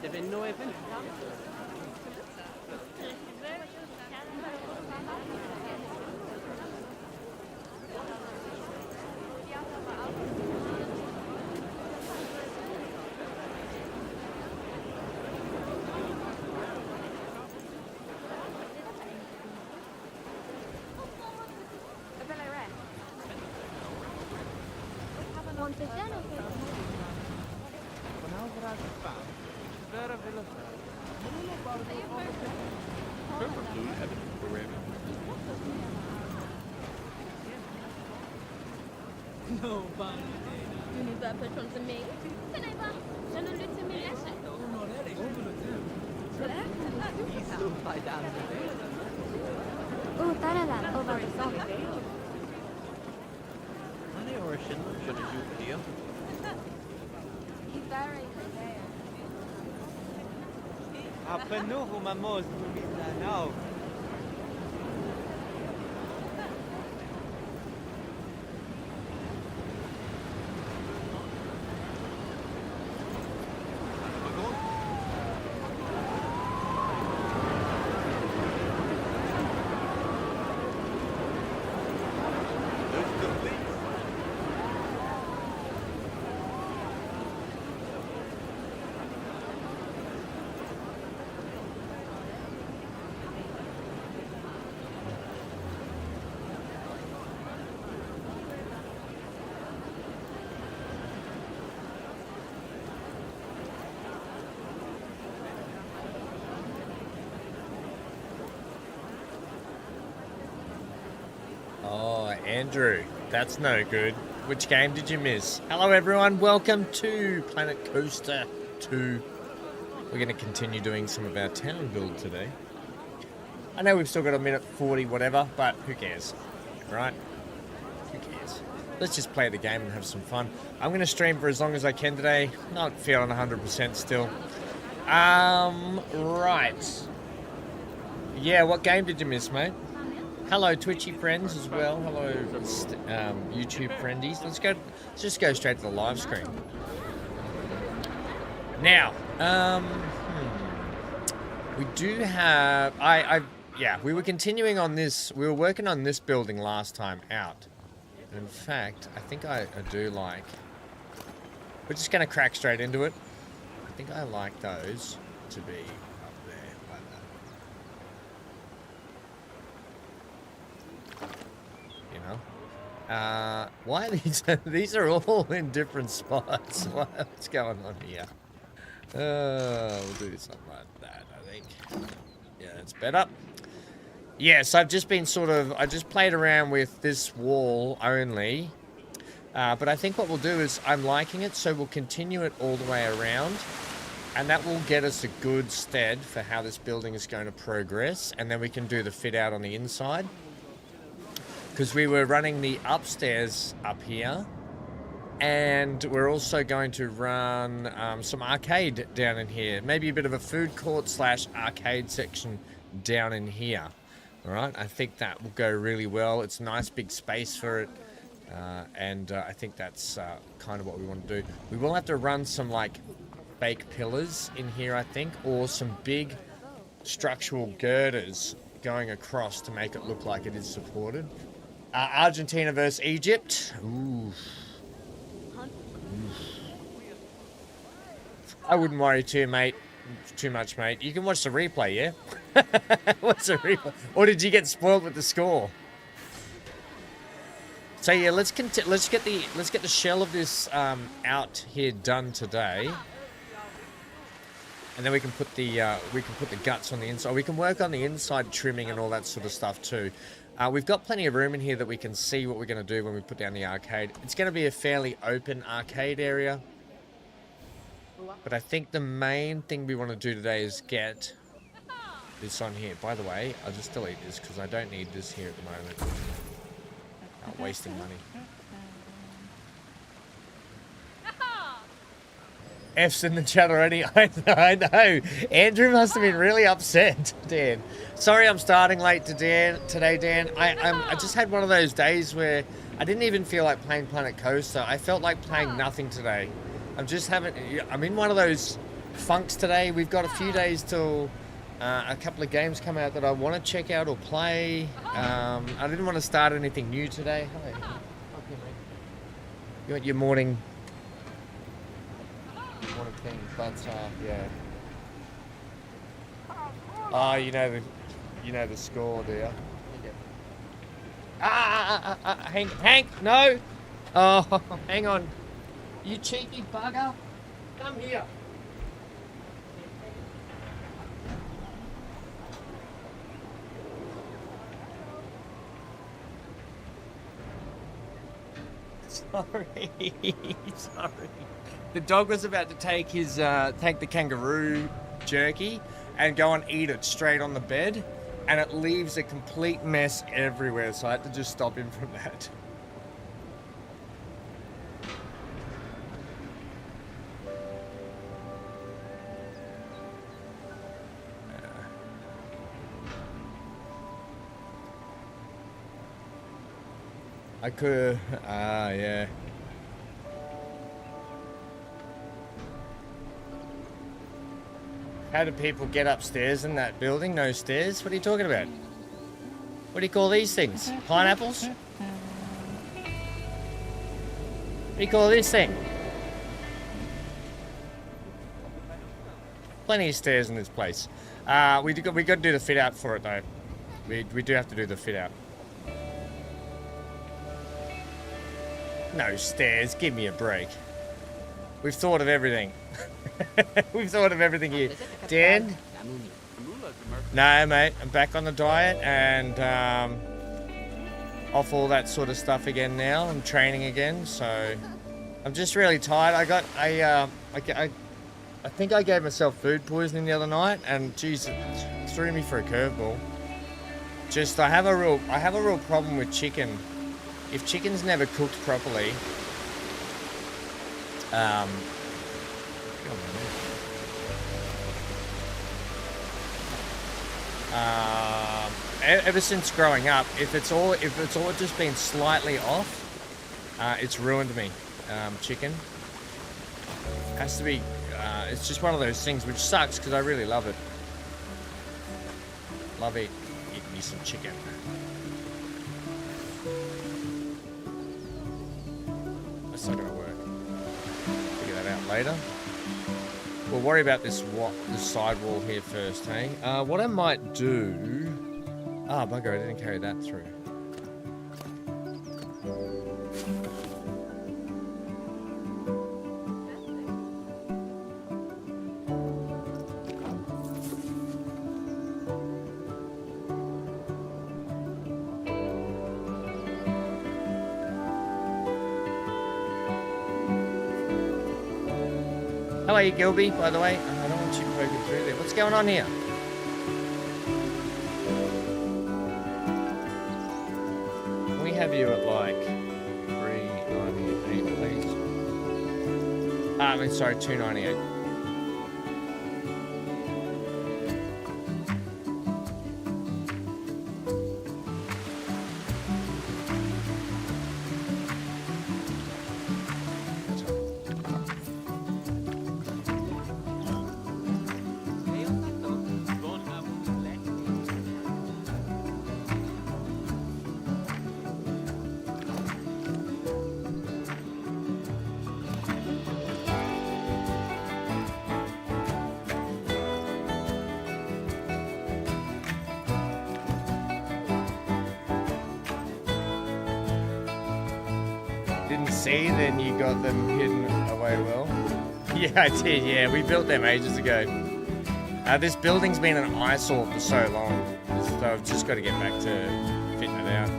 Deve no event. Penuh umamos Mindanao. Oh, Andrew, that's no good. Which game did you miss? Hello, everyone. Welcome to Planet Coaster 2. We're going to continue doing some of our town build today. I know we've still got a minute 40, whatever, but who cares, right? Who cares? Let's just play the game and have some fun. I'm going to stream for as long as I can today. Not feeling 100% still. Right. Yeah, what game did you miss, mate? Hello, Twitchy friends as well. Hello, YouTube friendies. Let's just go straight to the live screen. Now, we do have. Yeah, we were continuing on this. We were working on this building last time out. In fact, I think I do like. We're just going to crack straight into it. I think I like those to be up there like that. Why are these? These are all in different spots. What's going on here? We'll do something like that, I think. Yeah, that's better. Yes, I've just been I just played around with this wall only. But I think what we'll do is I'm liking it, so we'll continue it all the way around. And that will get us a good stead for how this building is going to progress. And then we can do the fit out on the inside. Because we were running the upstairs up here. And we're also going to run some arcade down in here. Maybe a bit of a food court / arcade section down in here. All right, I think that will go really well. It's a nice big space for it. And I think that's kind of what we want to do. We will have to run some like fake pillars in here, I think, or some big structural girders going across to make it look like it is supported. Argentina versus Egypt. Ooh. I wouldn't worry too much, mate. You can watch the replay, yeah? Watch the replay. Or did you get spoiled with the score? So yeah, let's get the shell of this out here done today, and then we can put the guts on the inside. We can work on the inside trimming and all that sort of stuff too. We've got plenty of room in here that we can see what we're going to do when we put down the arcade. It's going to be a fairly open arcade area, but I think the main thing we want to do today is get this on here. By the way, I'll just delete this because I don't need this here at the moment. Not wasting money. F's in the chat already. I know. Andrew must have been really upset, Dan. Sorry I'm starting late today, Dan. I just had one of those days where I didn't even feel like playing Planet Coaster. I felt like playing nothing today. I'm in one of those funks today. We've got a few days till a couple of games come out that I want to check out or play. I didn't want to start anything new today. Hi. Okay, mate. You want your morning thing, but yeah. Oh, you know the score, do you? Hank, no! Oh, hang on. You cheeky bugger. Come here. Sorry. The dog was about to take the kangaroo jerky and go and eat it straight on the bed, and it leaves a complete mess everywhere, so I had to just stop him from that. I could, yeah. How do people get upstairs in that building? No stairs? What are you talking about? What do you call these things? Pineapples? What do you call this thing? Plenty of stairs in this place. We got to do the fit out for it though. We do have to do the fit out. No stairs, give me a break. We've thought of everything. We've thought of everything here. Dan? No, mate, I'm back on the diet and off all that sort of stuff again now. I'm training again, so I'm just really tired. I think I gave myself food poisoning the other night, and geez, it threw me for a curveball. Just I have a real problem with chicken. If chicken's never cooked properly, ever since growing up, if it's all just been slightly off, it's ruined me. Chicken has to be. It's just one of those things which sucks because I really love it. Love eating me some chicken. That's not gonna work. Figure that out later. We'll worry about this side wall here first, hey? What I might do... Ah, bugger, I didn't carry that through. How are you, Gilby, by the way? I don't want you poking through there. What's going on here? Can we have you at like 398, please? I mean, sorry, 298. Didn't see, then you got them hidden away well. Yeah, I did, yeah. We built them ages ago. This building's been an eyesore for so long, so I've just got to get back to fitting it out.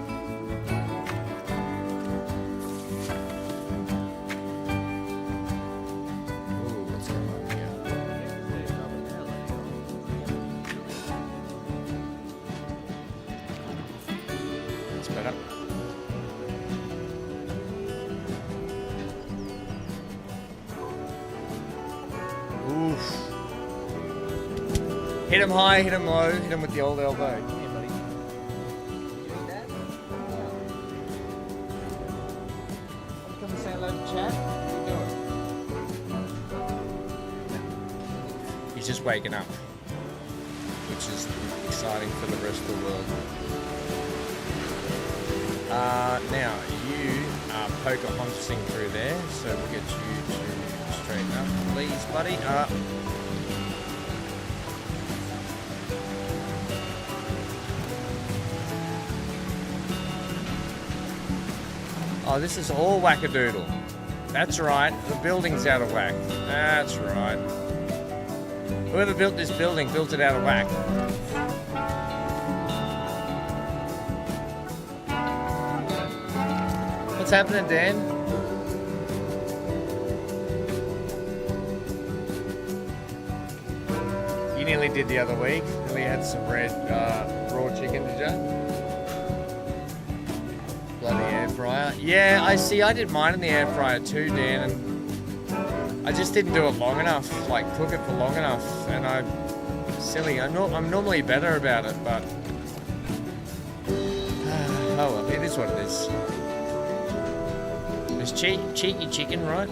Ooh, what's going on here? That's better. Oof. Hit him high, hit him low, hit him with the old elbow. Hey, buddy. You need that? Come and say hello to chat. How you doing? He's just waking up, which is exciting for the rest of the world. Now, you are Pocahontasing through there, so we'll get you to straighten up, please, buddy. Oh, this is all wackadoodle. That's right, the building's out of whack. That's right. Whoever built this building built it out of whack. What's happening, Dan? You nearly did the other week. We had some red raw chicken, did you? Bloody air fryer. Yeah, I see. I did mine in the air fryer too, Dan, and I just didn't do it long enough. Like cook it for long enough, and I'm silly. I'm normally better about it, but oh well, it is what it is. It's cheeky chicken, right?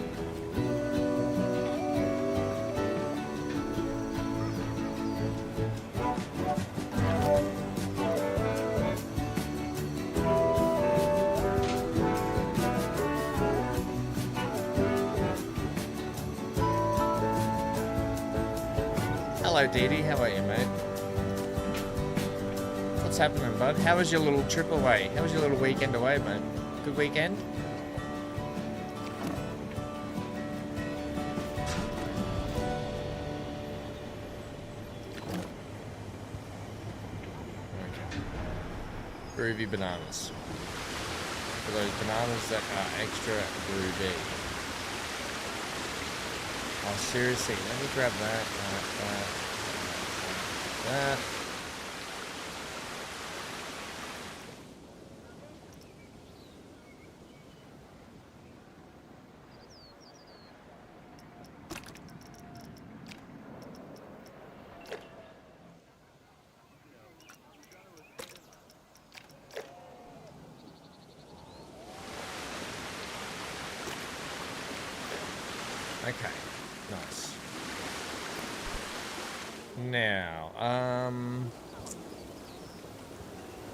Hello, Dee Dee. How are you, mate? What's happening, bud? How was your little trip away? How was your little weekend away, mate? Good weekend? Groovy bananas. For those bananas that are extra groovy. Oh, seriously, let me grab that. That. Okay, nice. Now,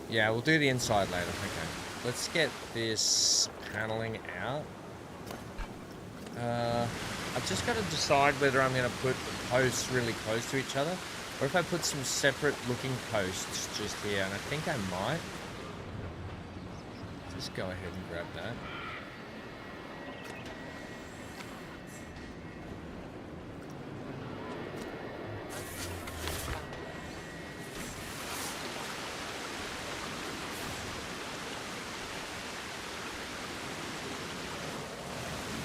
yeah, we'll do the inside later. Okay, let's get this paneling out. I've just got to decide whether I'm going to put the posts really close to each other, or if I put some separate looking posts just here, and I think I might. Just go ahead and grab that.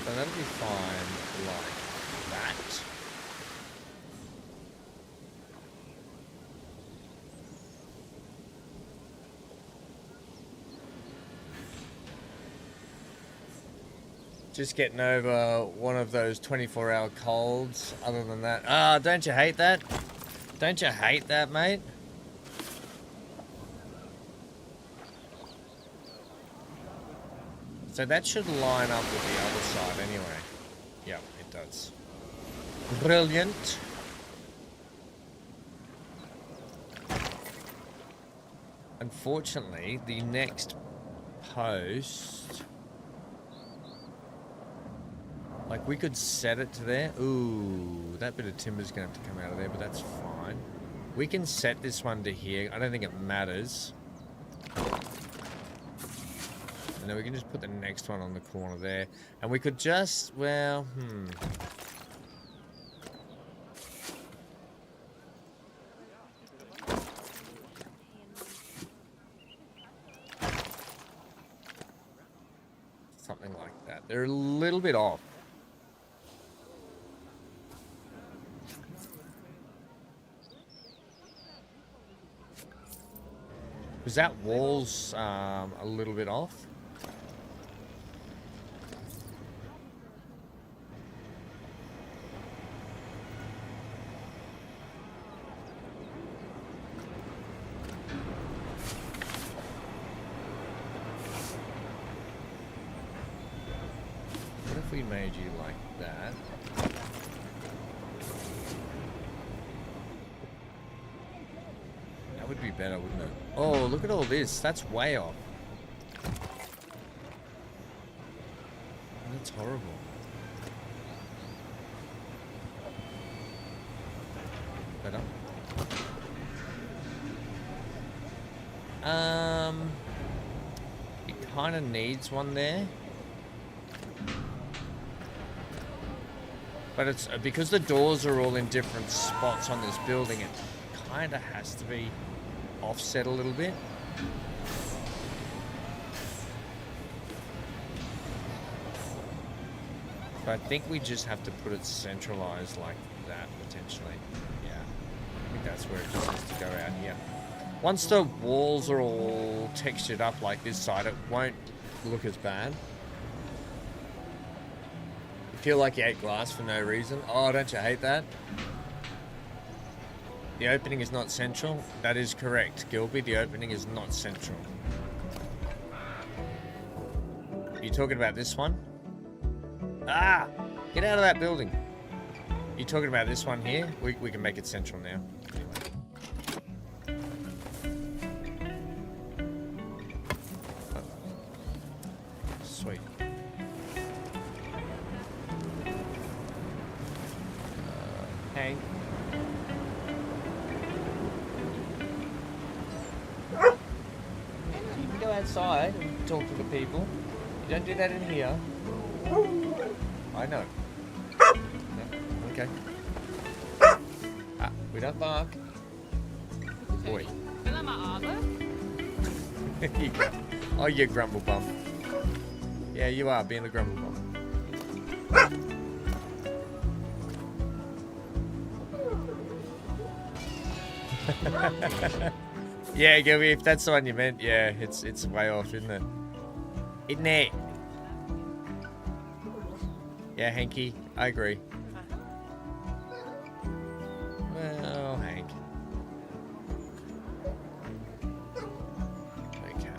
So that'll be fine, like that. Just getting over one of those 24-hour colds. Other than that, don't you hate that? Don't you hate that, mate? So that should line up with the other side anyway. Yeah, it does. Brilliant. Unfortunately, the next post... Like, we could set it to there. Ooh, that bit of timber's going to have to come out of there, but that's fine. We can set this one to here. I don't think it matters. And then we can just put the next one on the corner there. And we could just, well, something like that. They're a little bit off. Was that wall's a little bit off? What if we made you like that? That would be better, wouldn't it? Oh, look at all this. That's way off. That's horrible. Better. It kind of needs one there. But it's because the doors are all in different spots on this building, it kind of has to be offset a little bit. But I think we just have to put it centralized like that, potentially. Yeah. I think that's where it just has to go out here. Once the walls are all textured up like this side, it won't look as bad. You feel like you ate glass for no reason. Oh, don't you hate that? The opening is not central. That is correct, Gilby. The opening is not central. Are you talking about this one? Ah! Get out of that building. You talking about this one here? We can make it central now. Sweet. Hank. You can go outside and talk to the people. You don't do that in here. I know. No, okay. Ah, we don't bark. Boy. Oh, you grumble bum. Yeah, you are being a grumble bum. Yeah, Gilby, if that's the one you meant, yeah, it's way off, isn't it? Isn't it? Yeah, Hanky, I agree. Well, Hank. Okay.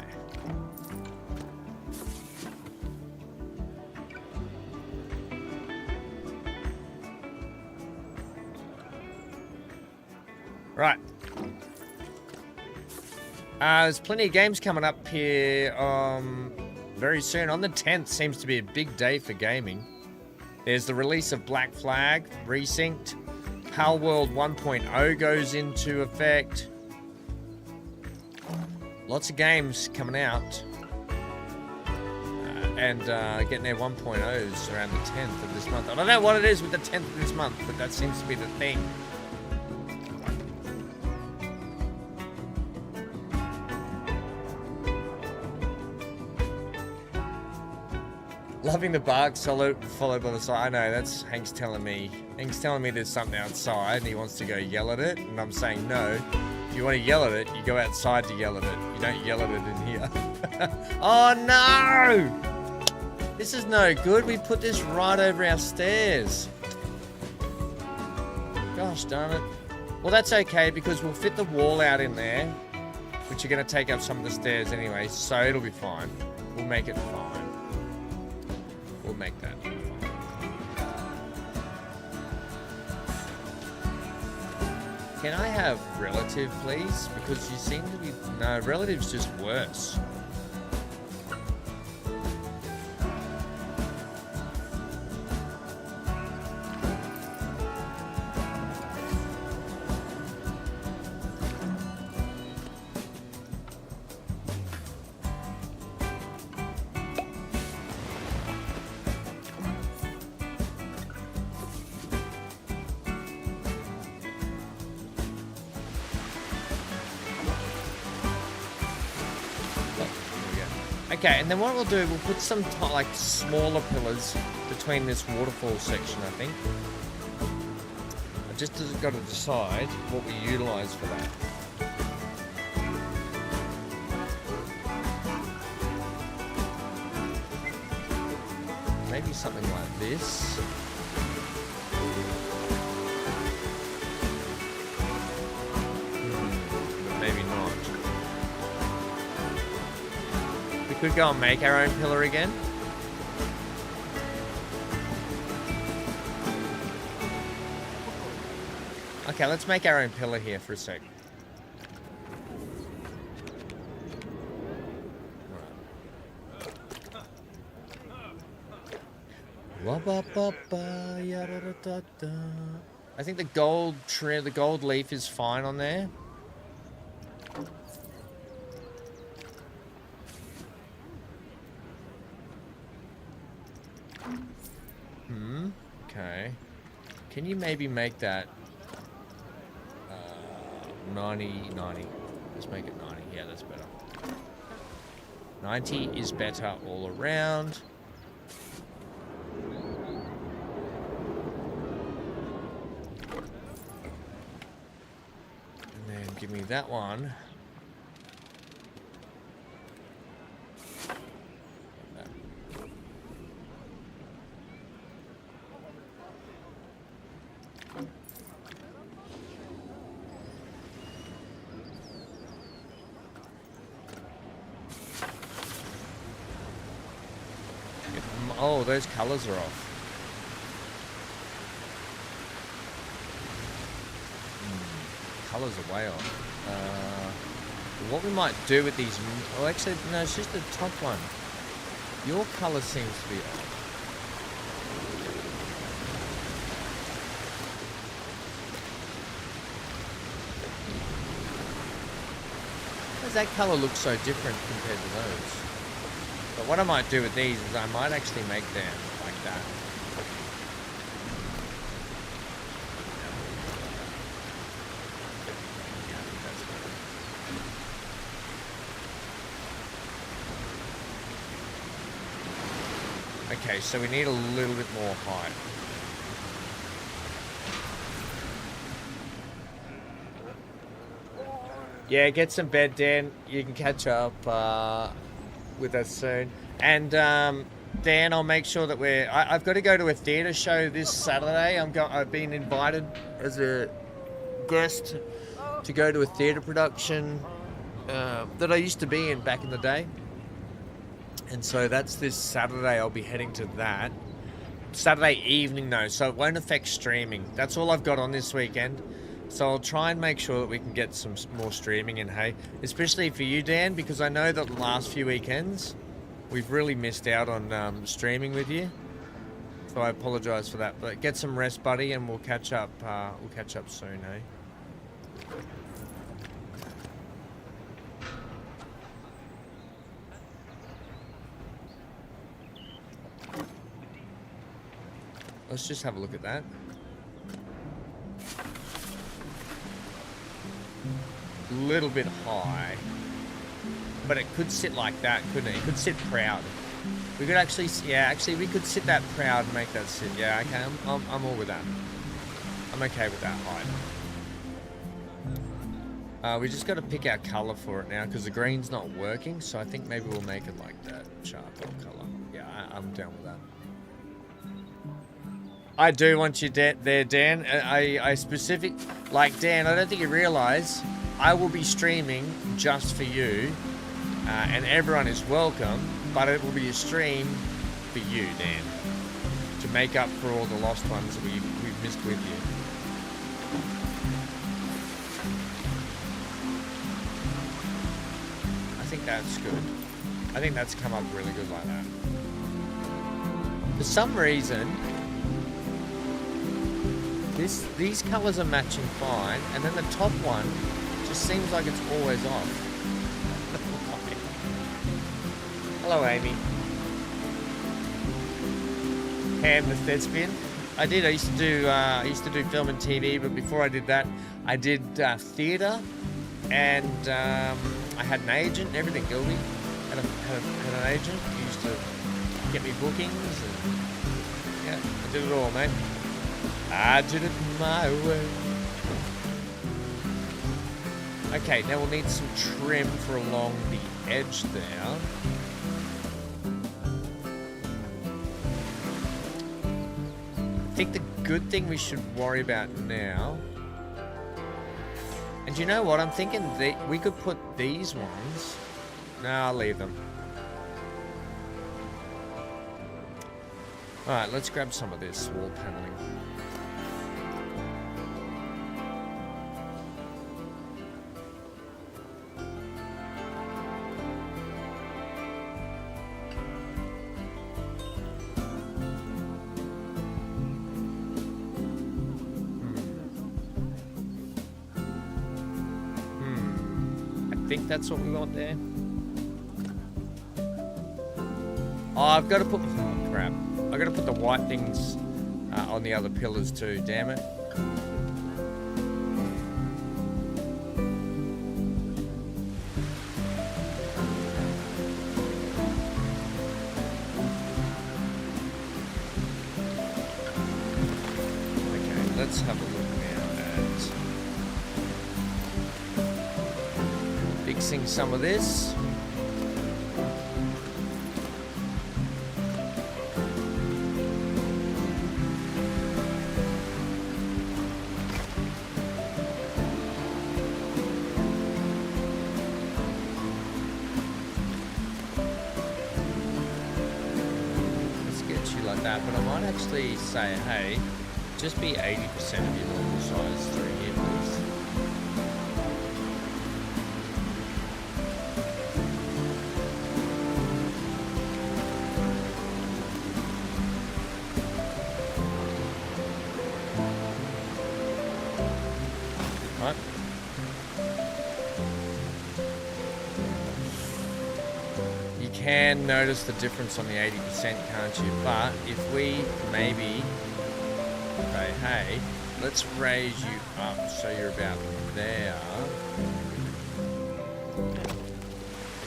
Right. There's plenty of games coming up here very soon. On the 10th seems to be a big day for gaming. There's the release of Black Flag, Resynced. Pal World 1.0 goes into effect. Lots of games coming out. And getting their 1.0s around the 10th of this month. I don't know what it is with the 10th of this month, but that seems to be the thing. Loving the bark followed by the side. I know, that's Hank's telling me. Hank's telling me there's something outside and he wants to go yell at it. And I'm saying, no, if you want to yell at it, you go outside to yell at it. You don't yell at it in here. Oh, no! This is no good. We put this right over our stairs. Gosh darn it. Well, that's okay because we'll fit the wall out in there, which are going to take up some of the stairs anyway, so it'll be fine. We'll make it fine. We'll make that fine. Can I have relative, please? Because you seem to be... No, relative's just worse. Okay, and then what we'll do, we'll put some like smaller pillars between this waterfall section, I think. I just got to decide what we utilise for that. Maybe something like this. Maybe not. We could go and make our own pillar again. Okay, let's make our own pillar here for a sec. I think the gold tree, the gold leaf is fine on there. Okay. Can you maybe make that 90? Let's make it 90. Yeah, that's better. 90 is better all around. And then give me that one. Oh, those colours are off. Colours are way off. What we might do with these... Oh, actually, no, it's just the top one. Your colour seems to be off. Why does that colour look so different compared to those? But what I might do with these is I might actually make them like that. Okay, so we need a little bit more height. Yeah, get some bed, Dan. You can catch up with us soon. And Dan, I'll make sure that I've got to go to a theatre show this Saturday. I've been invited as a guest to go to a theatre production that I used to be in back in the day. And so that's this Saturday. I'll be heading to that. Saturday evening though, so it won't affect streaming. That's all I've got on this weekend. So I'll try and make sure that we can get some more streaming in, hey? Especially for you, Dan, because I know that the last few weekends we've really missed out on streaming with you. So I apologise for that. But get some rest, buddy, and we'll catch up. We'll catch up soon, hey? Let's just have a look at that. Little bit high, but it could sit like that, couldn't it? It could sit proud. We could actually, yeah, actually we could sit that proud and make that sit. Yeah, okay, I'm all with that. I'm okay with that height. We just got to pick our color for it now because the green's not working. So I think maybe we'll make it like that charcoal color. Yeah, I'm down with that. I do want you there, Dan. I like Dan. I don't think you realize I will be streaming just for you, and everyone is welcome. But it will be a stream for you, Dan, to make up for all the lost ones that we've missed with you. I think that's good. I think that's come up really good like that. For some reason, these colours are matching fine, and then the top one just seems like it's always off. Hello, Amy. Ham the thespian. I used to do film and TV, but before I did that, I did theatre, and I had an agent and everything. Gilby had an agent. He used to get me bookings, and yeah, I did it all, mate. I did it my way. Okay, now we'll need some trim for along the edge there. I think the good thing we should worry about now, and you know what, I'm thinking that we could put these ones, no, I'll leave them. Alright, let's grab some of this wall paneling. I think that's what we want there. Oh, I've got to put... Oh, crap. I've got to put the white things on the other pillars too, damn it. Okay, let's have a look now at fixing some of this. But I might actually say, hey, just be 80% of your normal size through here, please. Right. You can notice the difference on the 80%, can't you? But if we maybe say, hey, let's raise you up so you're about there. I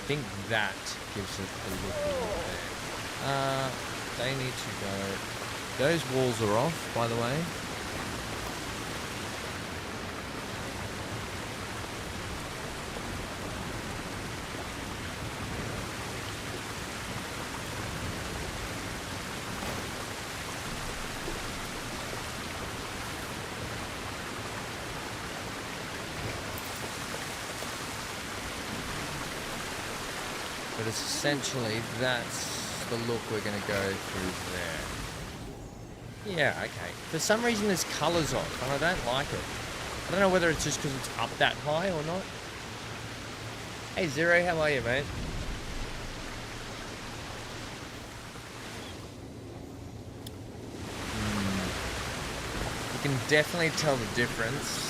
think that gives it a look there. They need to go. Those walls are off, by the way. But essentially, that's the look we're going to go through there. Yeah, okay. For some reason, there's colours off, and I don't like it. I don't know whether it's just because it's up that high or not. Hey, Zero, how are you, mate? You can definitely tell the difference.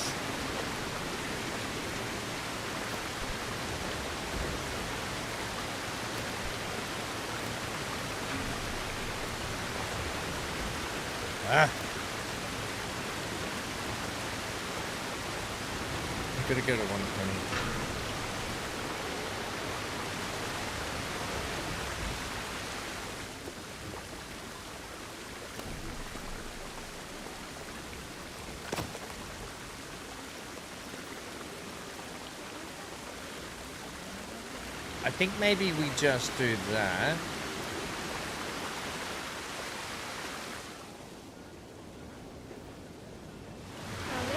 Ah. I'm gonna go to 120. I think maybe we just do that.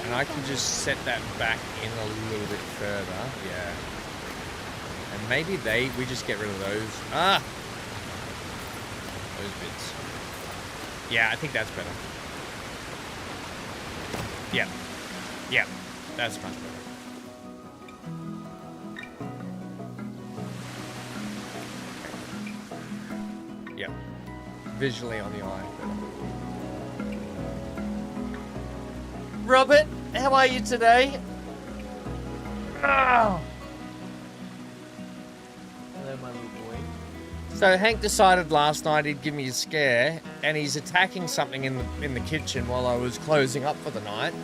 And I can just set that back in a little bit further. Yeah. And maybe we just get rid of those. Those bits. Yeah, I think that's better. Yeah. Yeah. That's much better. Yeah. Visually on the eye. Robert, how are you today? Oh. Hello, my little boy. So Hank decided last night he'd give me a scare, and he's attacking something in the kitchen while I was closing up for the night.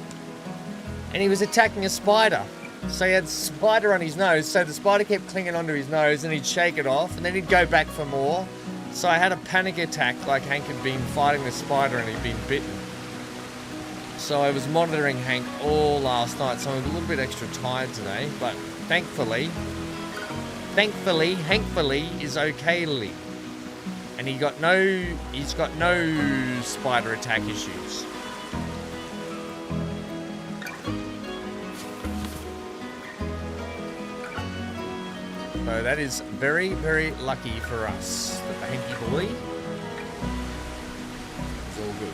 And he was attacking a spider. So he had a spider on his nose, so the spider kept clinging onto his nose, and he'd shake it off, and then he'd go back for more. So I had a panic attack like Hank had been fighting the spider and he'd been bitten. So I was monitoring Hank all last night, so I'm a little bit extra tired today, but thankfully, Hankfully is okayly. And he's got no spider attack issues. So that is very, very lucky for us that the Hanky boy is all good.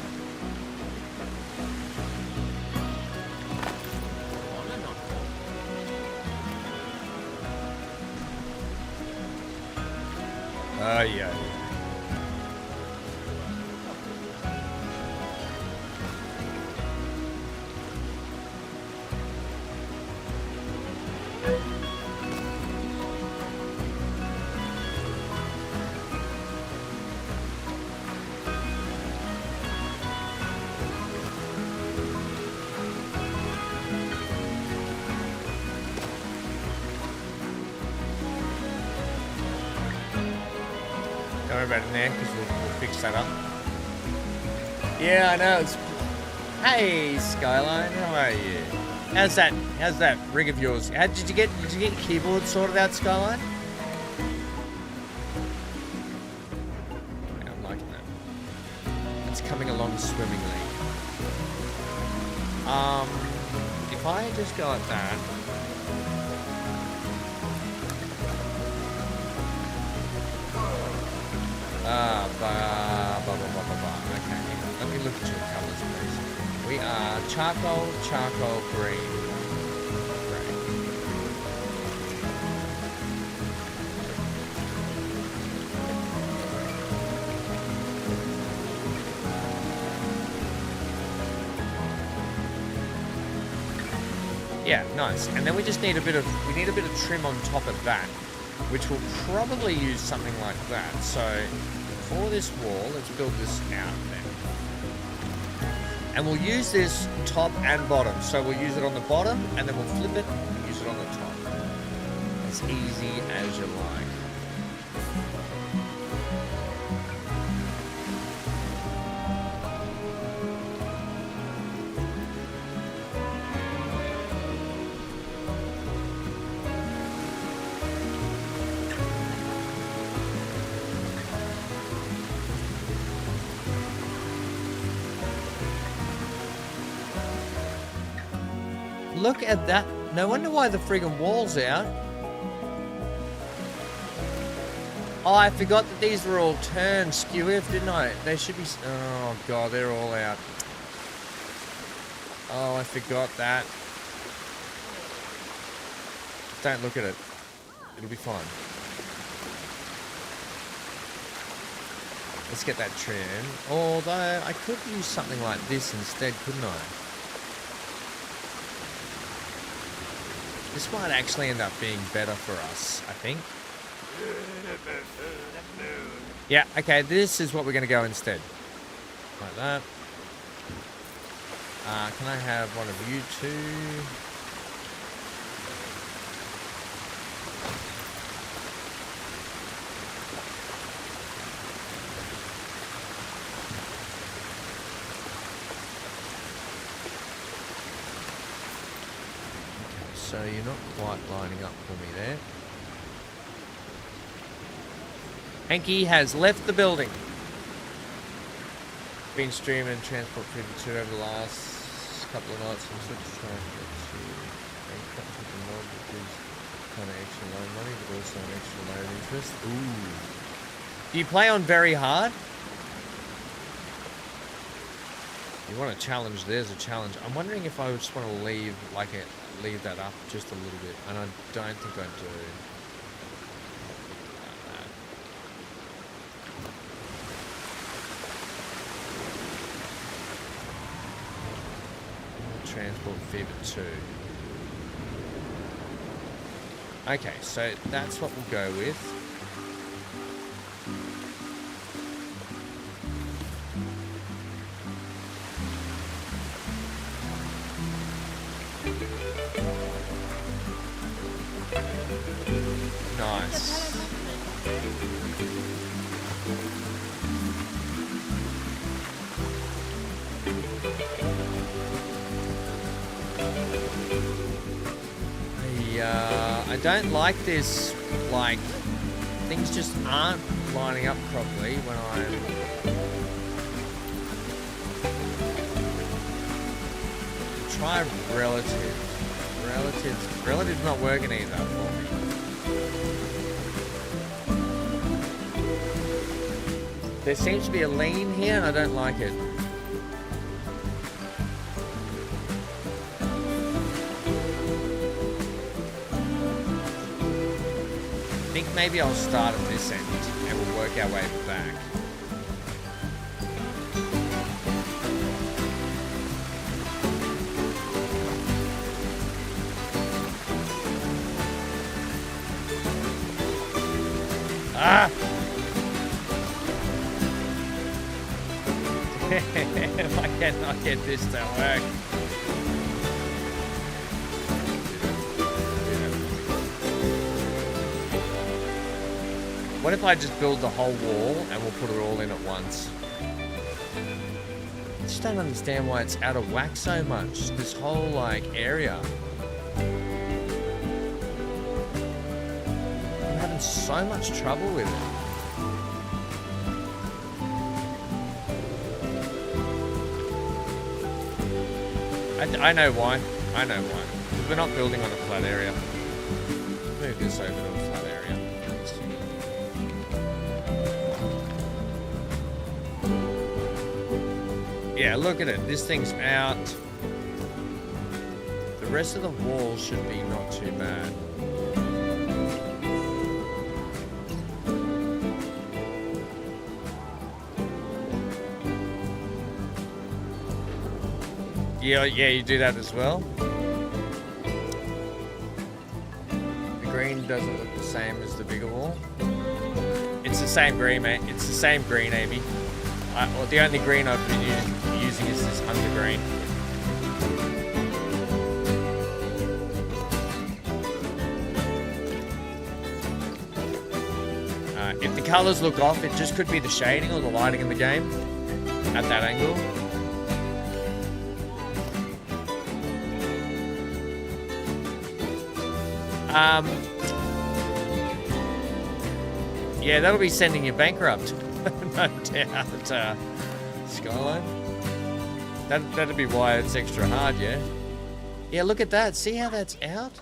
Yeah. Don't worry about it now, because we'll fix that up. Yeah, I know. Hey, Skyline, how are you? How's that rig of yours? Did you get your keyboard sorted out, Skyline? Yeah, I'm liking that. It's coming along swimmingly. If I just go like that. Okay, let me look at your colours, please. We are charcoal, green, grey. Yeah, nice. And then we just need a bit of trim on top of that, which will probably use something like that. So for this wall, let's build this out then. And we'll use this top and bottom. So we'll use it on the bottom, and then we'll flip it and use it on the top. As easy as you like. Look at that. No wonder why the friggin' wall's out. Oh, I forgot that these were all turned skew-if, didn't I? They should be... Oh, God, they're all out. Oh, I forgot that. Don't look at it. It'll be fine. Let's get that trim. Although, I could use something like this instead, couldn't I? This might actually end up being better for us, I think. Yeah, okay, this is what we're going to go instead. Like that. Can I have one of you two? So you're not quite lining up for me there. Hanky has left the building. Been streaming Transport 52 over the last couple of nights. I'm sort of trying to get to bankrupt with the mod, which is kind of extra loan money, but also an extra loan interest. Ooh. Do you play on very hard? You want a challenge? There's a challenge. I'm wondering if I just want to leave that up just a little bit, and I don't think I do. Transport Fever 2. Okay, so that's what we'll go with. Nice. I don't like this, like, things just aren't lining up properly when I'm... Try relative. Relative's not working either for me. There seems to be a lean here and I don't like it. I think maybe I'll start at this end and we'll work our way back. Ah! If I cannot get this to work. What if I just build the whole wall and we'll put it all in at once? I just don't understand why it's out of whack so much, this whole, like, area. I'm having so much trouble with it. I know why. I know why. Because we're not building on a flat area. Move this over to a flat area. Yeah, look at it. This thing's out. The rest of the wall should be not too bad. Yeah, you do that as well. The green doesn't look the same as the bigger wall. It's the same green, mate. It's the same green, Amy. Well, the only green I've been using is this undergreen. If the colours look off, it just could be the shading or the lighting in the game at that angle. Yeah, that'll be sending you bankrupt. No doubt, Skyline. That'd be why it's extra hard, yeah? Yeah, look at that. See how that's out?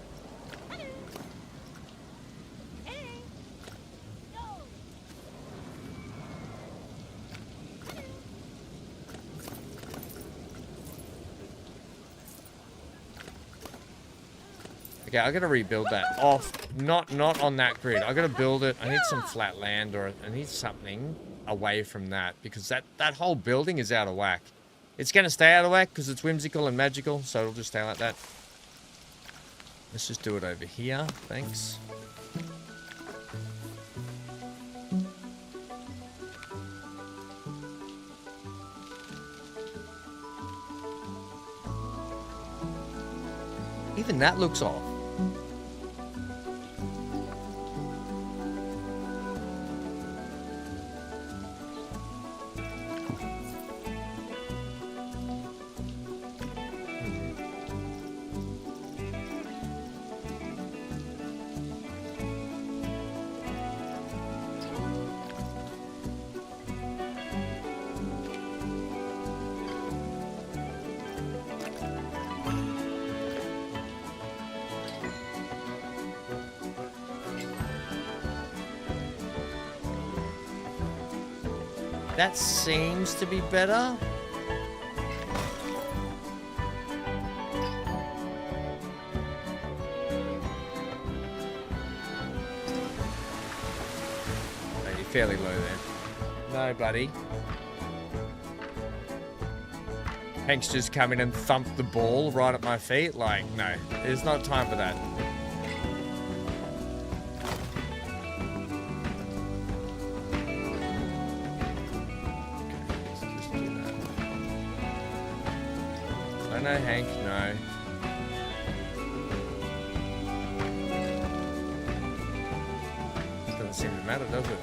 Okay, I gotta rebuild that off. Not on that grid. I gotta build it. I need some flat land, or I need something away from that, because that whole building is out of whack. It's gonna stay out of whack because it's whimsical and magical, so it'll just stay like that. Let's just do it over here. Thanks. Even that looks off. That seems to be better. Oh, you're fairly low there. No, buddy. Hank's just come in and thumped the ball right at my feet. Like, no, there's not time for that. No, Hank, no. Doesn't seem to matter, does it?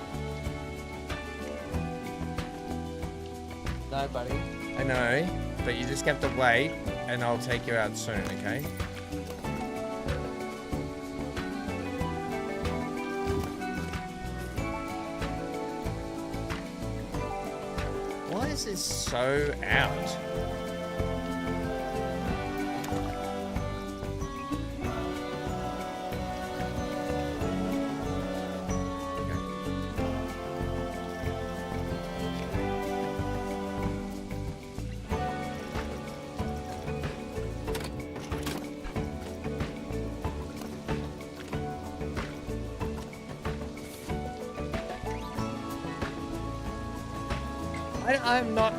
No, buddy. I know, but you just have to wait, and I'll take you out soon, okay? Why is this so out? I'm not...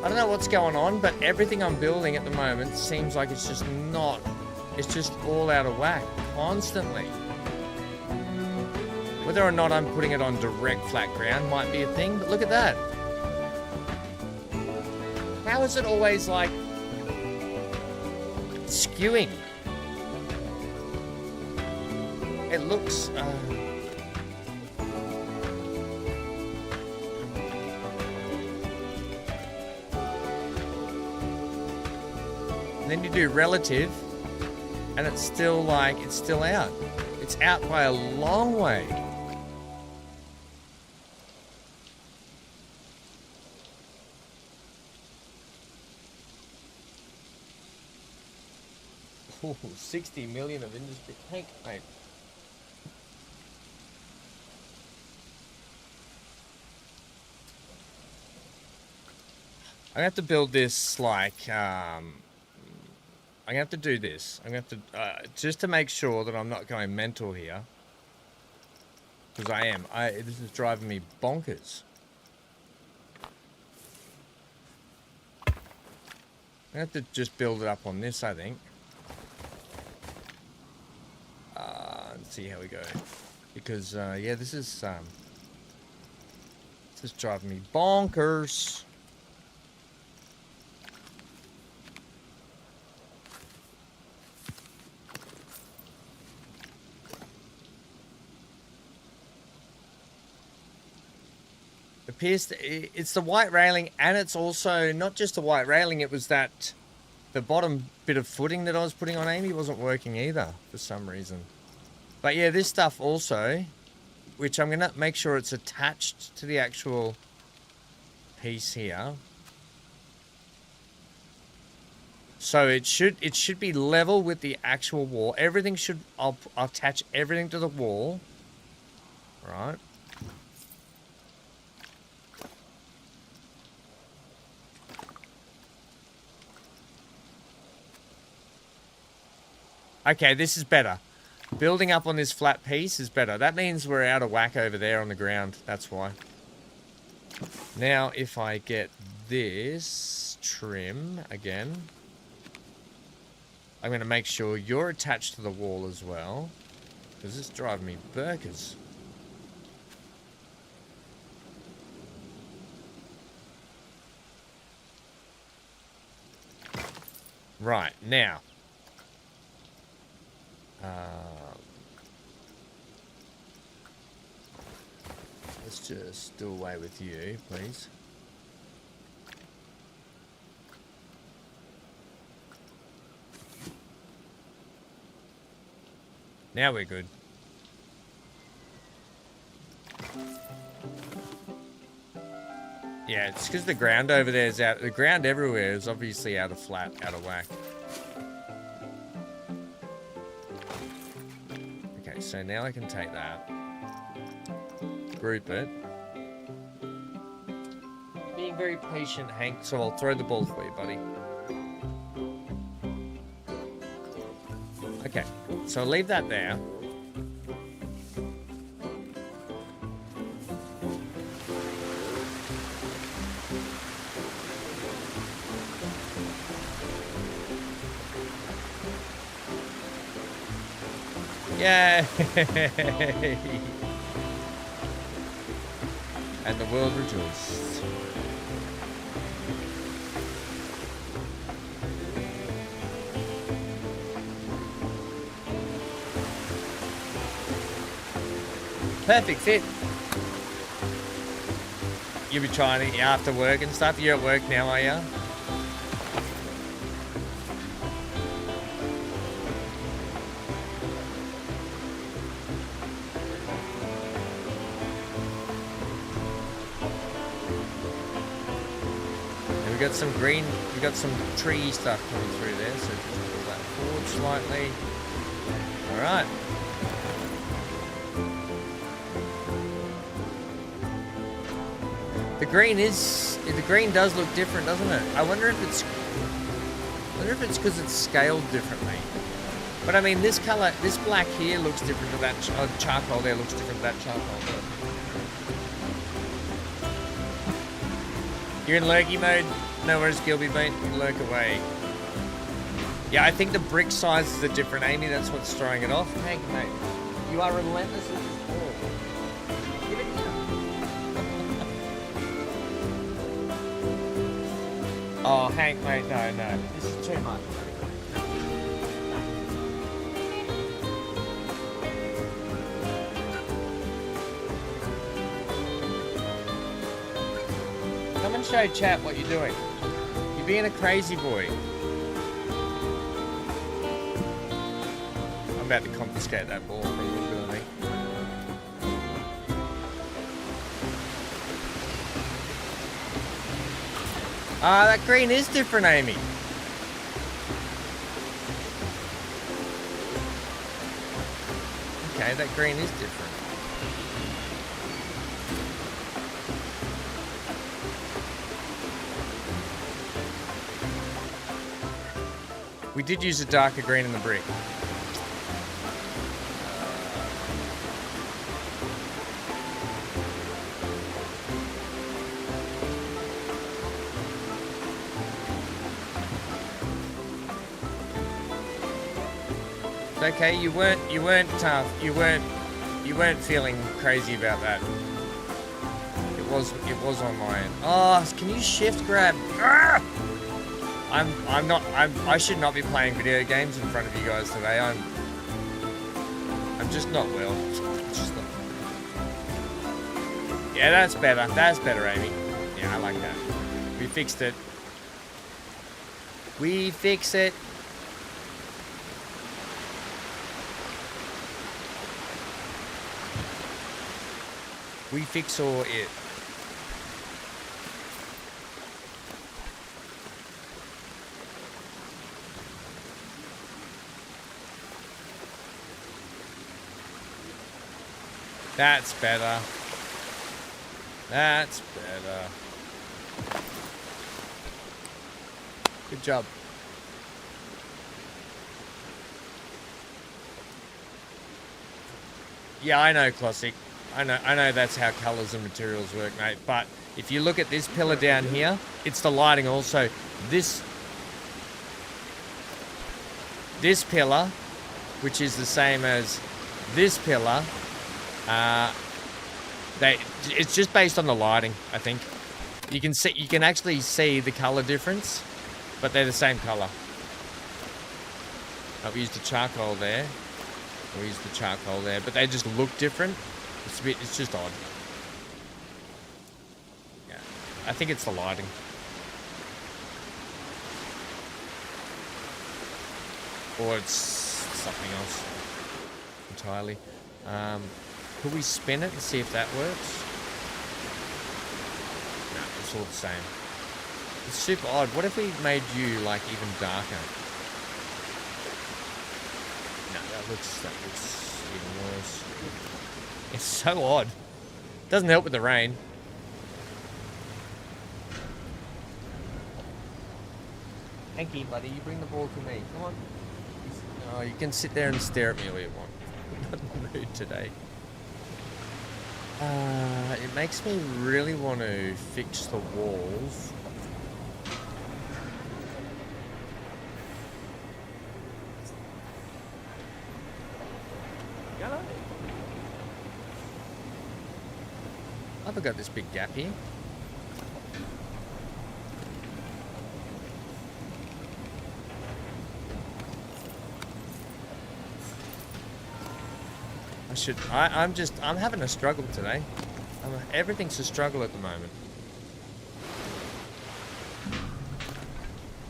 I don't know what's going on, but everything I'm building at the moment seems like it's just not... It's just all out of whack, constantly. Whether or not I'm putting it on direct flat ground might be a thing, but look at that. How is it always, like, skewing? It looks... Then you do relative, and it's still like, it's still out. It's out by a long way. Ooh, 60 million of industry. Hank, mate. I have to build this like, I'm going to have to do this. I'm going to have to, just to make sure that I'm not going mental here. Because I am. This is driving me bonkers. I'm going to have to just build it up on this, I think. Let's see how we go. Because, yeah, this is driving me bonkers. It's the white railing, and it's also not just the white railing, it was that the bottom bit of footing that I was putting on Amy wasn't working either for some reason. But yeah, this stuff also, which I'm going to make sure it's attached to the actual piece here. So it should be level with the actual wall. Everything should, I'll attach everything to the wall. Right. Okay, this is better. Building up on this flat piece is better. That means we're out of whack over there on the ground. That's why. Now, if I get this trim again, I'm going to make sure you're attached to the wall as well, because this is driving me burkers. Right, now. Let's just do away with you, please. Now we're good. Yeah, it's because the ground over there is out. The ground everywhere is obviously out of flat, out of whack. Okay, so now I can take that, group it, being very patient, Hank, so I'll throw the ball for you, buddy. Okay, so I'll leave that there. Yay! And the world rejoiced. Perfect fit. You'll be trying it after work and stuff. You're at work now, are you? We got some green, we got some tree stuff coming through there, so just pull that forward slightly. All right. The green does look different, doesn't it? I wonder if it's because it's scaled differently. But I mean, this color, this black here looks different to that charcoal there looks different to that charcoal there. You're in lurky mode. No worries, Gilby, mate. Lurk away. Yeah, I think the brick sizes are different, Amy. That's what's throwing it off. Hank, mate, you are relentless with this ball. Give it here. Oh, Hank, mate, no. This is too much. Come and show chat what you're doing. You're being a crazy boy. I'm about to confiscate that ball from you, Billy. Ah, that green is different, Amy. Okay, that green is different. We did use a darker green in the brick. It's okay, you weren't tough. You weren't feeling crazy about that. It was on my end. Oh, can you shift grab? Ah! I should not be playing video games in front of you guys today. I'm just not well. It's just not. Yeah, that's better. That's better, Amy. Yeah, I like that. We fixed it. We fix it. We fix all it. That's better. That's better. Good job. Yeah, I know, Classic. I know that's how colours and materials work, mate. But if you look at this pillar down here, it's the lighting also. This pillar, which is the same as this pillar, it's just based on the lighting, I think. You can actually see the colour difference, but they're the same colour. I've used the charcoal there. We used the charcoal there, but they just look different. It's just odd. Yeah, I think it's the lighting. Or it's something else entirely. Could we spin it and see if that works? No, it's all the same. It's super odd. What if we made you like even darker? No, that looks even worse. It's so odd. Doesn't help with the rain. Hanky, buddy, you bring the ball to me. Come on. Oh, you can sit there and stare at me all you want. I'm not in the mood today. It makes me really want to fix the walls. Yellow. I've got this big gap here. I'm having a struggle today. Everything's a struggle at the moment.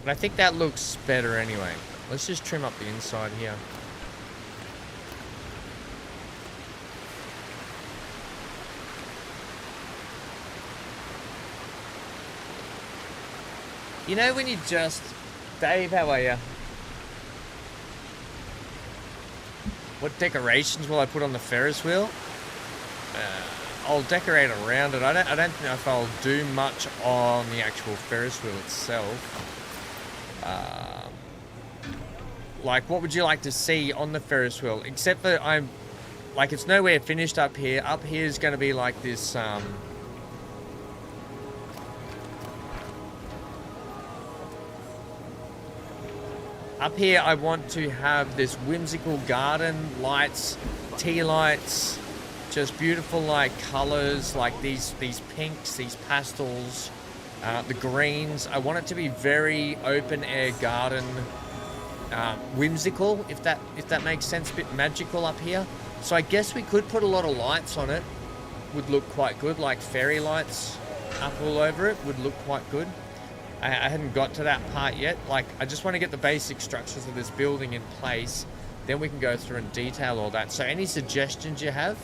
But I think that looks better anyway. Let's just trim up the inside here. You know when you just... Dave, how are you? What decorations will I put on the Ferris wheel? I'll decorate around it. I don't know if I'll do much on the actual Ferris wheel itself. Like, what would you like to see on the Ferris wheel? Except that like, it's nowhere finished up here. Up here is going to be like this, Up here, I want to have this whimsical garden, lights, tea lights, just beautiful like colors, like these pinks, these pastels, the greens. I want it to be very open air garden, whimsical, if that makes sense, a bit magical up here. So I guess we could put a lot of lights on it. Would look quite good, like fairy lights up all over it would look quite good. I hadn't got to that part yet. Like, I just want to get the basic structures of this building in place. Then we can go through and detail all that. So any suggestions you have?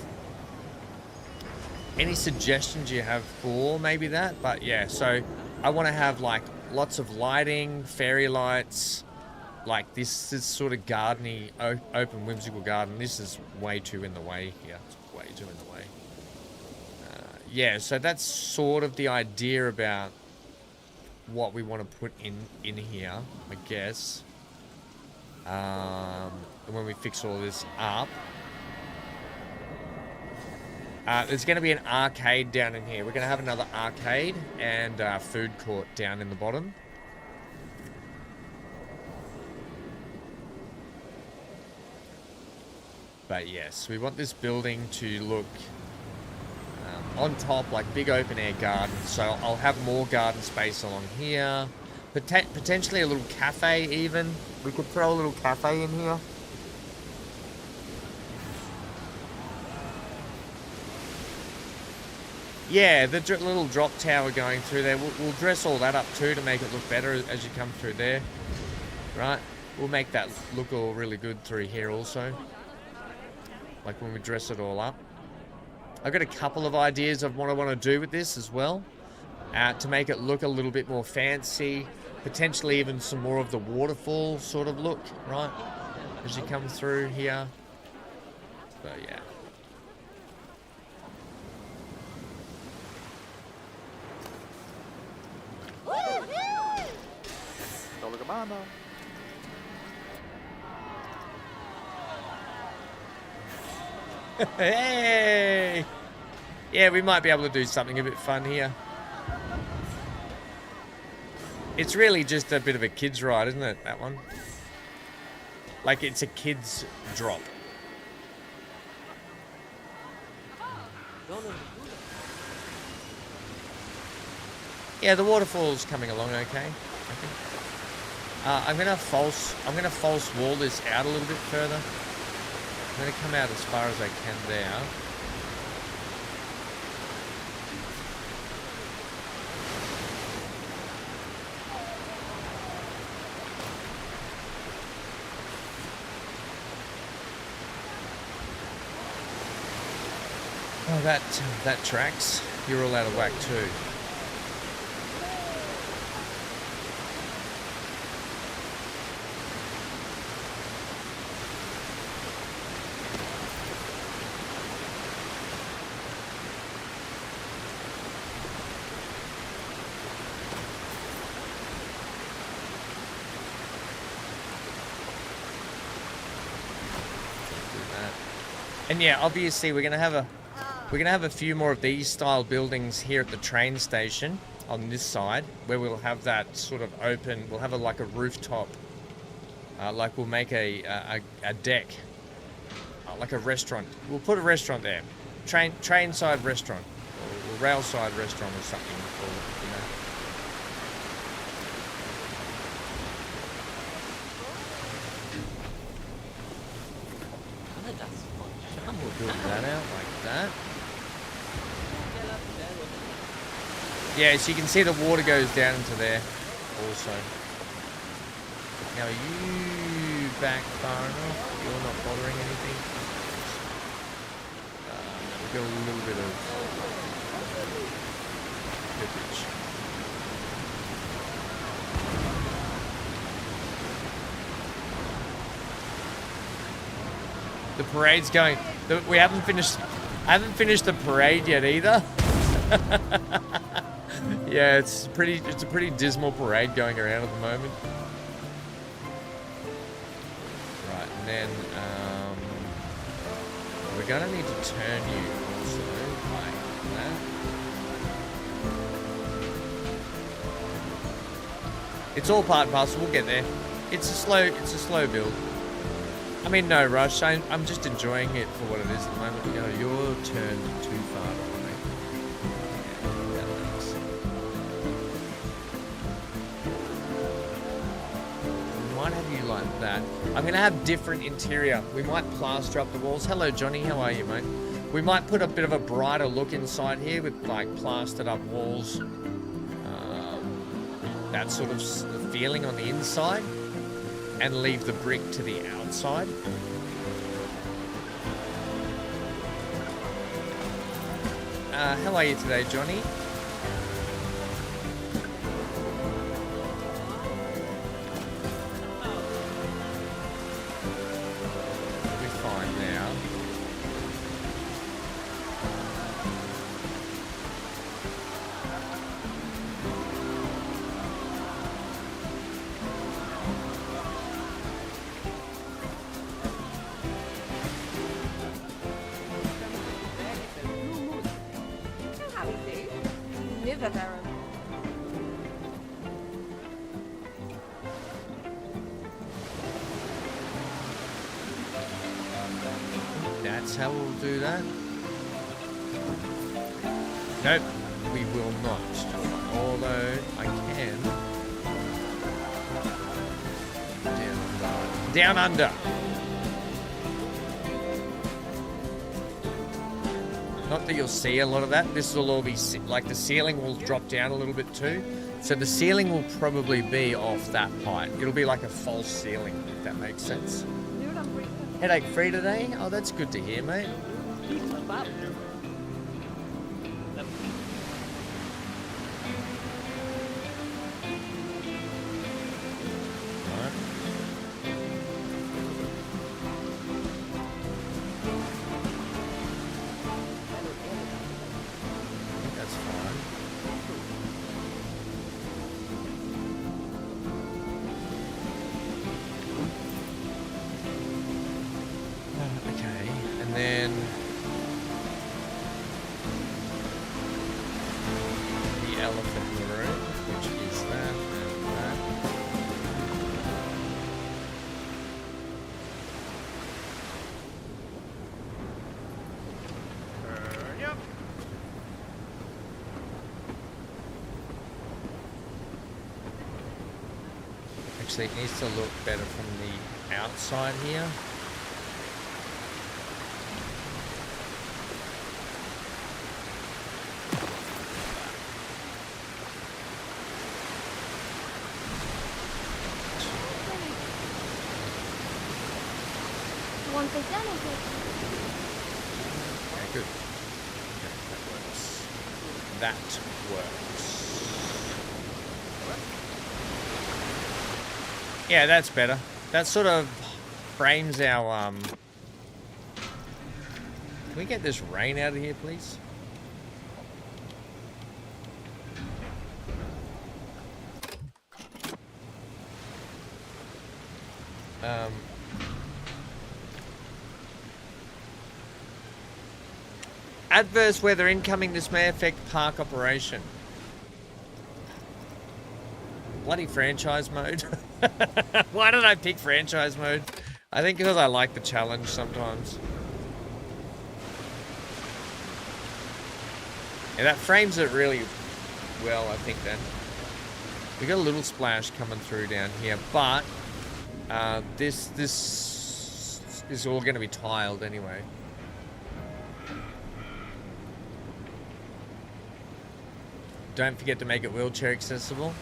Any suggestions you have for maybe that? But yeah, so I want to have like lots of lighting, fairy lights, like this sort of gardeny, open whimsical garden. This is way too in the way here. It's way too in the way. Yeah, so that's sort of the idea about what we want to put in here, I guess. When we fix all this up. There's going to be an arcade down in here. We're going to have another arcade and food court down in the bottom. But yes, we want this building to look on top, like big open air garden. So I'll have more garden space along here. Potentially a little cafe even. We could throw a little cafe in here. Yeah, the little drop tower going through there. We'll dress all that up too to make it look better as you come through there. Right? We'll make that look all really good through here also. Like when we dress it all up. I've got a couple of ideas of what I want to do with this as well. To make it look a little bit more fancy. Potentially even some more of the waterfall sort of look, right? As you come through here. So yeah. Hey! Yeah, we might be able to do something a bit fun here. It's really just a bit of a kid's ride, isn't it, that one? Like, it's a kid's drop. Yeah, the waterfall's coming along okay, I think. I'm gonna false wall this out a little bit further. I'm going to come out as far as I can there. Oh, that tracks. You're all out of whack too. And yeah, obviously we're gonna have a few more of these style buildings here at the train station on this side, where we'll have that sort of open. We'll have like a rooftop, like we'll make a deck, like a restaurant. We'll put a restaurant there, train side restaurant, or rail side restaurant or something. We'll call it, you know. We'll build that out like that. Yeah, so you can see the water goes down into there also. Now, are you back far enough? You're not bothering anything? We've got a little bit of privilege. The parade's going. We haven't finished. I haven't finished the parade yet either. Yeah, it's a pretty dismal parade going around at the moment. Right, and then we're gonna need to turn you also like that. It's all part and parcel. We'll get there. It's a slow build. I mean, no rush. I'm just enjoying it for what it is at the moment. You know, you're turned too far away. Yeah, that works. We might have you like that. I'm going to have different interior. We might plaster up the walls. Hello, Johnny. How are you, mate? We might put a bit of a brighter look inside here with, like, plastered up walls. That sort of feeling on the inside. And leave the brick to the outside. How are you today, Johnny? We'll be fine now. That's how we'll do that. Nope, we will not. Although I can. Down under. Not that you'll see a lot of that. This will all be like the ceiling will drop down a little bit too. So the ceiling will probably be off that height. It'll be like a false ceiling, if that makes sense. Headache free today? Oh, that's good to hear, mate. Actually, it needs to look better from the outside here. Okay, good. Okay, that works. Yeah, that's better. That sort of frames our, Can we get this rain out of here, please? Adverse weather incoming. This may affect park operation. Bloody franchise mode. Why did I pick franchise mode? I think because I like the challenge sometimes. Yeah, that frames it really well, I think, then. We got a little splash coming through down here, but this is all going to be tiled anyway. Don't forget to make it wheelchair accessible.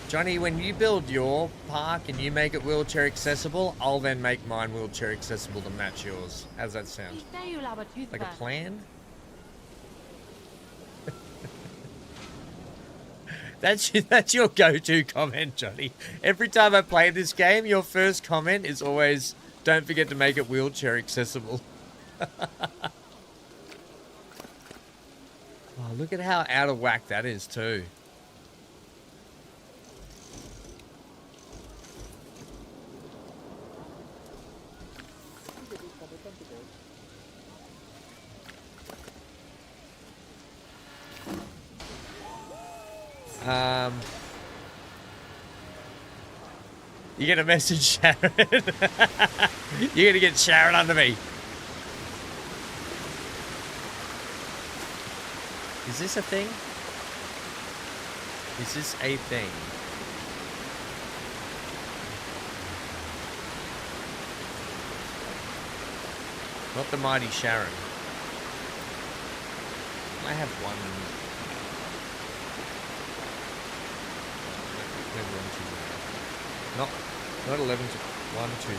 Johnny, when you build your park and you make it wheelchair accessible, I'll then make mine wheelchair accessible to match yours. How's that sound? Like a plan? That's your go-to comment, Johnny. Every time I play this game, your first comment is always, don't forget to make it wheelchair accessible. Oh, look at how out of whack that is too. You get a message, Sharon. You're gonna get Sharon under me. Is this a thing? Is this a thing? Not the mighty Sharon. I have one. Not 11 to 120.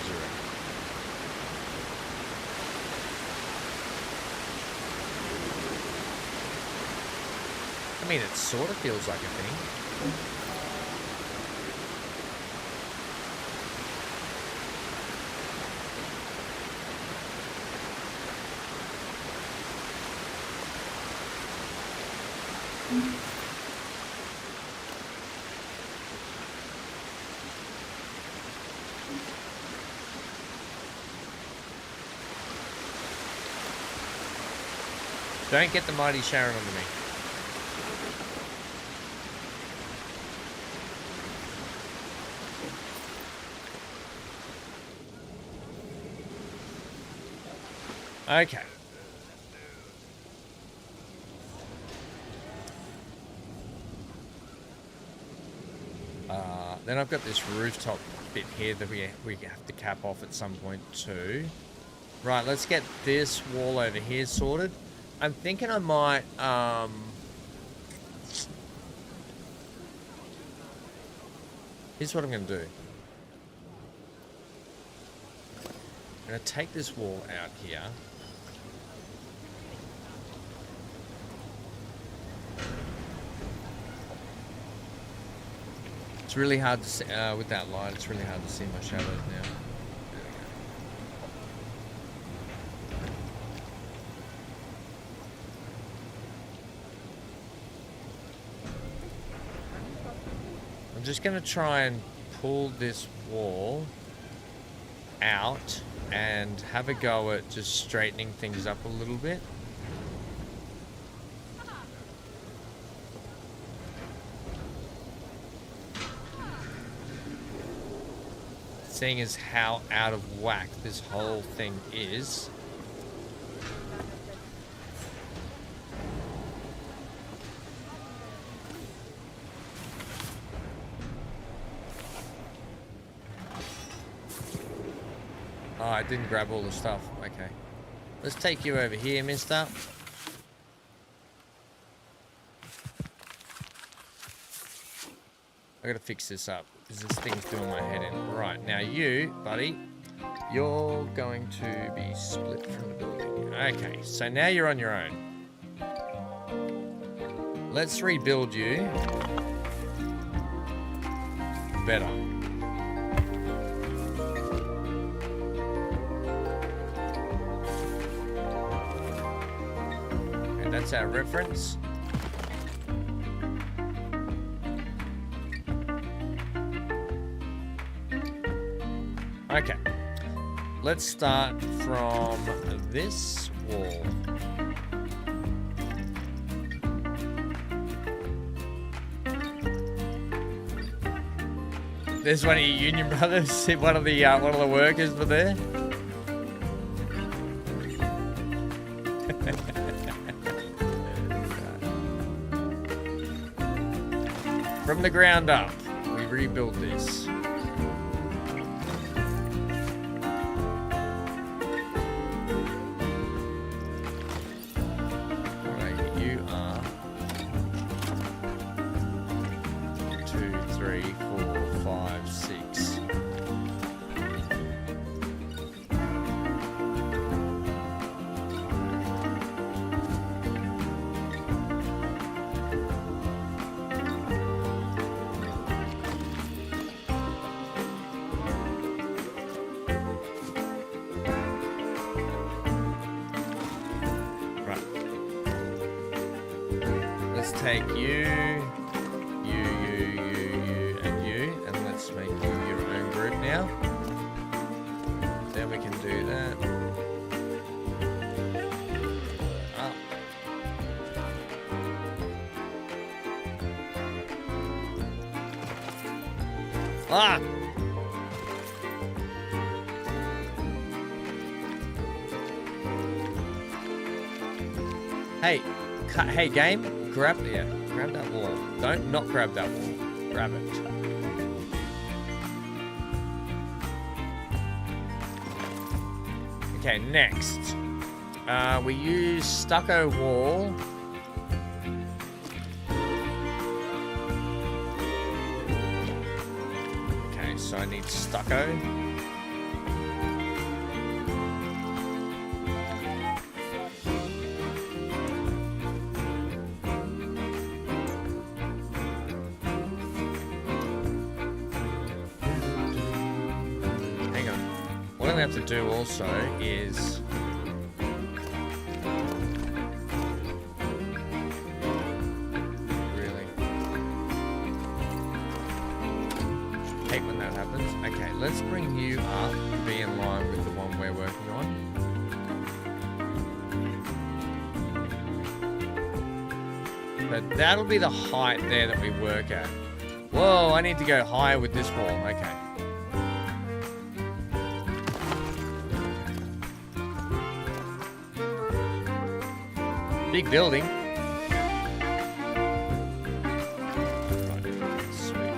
I mean, it sort of feels like a thing. Don't get the mighty Sharon onto me. Okay. Then I've got this rooftop bit here that we have to cap off at some point too. Right, let's get this wall over here sorted. I'm thinking I might, here's what I'm going to do. I'm going to take this wall out here. It's really hard to see, with that light, it's really hard to see my shadows now. I'm just going to try and pull this wall out and have a go at just straightening things up a little bit. Seeing as how out of whack this whole thing is. Oh, I didn't grab all the stuff. Okay. Let's take you over here, mister. I gotta fix this up because this thing's doing my head in. Right, now you, buddy, you're going to be split from the building. Okay, so now you're on your own. Let's rebuild you better. And that's our reference. Okay, let's start from this wall. There's one of your union brothers. One of the workers were there. From the ground up, we rebuild this. Alright, you are 2, 3, 4, 5, 6. Take you, and let's make you your own group now. Then we can do that. Up. Ah! Hey, game. Grab that wall. Don't not grab that wall. Grab it. Okay, next. We use stucco wall. Okay, so I need stucco. What I have to do also is really hate when that happens. Okay, let's bring you up to be in line with the one we're working on. But that'll be the height there that we work at. Whoa, I need to go higher with this wall. Okay. Big building. Sweet.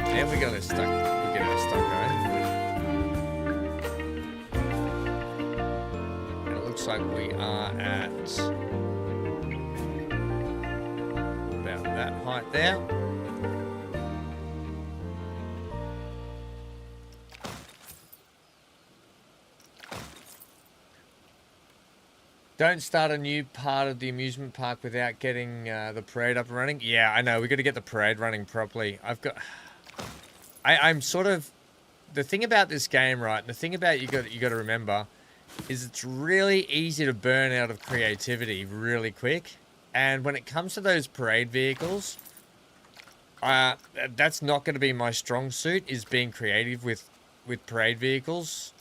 There we go. We'll get our stuck going. And it looks like we are at about that height there. Don't start a new part of the amusement park without getting the parade up and running. Yeah, I know. We've got to get the parade running properly. I'm sort of... The thing about this game, right, the thing about you got to remember is it's really easy to burn out of creativity really quick. And when it comes to those parade vehicles, that's not going to be my strong suit, is being creative with parade vehicles.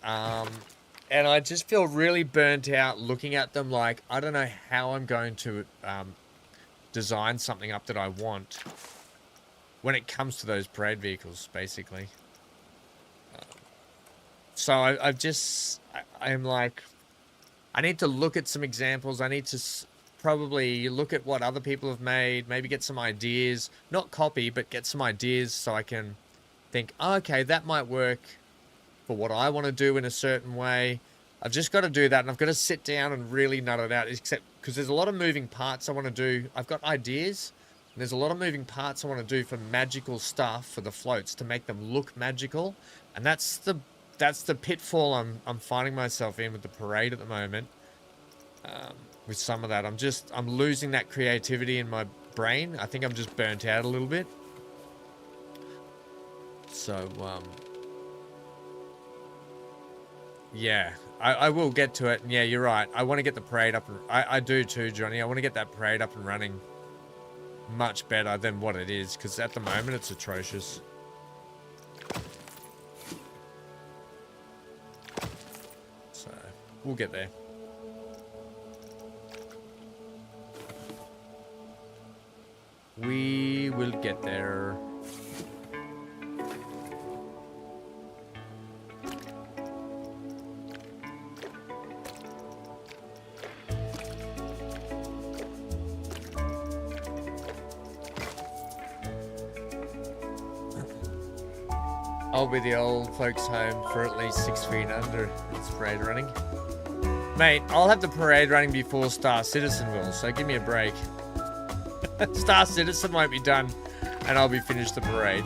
And I just feel really burnt out looking at them like, I don't know how I'm going to design something up that I want when it comes to those parade vehicles, basically. So I'm like, I need to look at some examples. I need to probably look at what other people have made, maybe get some ideas, not copy, but get some ideas so I can think, oh, okay, that might work for what I want to do in a certain way. I've just got to do that, and I've got to sit down and really nut it out, except because there's a lot of moving parts I want to do. I've got ideas, and there's a lot of moving parts I want to do for magical stuff for the floats to make them look magical, and that's the pitfall I'm finding myself in with the parade at the moment. With some of that, I'm losing that creativity in my brain. I think I'm just burnt out a little bit. So yeah, I will get to it. And yeah, you're right. I want to get the parade up. I do too, Johnny. I want to get that parade up and running much better than what it is, because at the moment it's atrocious. So we'll get there. We will get there. I'll be the old folks home for at least 6 feet under. It's parade running. Mate, I'll have the parade running before Star Citizen will, so give me a break. Star Citizen won't be done, and I'll be finished the parade.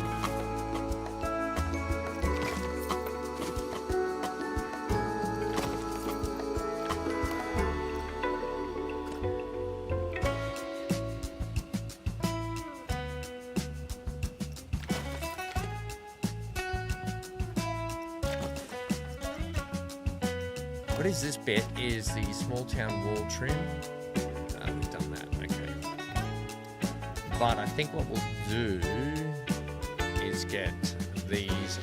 What is this bit? Is the small town wall trim? We've done that, okay. But I think what we'll do is get these.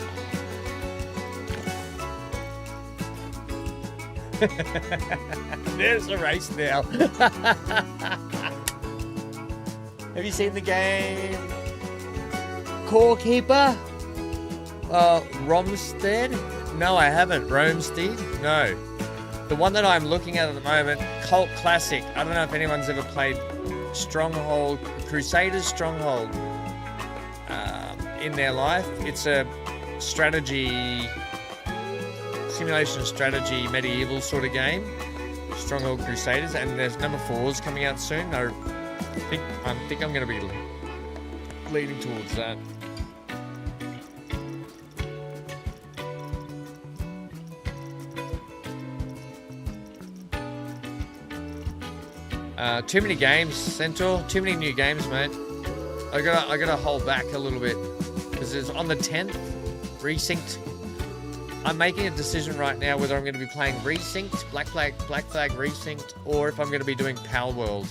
There's a race now. Have you seen the game Core Keeper? Romstead? No, I haven't. Romstead? No. The one that I'm looking at the moment, Cult Classic. I don't know if anyone's ever played Stronghold, Crusaders Stronghold in their life. It's a strategy, simulation strategy, medieval sort of game. Stronghold Crusaders, and there's number 4's coming out soon. I think I'm going to be leading towards that. Too many games, Centaur. Too many new games, mate. I gotta hold back a little bit because it's on the 10th, Resynced. I'm making a decision right now whether I'm going to be playing Resynced, Black Flag Resynced, or if I'm going to be doing Pal World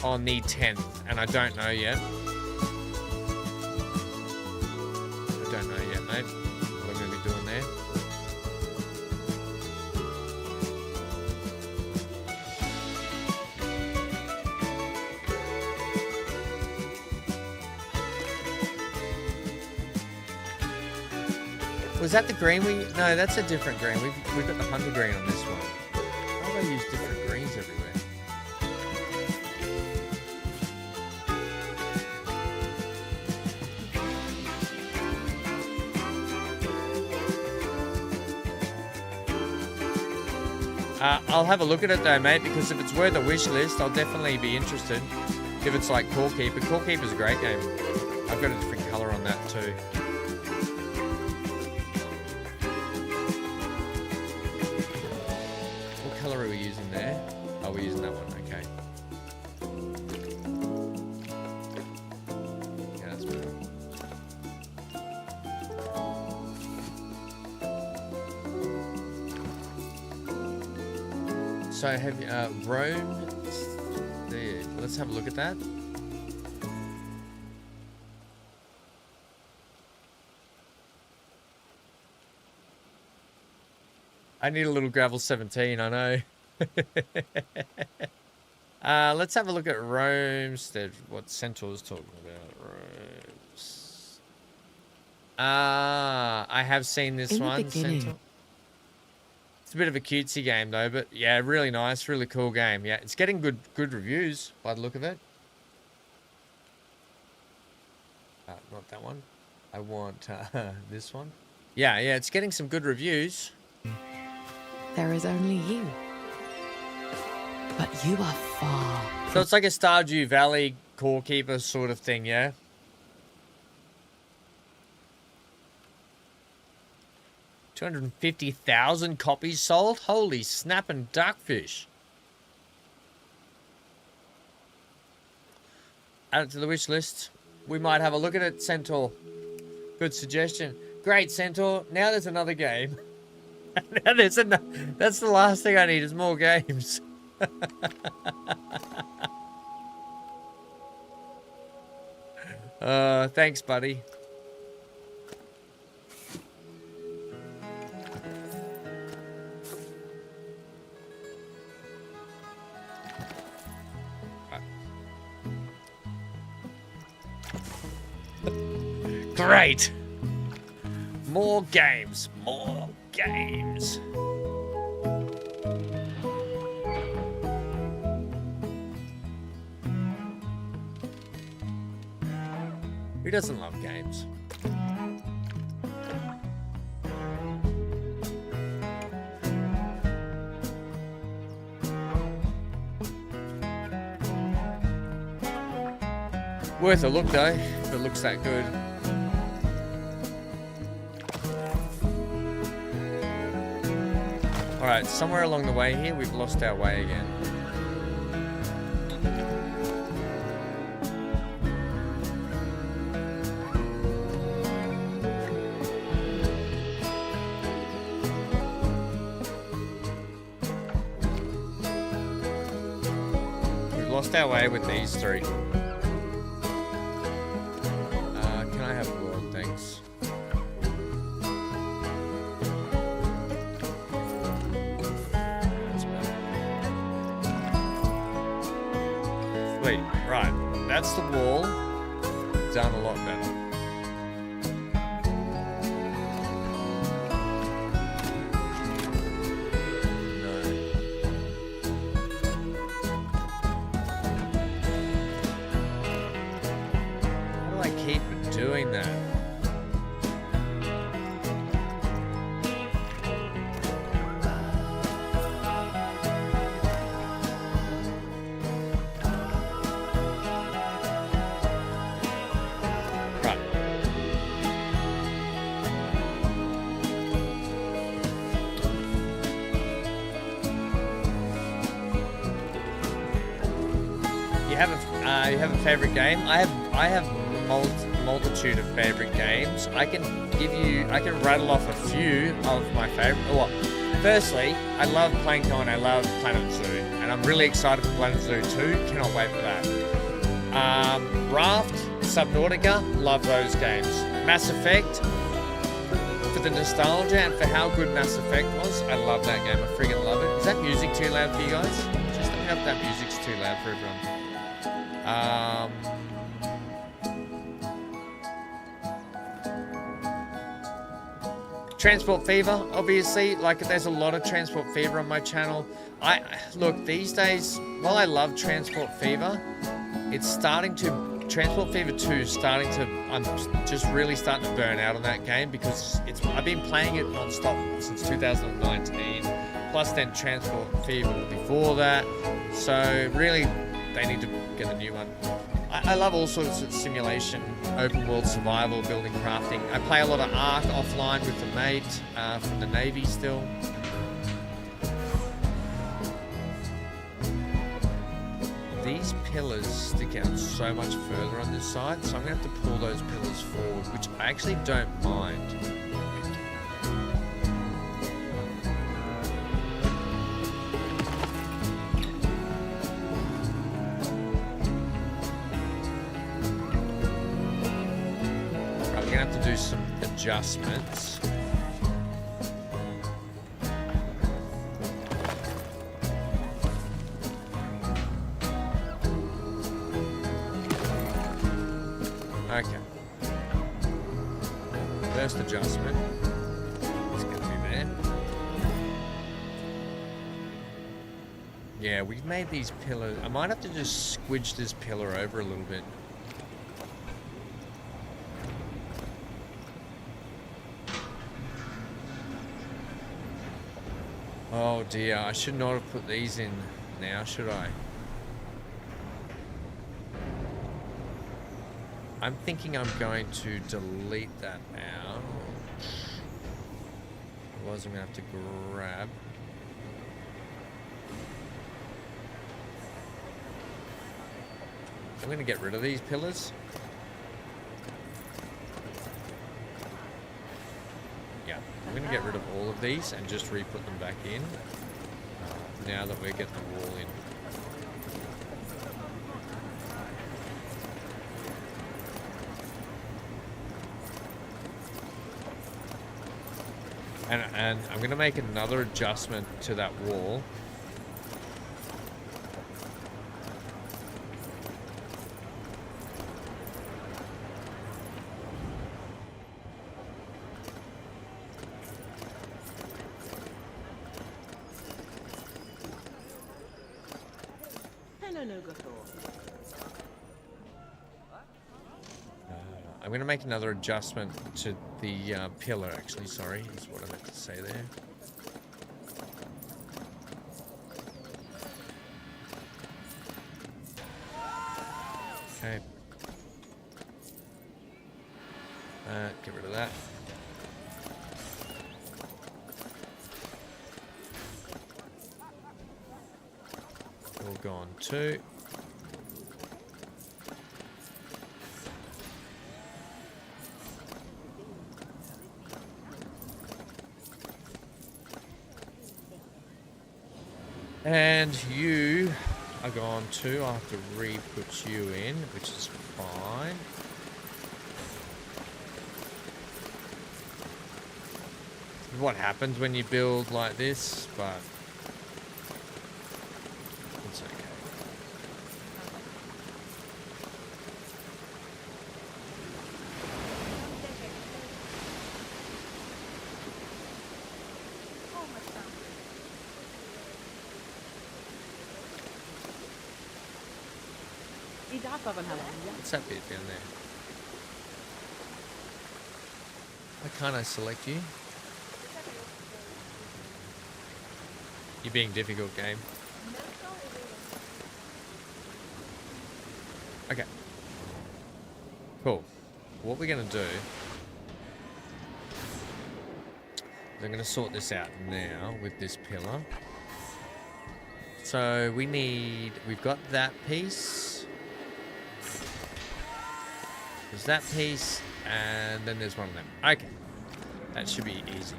on the 10th, and I don't know yet. I don't know yet, mate. What I'm going to be doing there. Was that the green we... No, that's a different green. We've got the hunter green on this one. Why do I use different greens everywhere? I'll have a look at it though, mate, because if it's worth a wish list, I'll definitely be interested. If it's like Core Keeper. Core Keeper's a great game. I've got a different colour on that too. Are we using there? Oh, we're using that one, okay. Yeah, that's better. So have you, Rome, there, let's have a look at that. I need a little gravel 17, I know. Let's have a look at Romestead. What Centaur's talking about. Romes. I have seen this one. Centaur. It's a bit of a cutesy game though, but yeah, really nice, really cool game. Yeah, it's getting good reviews by the look of it. Not that one. I want this one. Yeah, it's getting some good reviews. There is only you. But you are far. So it's like a Stardew Valley Core Keeper sort of thing, yeah? $250,000 copies sold? Holy snap and duckfish. Add it to the wish list. We might have a look at it, Centaur. Good suggestion. Great, Centaur. Now there's another game. Now there's that's the last thing I need is more games. Thanks, buddy. Great. More games. More games. Who doesn't love games? Worth a look though, if it looks that good. Alright, somewhere along the way here, we've lost our way again. We've lost our way with these three. Can I have a world, thanks? Sweet, right. That's the wall. Done a lot better. Doing that. Right. You have a favorite game? I have multitude of favorite games. I can rattle off a few of my favorite. Well, firstly, I love Planko and I love Planet Zoo, and I'm really excited for Planet Zoo 2. Cannot wait for that. Raft, Subnautica, love those games. Mass Effect, for the nostalgia and for how good Mass Effect was, I love that game. I friggin' love it. Is that music too loud for you guys? Just let me know if that music's too loud for everyone. Transport Fever, obviously, like there's a lot of Transport Fever on my channel. Look, these days, while I love Transport Fever, Transport Fever 2 is starting to, I'm just really starting to burn out on that game because I've been playing it non-stop since 2019, plus then Transport Fever before that, so really, they need to get a new one. I love all sorts of simulation, open world survival, building, crafting. I play a lot of Ark offline with the mate from the Navy still. These pillars stick out so much further on this side, so I'm going to have to pull those pillars forward, which I actually don't mind. Do some adjustments. Okay. First adjustment. It's going to be there. Yeah, we've made these pillars. I might have to just squidge this pillar over a little bit. Oh dear, I should not have put these in now, should I? I'm thinking I'm going to delete that out. Otherwise I'm going to have to grab. I'm going to get rid of these pillars. I'm going to get rid of all of these and just re-put them back in now that we're getting the wall in. And I'm going to make another adjustment to that wall. I'm going to make another adjustment to the pillar, actually. Sorry, is what I meant to say there. Okay. Get rid of that. All gone too. And you are gone too. I'll have to re-put you in, which is fine. What happens when you build like this, but it's okay. What's that bit down there? Why can't I select you? You're being difficult, game. Okay. Cool. What we're going to do is I'm going to sort this out now with this pillar. So we've got that piece. There's that piece, and then there's one of them. Okay. That should be easy.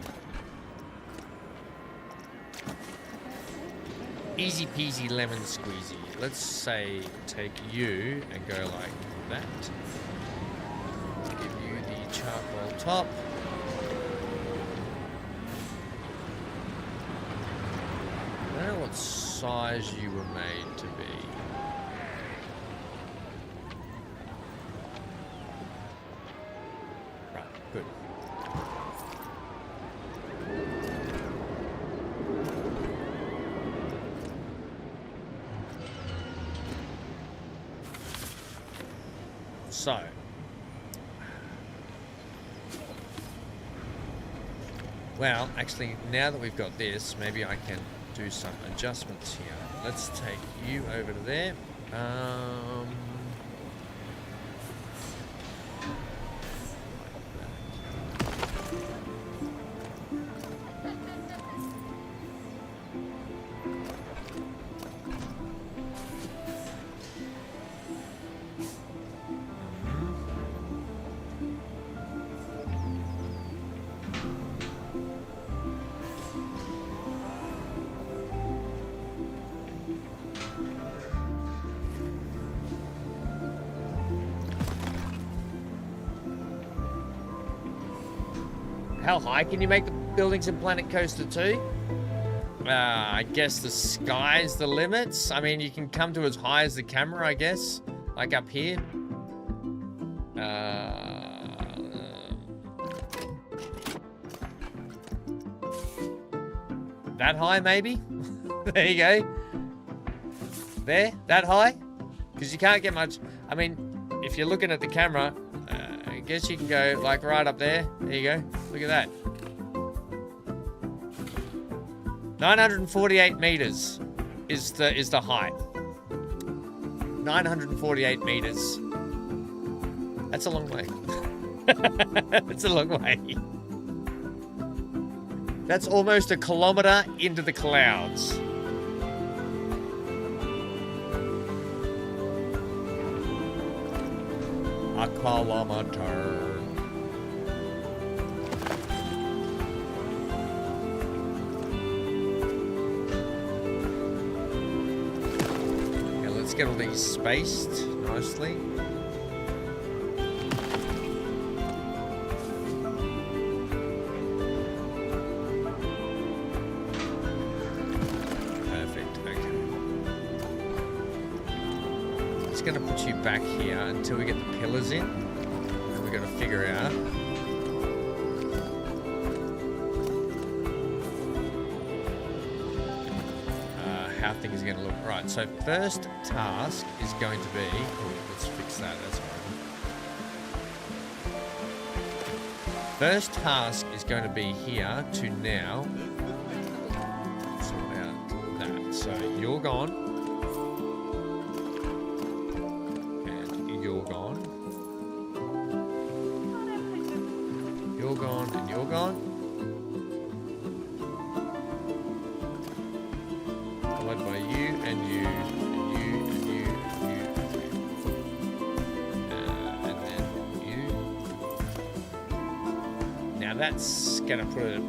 Easy peasy lemon squeezy. Let's say take you and go like that. Give you the charcoal top. I don't know what size you were made to be. Right, good. So, well, actually, now that we've got this, maybe I can do some adjustments here. Let's take you over to there. How high can you make the buildings in Planet Coaster 2? I guess the sky's the limits. I mean, you can come to as high as the camera, I guess. Like up here. That high, maybe? There you go. There? That high? Because you can't get much... I mean, if you're looking at the camera... I guess you can go like right up there. There you go. Look at that. 948 meters is the height. 948 meters. That's a long way. It's a long way. That's almost a kilometer into the clouds. A kilometer. Yeah, let's get all these spaced nicely. Perfect, okay. Just gonna put you back here until we get the pillars in. And we're gonna figure out how things are gonna look. Right, so first task is going to be, oh, let's fix that, that's fine. first task is going to be here to now sort out that. So you're gone. And you're gone. You're gone and you're gone. Followed by you and you and you and you and you and then you. Now that's gonna put a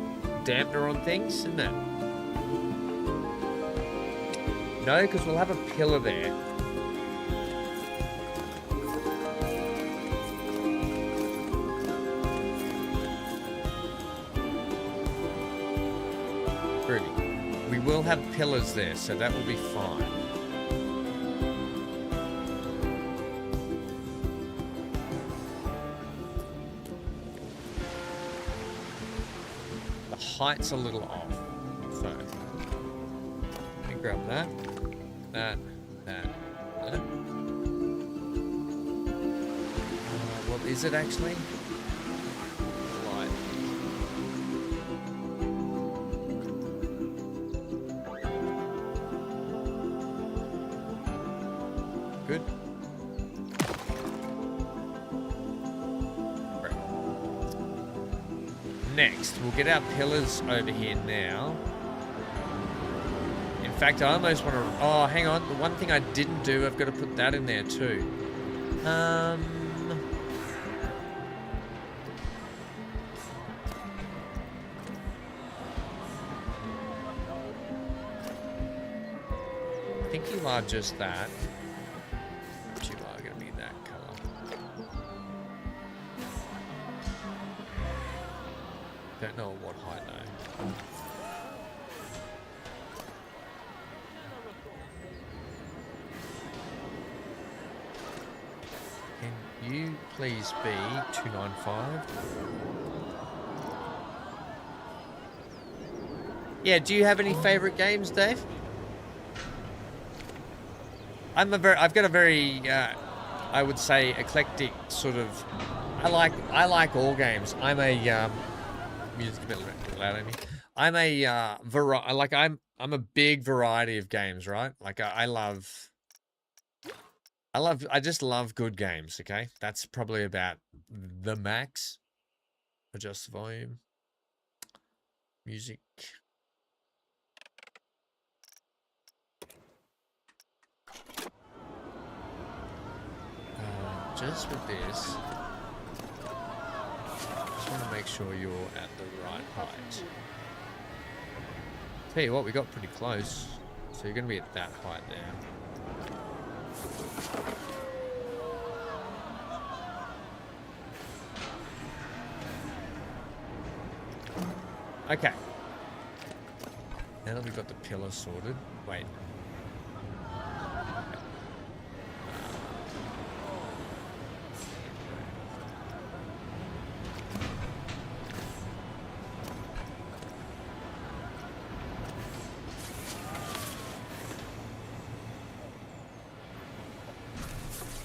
dampener on things, isn't it? No, because we'll have a pillar there. We will have pillars there, so that will be fine. The height's a little off, so let me grab that. What is it actually? Light. Good. Right. Next, we'll get our pillars over here now. In fact, I almost want to... Oh, hang on. The one thing I didn't do, I've got to put that in there too. I think you are just that. But you are going to be that color. Don't know what height though. Can you please be 295? Yeah, do you have any favorite games, Dave? I've got a very, I would say, eclectic sort of. I like all games. I'm a music's a bit loud on me. I'm a I'm a big variety of games, right? Like I just love good games. Okay, that's probably about the max. Adjust the volume. Music. Just with this, just want to make sure you're at the right height. Tell you what, we got pretty close, so you're going to be at that height there. Okay. Now that we've got the pillar sorted, wait.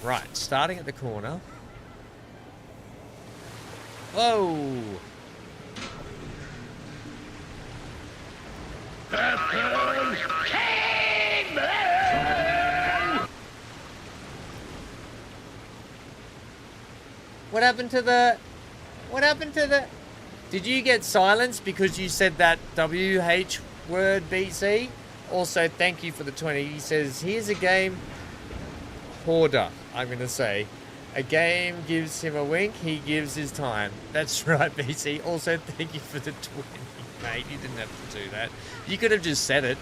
Right, starting at the corner. Whoa! What happened to the... What happened to the... Did you get silenced because you said that WH word, BC? Also, thank you for the 20. He says, here's a game... Hoarder, I'm going to say. A game gives him a wink, he gives his time. That's right, BC. Also, thank you for the 20, mate. You didn't have to do that. You could have just said it.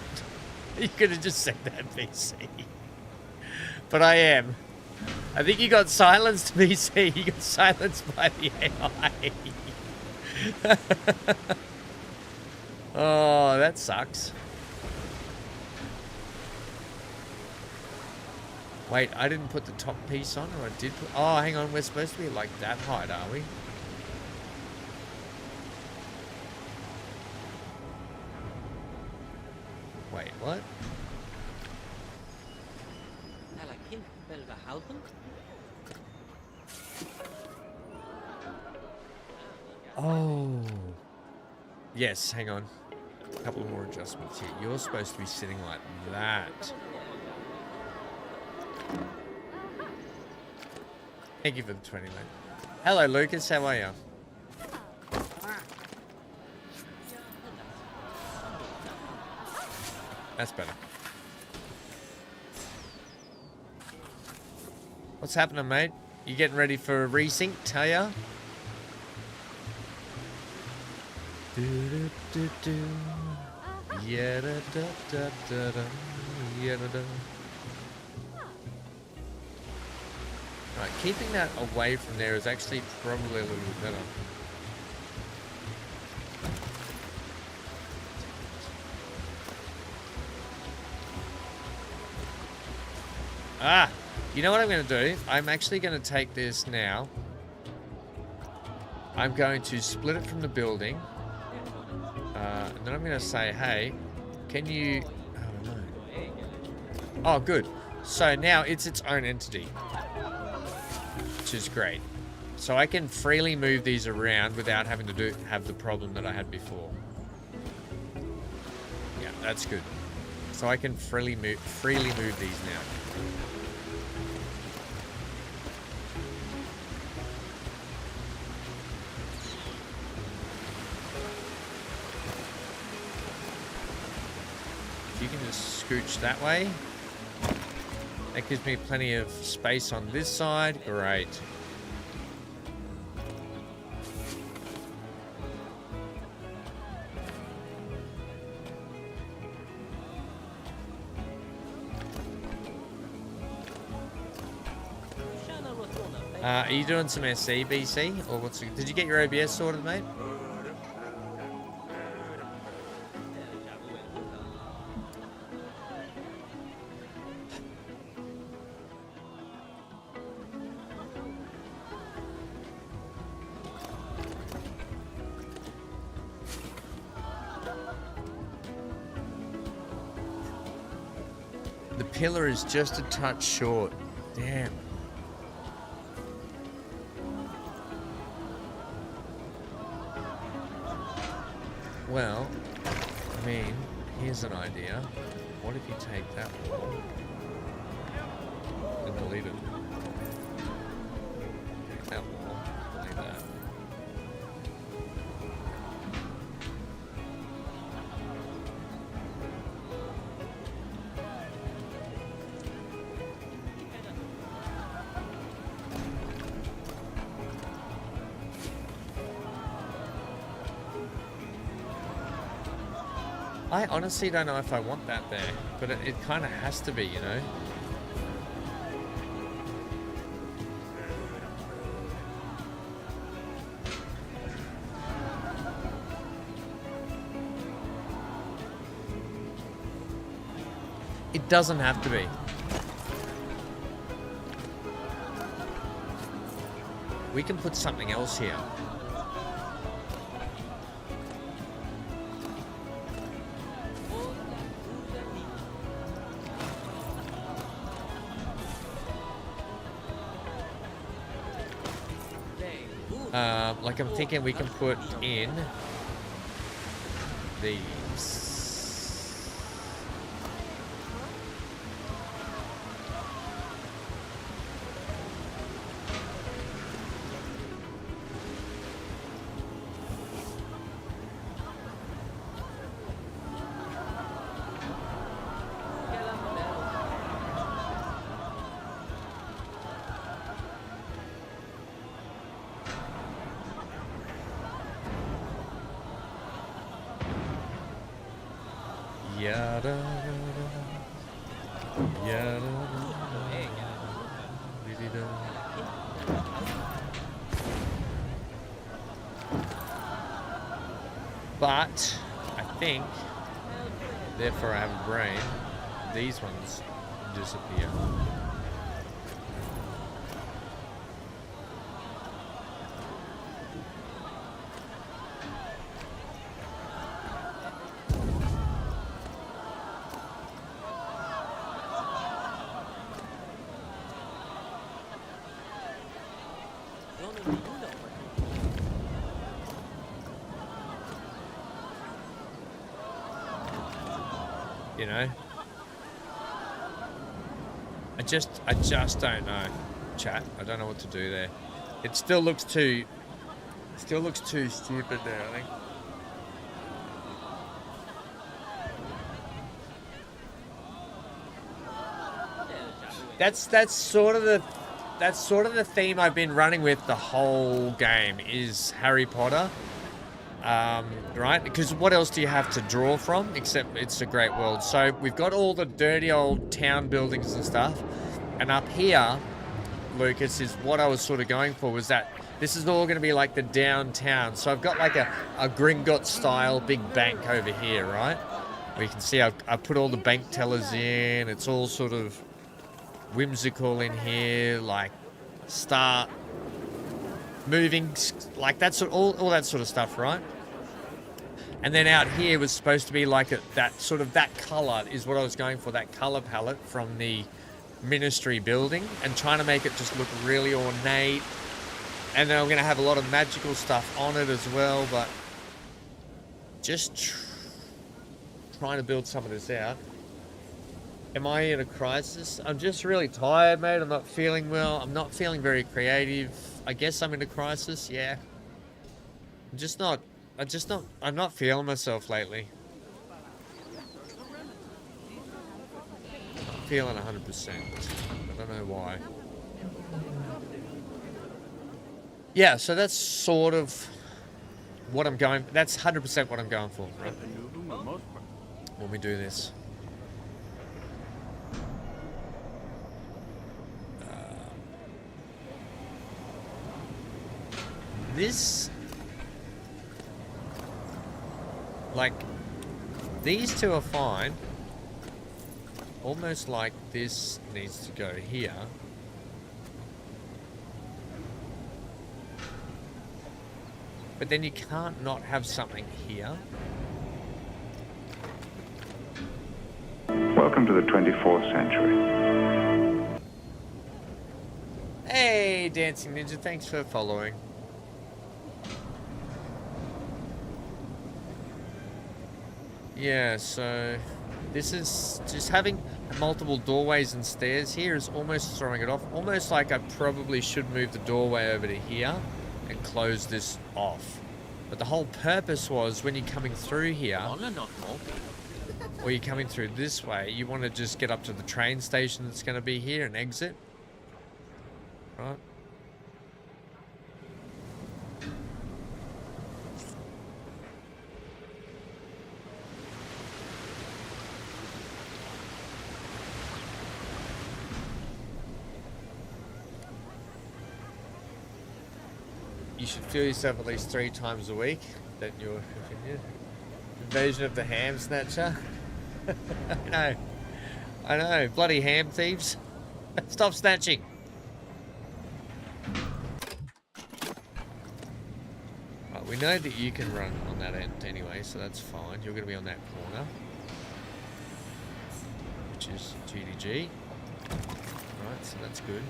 You could have just said that, BC. But I am. I think you got silenced, BC. You got silenced by the AI. Oh, that sucks. Wait, I didn't put the top piece on, or I did put... Oh, hang on, we're supposed to be like that height, are we? Wait, what? Oh. Yes, hang on. A couple more adjustments here. You're supposed to be sitting like that. Thank you for the 20, mate. Hello, Lucas. How are you? That's better. What's happening, mate? You getting ready for a resync, tell ya? Yeah, da, da, da, da, da. Yeah, da, da. Right, keeping that away from there is actually probably a little bit better. Ah, you know what I'm going to do? I'm actually going to take this now. I'm going to split it from the building. And then I'm going to say, hey, can you... Oh, no. Oh, good. So now it's its own entity, which is great. So I can freely move these around without having to have the problem that I had before. Yeah, that's good. So I can freely move these now. If you can just scooch that way. That gives me plenty of space on this side. Great. Are you doing some SC, BC? Or what's... Did you get your OBS sorted, mate? The pillar is just a touch short. Damn. Well, I mean, here's an idea. What if you take that wall and delete it? Take that wall, delete that. I honestly don't know if I want that there, but it kind of has to be, you know? It doesn't have to be. We can put something else here. Like I'm thinking we can put in these. Yada, yada, yada, but I think, therefore I have a brain, these ones disappear. you know. I just don't know, chat. I don't know what to do there. It still looks too stupid there, I think. That's sort of the theme I've been running with the whole game is Harry Potter. Right? Because what else do you have to draw from except it's a great world? So we've got all the dirty old town buildings and stuff. And up here, Lucas, is what I was sort of going for, was that this is all going to be like the downtown. So I've got like a Gringotts style big bank over here, right? Where you can see I put all the bank tellers in. It's all sort of whimsical in here, like start moving, like that's all that sort of stuff, right? And then out here was supposed to be like that color is what I was going for, that color palette from the ministry building, and trying to make it just look really ornate. And then I'm going to have a lot of magical stuff on it as well, but just trying to build some of this out. Am I in a crisis? I'm just really tired, mate. I'm not feeling well. I'm not feeling very creative. I guess I'm in a crisis, yeah. I'm not feeling myself lately. I'm feeling 100%. I don't know why. Yeah, so that's sort of what I'm going, that's 100% what I'm going for, right? When we do this. This, like, these two are fine. Almost like this needs to go here. But then you can't not have something here. Welcome to the 24th century. Hey, Dancing Ninja, thanks for following. Yeah, so this is just having multiple doorways and stairs here is almost throwing it off. Almost like I probably should move the doorway over to here and close this off. But the whole purpose was when you're coming through here, or you're coming through this way, you want to just get up to the train station that's going to be here and exit. Right? You should feel yourself at least 3 times a week. That your invasion of the ham snatcher. I know, bloody ham thieves. Stop snatching. Right, we know that you can run on that end anyway, so that's fine. You're going to be on that corner, which is GDG. Right, so that's good.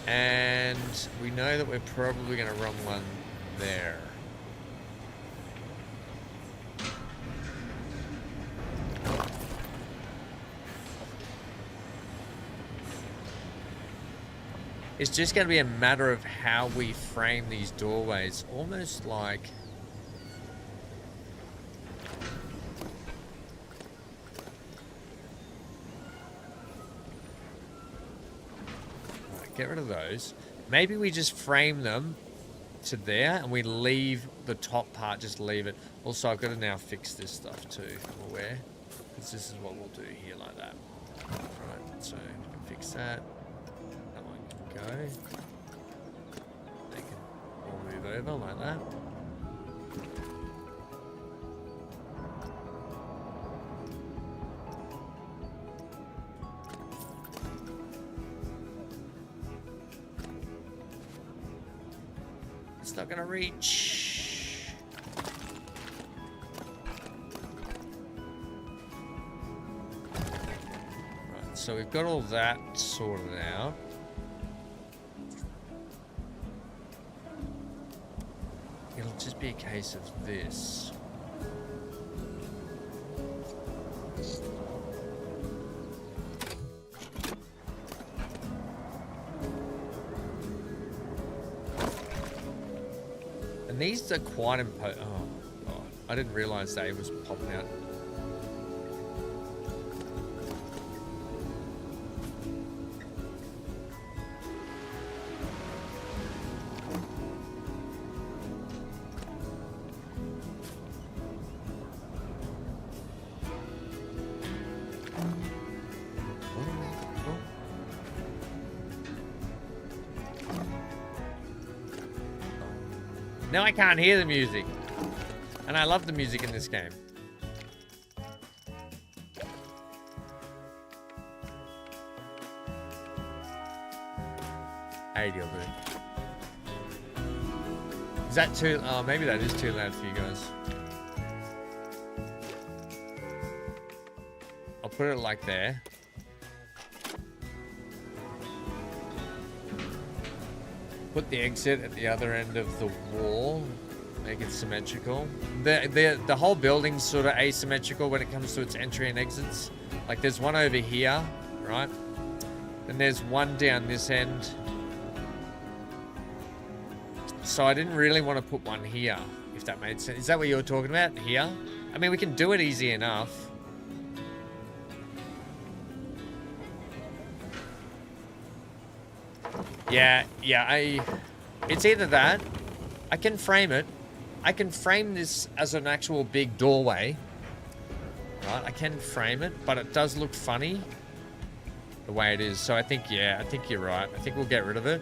And we know that we're probably going to run one there. It's just going to be a matter of how we frame these doorways. Almost like... Get rid of those. Maybe we just frame them to there and we leave the top part, just leave it. Also, I've got to now fix this stuff too. I'm aware. Because this is what we'll do here like that. Right, so we can fix that. That one can go. They can all move over like that. It's not gonna reach. Right, so we've got all that sorted out. It'll just be a case of this. And these are quite imposing. Oh, God. I didn't realize they was popping out. Now I can't hear the music. And I love the music in this game. Hey, deal, dude. Is that too... Oh, maybe that is too loud for you guys. I'll put it like there. Put the exit at the other end of the wall. Make it symmetrical. The whole building's sort of asymmetrical when it comes to its entry and exits. Like there's one over here, right? And there's one down this end. So I didn't really want to put one here, if that made sense. Is that what you were talking about? Here? I mean, we can do it easy enough. Yeah, it's either that, I can frame it. I can frame this as an actual big doorway. Right, I can frame it, but it does look funny the way it is. So I think, yeah, I think you're right. I think we'll get rid of it.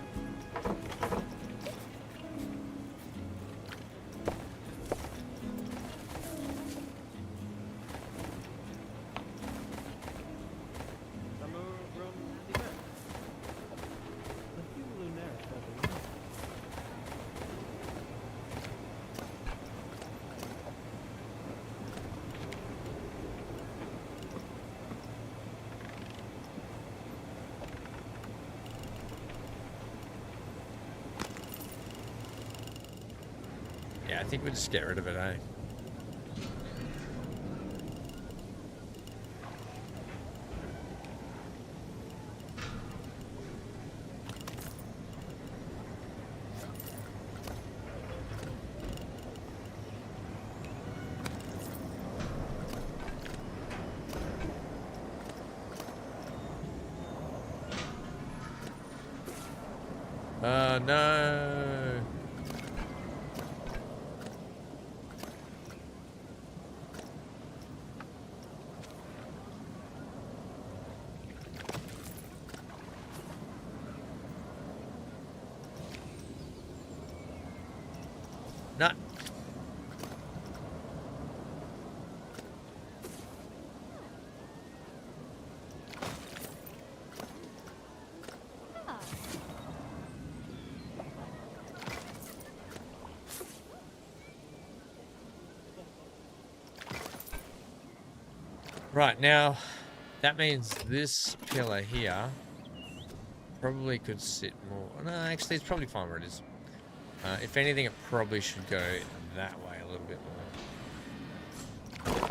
I think we'll just get rid of it, eh? No. No. Right, now, that means this pillar here probably could sit more... No, actually, it's probably fine where it is. If anything, it probably should go that way a little bit more.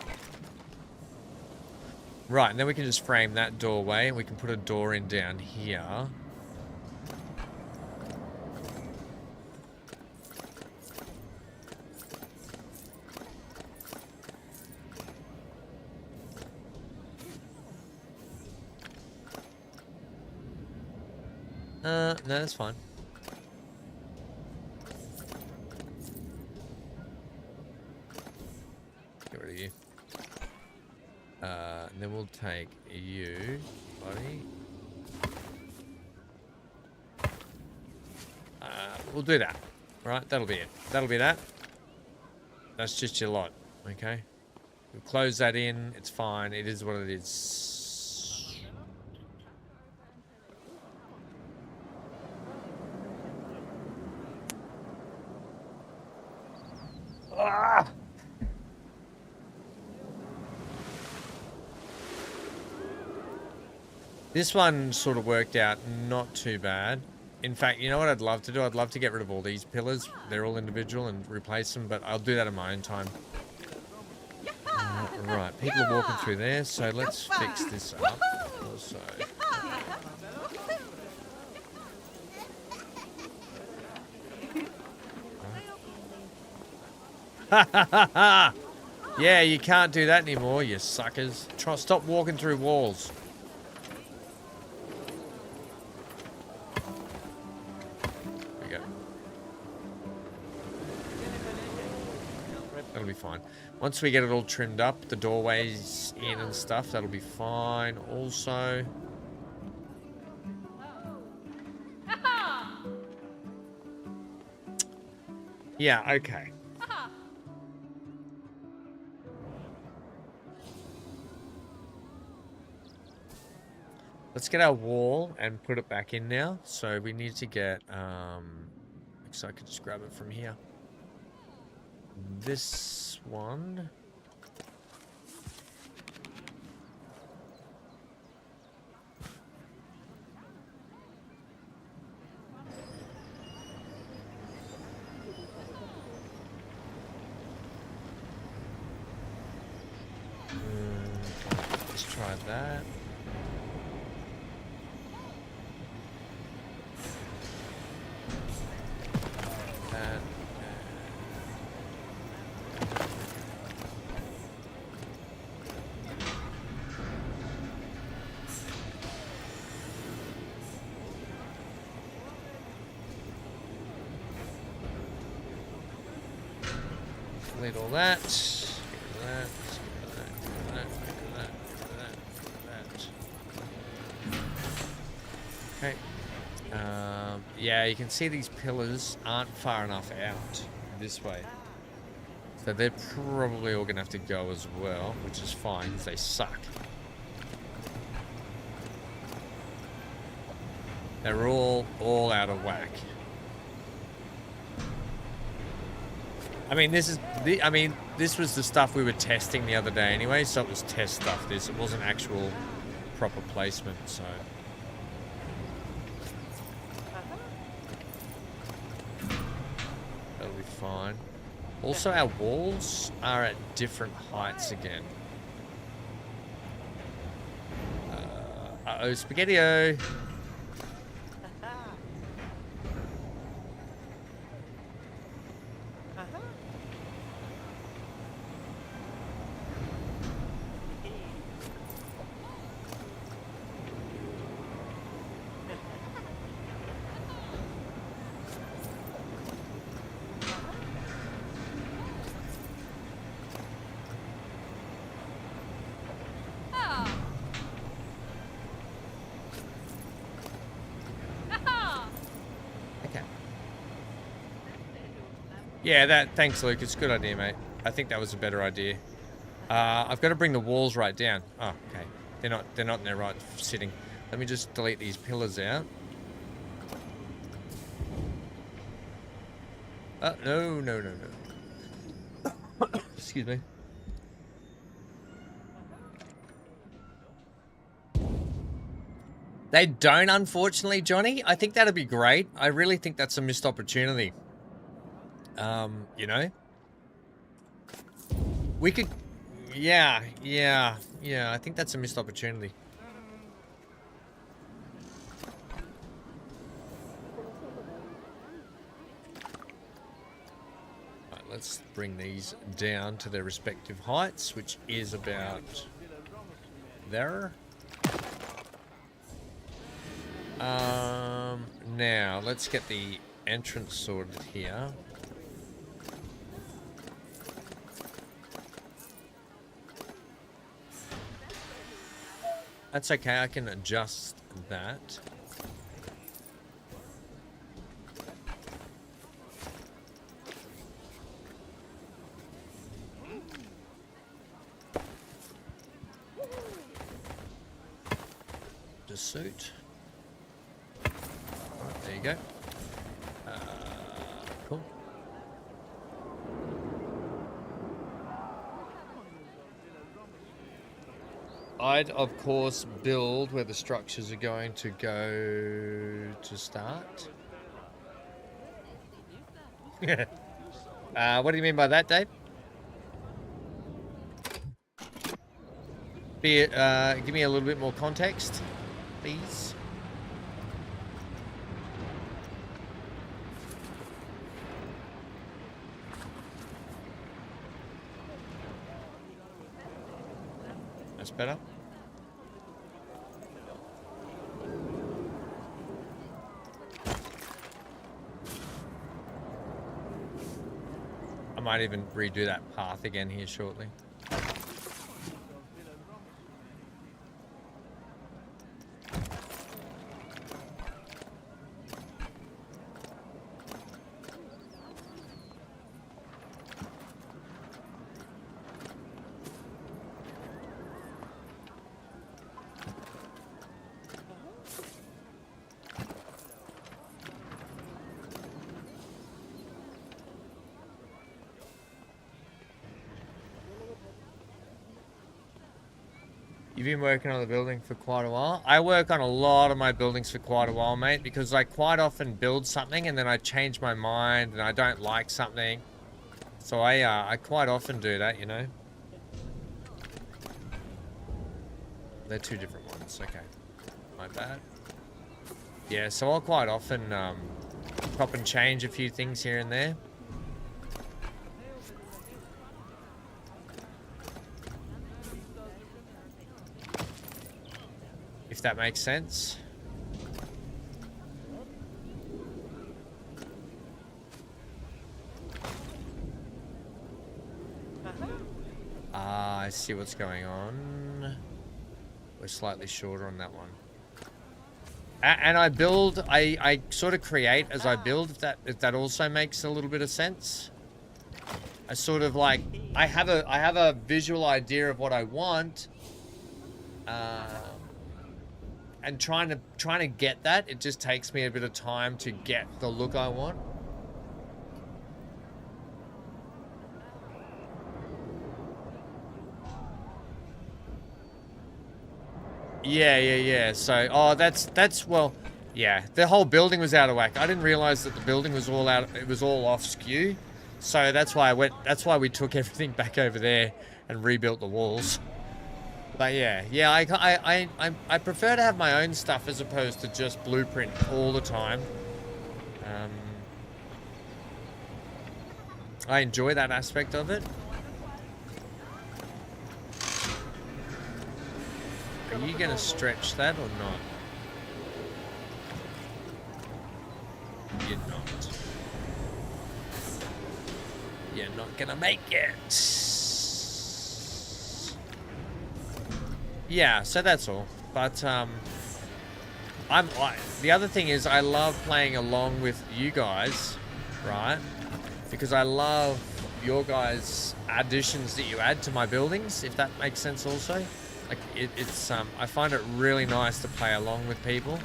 Right, and then we can just frame that doorway, and we can put a door in down here. No, that's fine. Get rid of you. And then we'll take you, buddy. We'll do that. Right, that'll be it. That'll be that. That's just your lot, okay? We'll close that in. It's fine. It is what it is. This one sort of worked out not too bad. In fact, you know what I'd love to do? I'd love to get rid of all these pillars. They're all individual and replace them, but I'll do that in my own time. Right, people are walking through there, so let's fix this up also. Yeah, you can't do that anymore, you suckers. Stop walking through walls. There we go. That'll be fine. Once we get it all trimmed up, the doorways in and stuff, that'll be fine also. Yeah, okay. Let's get our wall and put it back in now. So we need to get, so I could just grab it from here. This one. Let's try that. That. Delete all that. Get rid of that. Okay. Yeah, you can see these pillars aren't far enough out this way. So they're probably all going to have to go as well, which is fine because they suck. They're all out of whack. I mean, this was the stuff we were testing the other day anyway, so it was test stuff. It wasn't actual proper placement, so. That'll be fine. Also, our walls are at different heights again. Uh-oh, Spaghetti-O! Yeah, thanks, Luke. It's a good idea, mate. I think that was a better idea. I've got to bring the walls right down. Oh, okay. They're not in their right sitting. Let me just delete these pillars out. No. Excuse me. They don't, unfortunately, Johnny. I think that'd be great. I really think that's a missed opportunity. You know? We could... Yeah, I think that's a missed opportunity. Right, let's bring these down to their respective heights, which is about there. Now, let's get the entrance sorted here. That's okay, I can adjust that. The suit. Right, there you go. Cool. I'd, of course, build where the structures are going to go to start. What do you mean by that, Dave? Give me a little bit more context, please. That's better. I might even redo that path again here shortly. You've been working on the building for quite a while. I work on a lot of my buildings for quite a while, mate, because I quite often build something and then I change my mind and I don't like something. So I quite often do that, you know. They're two different ones. Okay, my bad. Yeah, so I'll quite often chop and change a few things here and there. If that makes sense. Ah, I see what's going on. We're slightly shorter on that one. And I build, I sort of create as I build, if that also makes a little bit of sense. I sort of like, I have a visual idea of what I want. And trying to get that, it just takes me a bit of time to get the look I want. Yeah. So, oh, that's well, yeah. The whole building was out of whack. I didn't realize that the building was all out. It was all off skew. So that's why that's why we took everything back over there and rebuilt the walls. But yeah, I prefer to have my own stuff as opposed to just blueprint all the time. I enjoy that aspect of it. Are you gonna stretch that or not? You're not. You're not gonna make it. Yeah, so that's all. But the other thing is I love playing along with you guys, right? Because I love your guys' additions that you add to my buildings, if that makes sense also. Like it's I find it really nice to play along with people.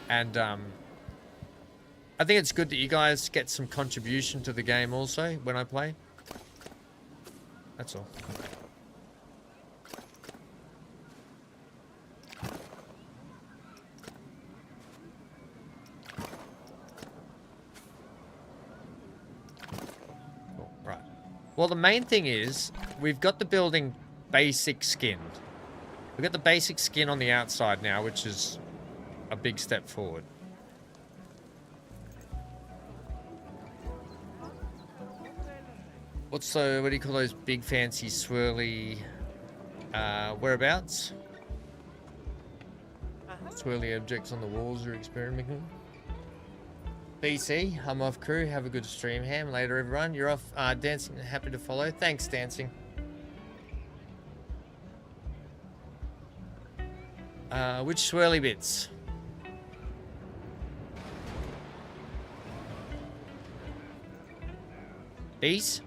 And I think it's good that you guys get some contribution to the game also when I play. That's all. Cool. Right. Well, the main thing is we've got the building basic skinned. We've got the basic skin on the outside now, which is a big step forward. What's the, what do you call those big fancy swirly whereabouts? Swirly objects on the walls you're experimenting. BC, I'm off crew. Have a good stream, Ham. Later, everyone. You're off dancing. Happy to follow. Thanks, dancing. Which swirly bits? These?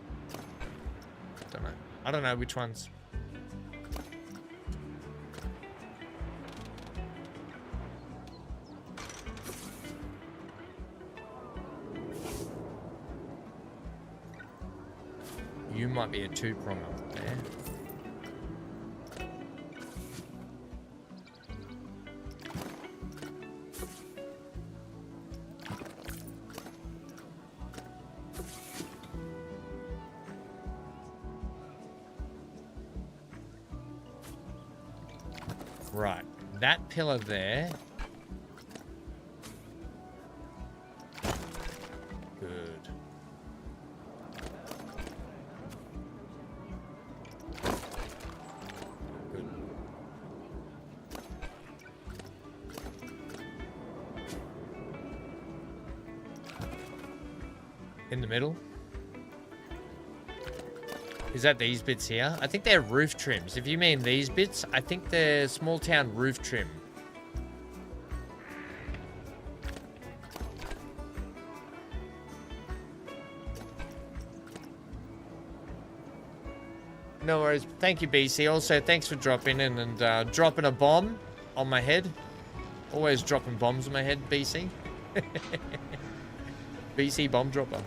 Don't know. I don't know which ones. You might be a two-prong up there. Right, that pillar there. Good. In the middle. Is that these bits here? I think they're roof trims. If you mean these bits, I think they're small town roof trim. No worries. Thank you, BC. Also, thanks for dropping in and dropping a bomb on my head. Always dropping bombs on my head, BC. BC bomb dropper.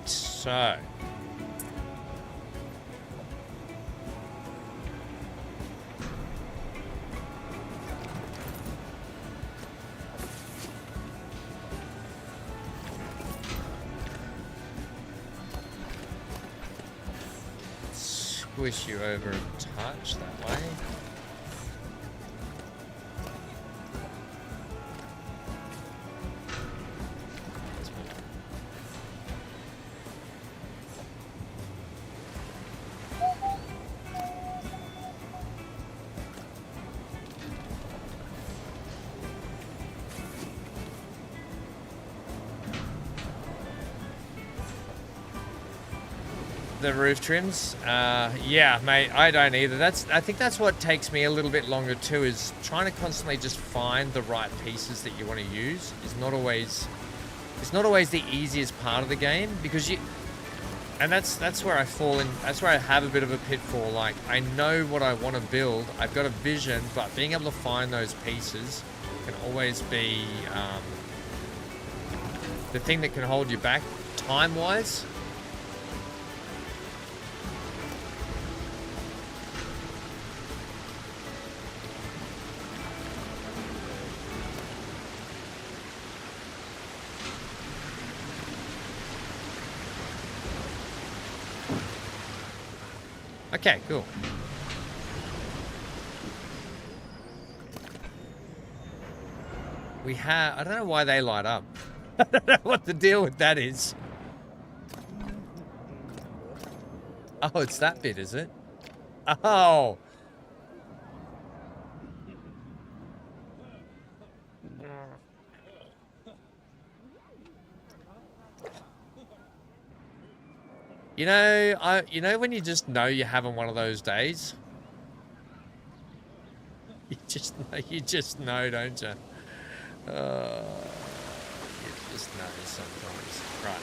So, squish you over a touch that way. The roof trims, yeah, mate, I don't either. I think that's what takes me a little bit longer too, is trying to constantly just find the right pieces that you want to use. It's not always the easiest part of the game, because that's where I fall in. That's where I have a bit of a pitfall. Like, I know what I want to build, I've got a vision, but being able to find those pieces can always be the thing that can hold you back time-wise. Okay, cool. We have... I don't know why they light up. I don't know what the deal with that is. Oh, it's that bit, is it? Oh! You know when you just know you're having one of those days? You just know, don't you? You just know sometimes. Right.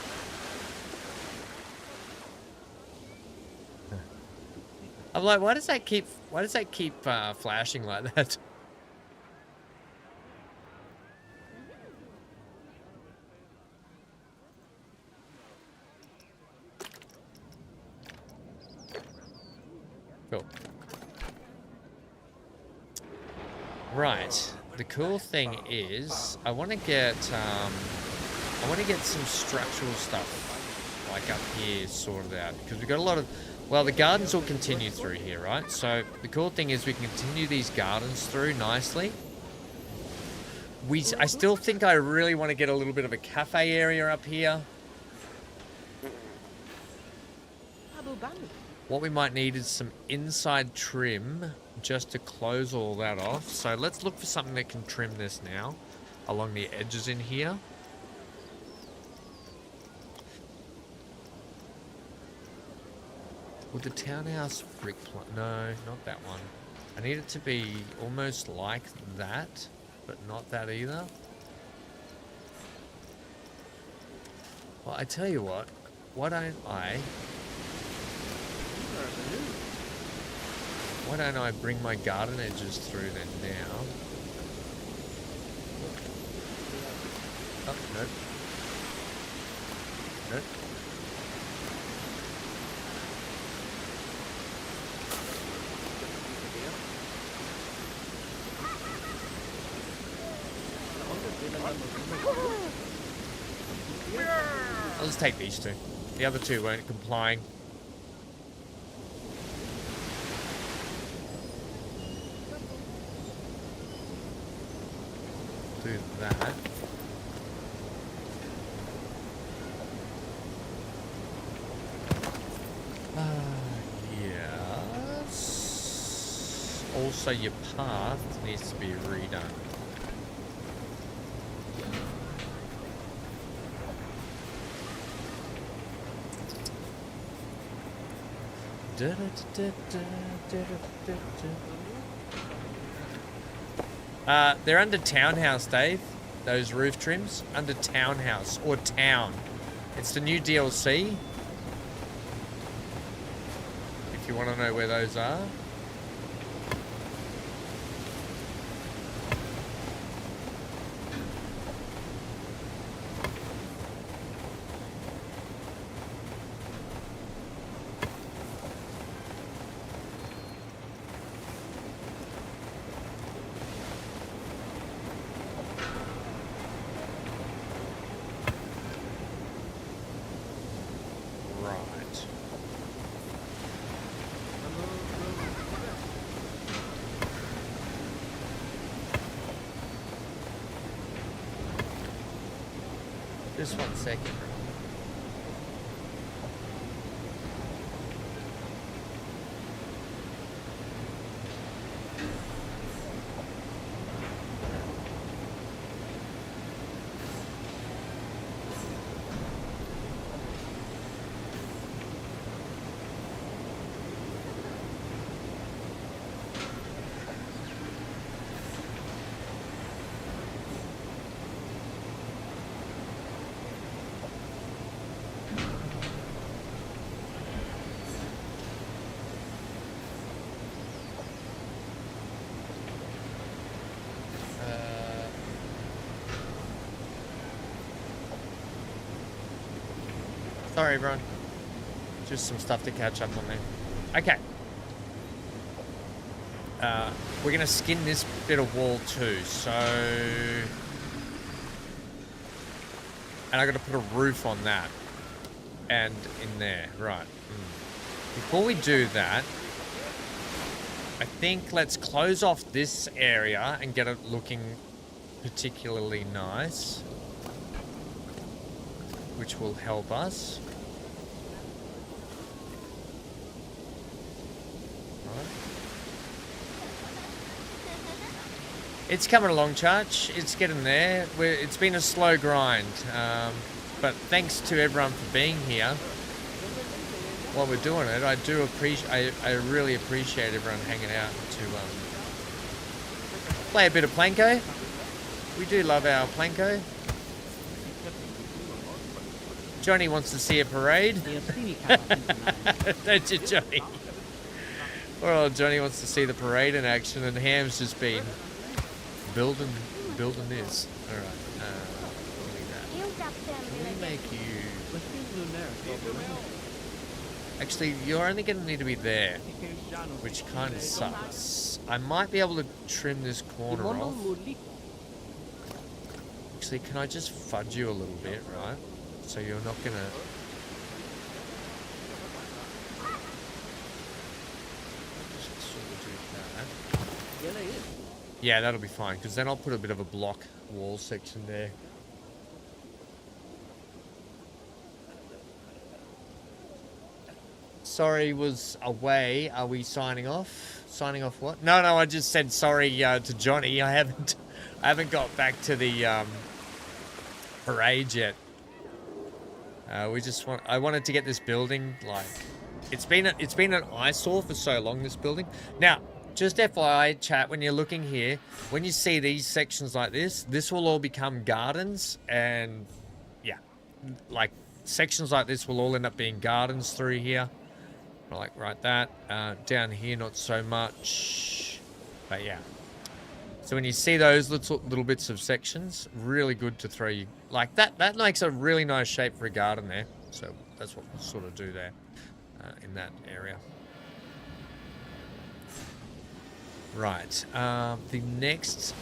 I'm like, why does that keep flashing like that? Cool. Right. The cool thing is, I want to get some structural stuff like up here sorted out, because we've got a lot of, well, the gardens will continue through here, right? So the cool thing is we can continue these gardens through nicely. I still think I really want to get a little bit of a cafe area up here. What we might need is some inside trim just to close all that off. So let's look for something that can trim this now along the edges in here. Would the townhouse brick no, not that one. I need it to be almost like that, but not that either. Well, I tell you what, why don't I bring my garden edges through then now? Oh, nope. Nope. I'll just take these two. The other two weren't complying. Do that. Yes. Also, your path needs to be redone. They're under townhouse, Dave. Those roof trims under townhouse or town. It's the new DLC. If you want to know where those are. Just 1 second. Sorry, everyone. Just some stuff to catch up on there. Okay. We're going to skin this bit of wall too, so... And I got to put a roof on that. And in there, right. Before we do that, I think let's close off this area and get it looking particularly nice. Which will help us. It's coming along, Charge. It's getting there. It's been a slow grind. But thanks to everyone for being here while we're doing it. I do appreciate. I really appreciate everyone hanging out to play a bit of Planko. We do love our Planko. Johnny wants to see a parade. Don't you, Johnny? Poor old Johnny wants to see the parade in action, and Ham's just been building this. All right. Can we make you? Actually, you're only going to need to be there, which kind of sucks. I might be able to trim this corner off. Actually, can I just fudge you a little bit, right? So you're not going to... Yeah, that'll be fine, because then I'll put a bit of a block wall section there. Sorry was away. Are we signing off? Signing off what? No, I just said sorry to Johnny. I haven't got back to the parade yet. I wanted to get this building, like, it's been an eyesore for so long, this building. Now, just FYI, chat, when you're looking here, when you see these sections like this will all become gardens, and yeah, like sections like this will all end up being gardens through here, like right that. Down here, not so much, but yeah. So when you see those little bits of sections, really good to throw you like that. That makes a really nice shape for a garden there. So that's what we'll sort of do there in that area. Right. The next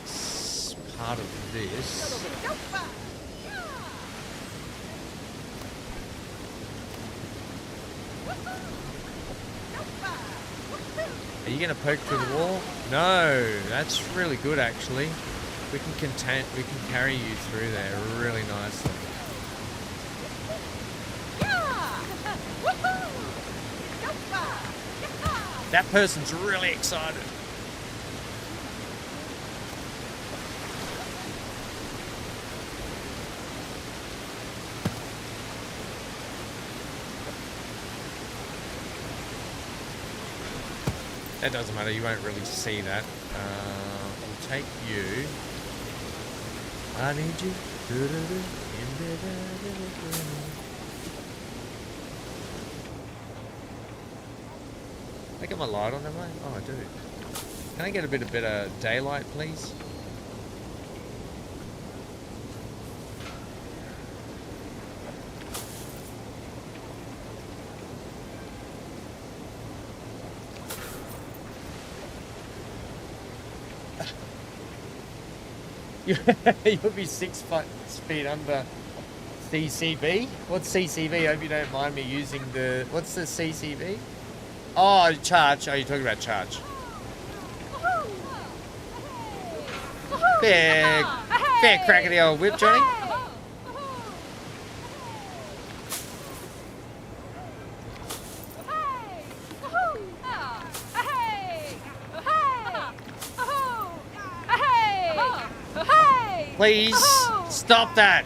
part of this. Are you gonna poke through the wall? No, that's really good actually. We can carry you through there really nicely. That person's really excited. That doesn't matter, you won't really see that. We'll take you. I need you. I got my light on, am I? Oh, I do. Can I get a bit of better daylight, please? You'll be 6 feet under CCB. What's CCB? Hope you don't mind me using the... What's the CCB? Oh, charge. Oh, you're talking about charge. Fair crack of the old whip, Johnny. Please stop that.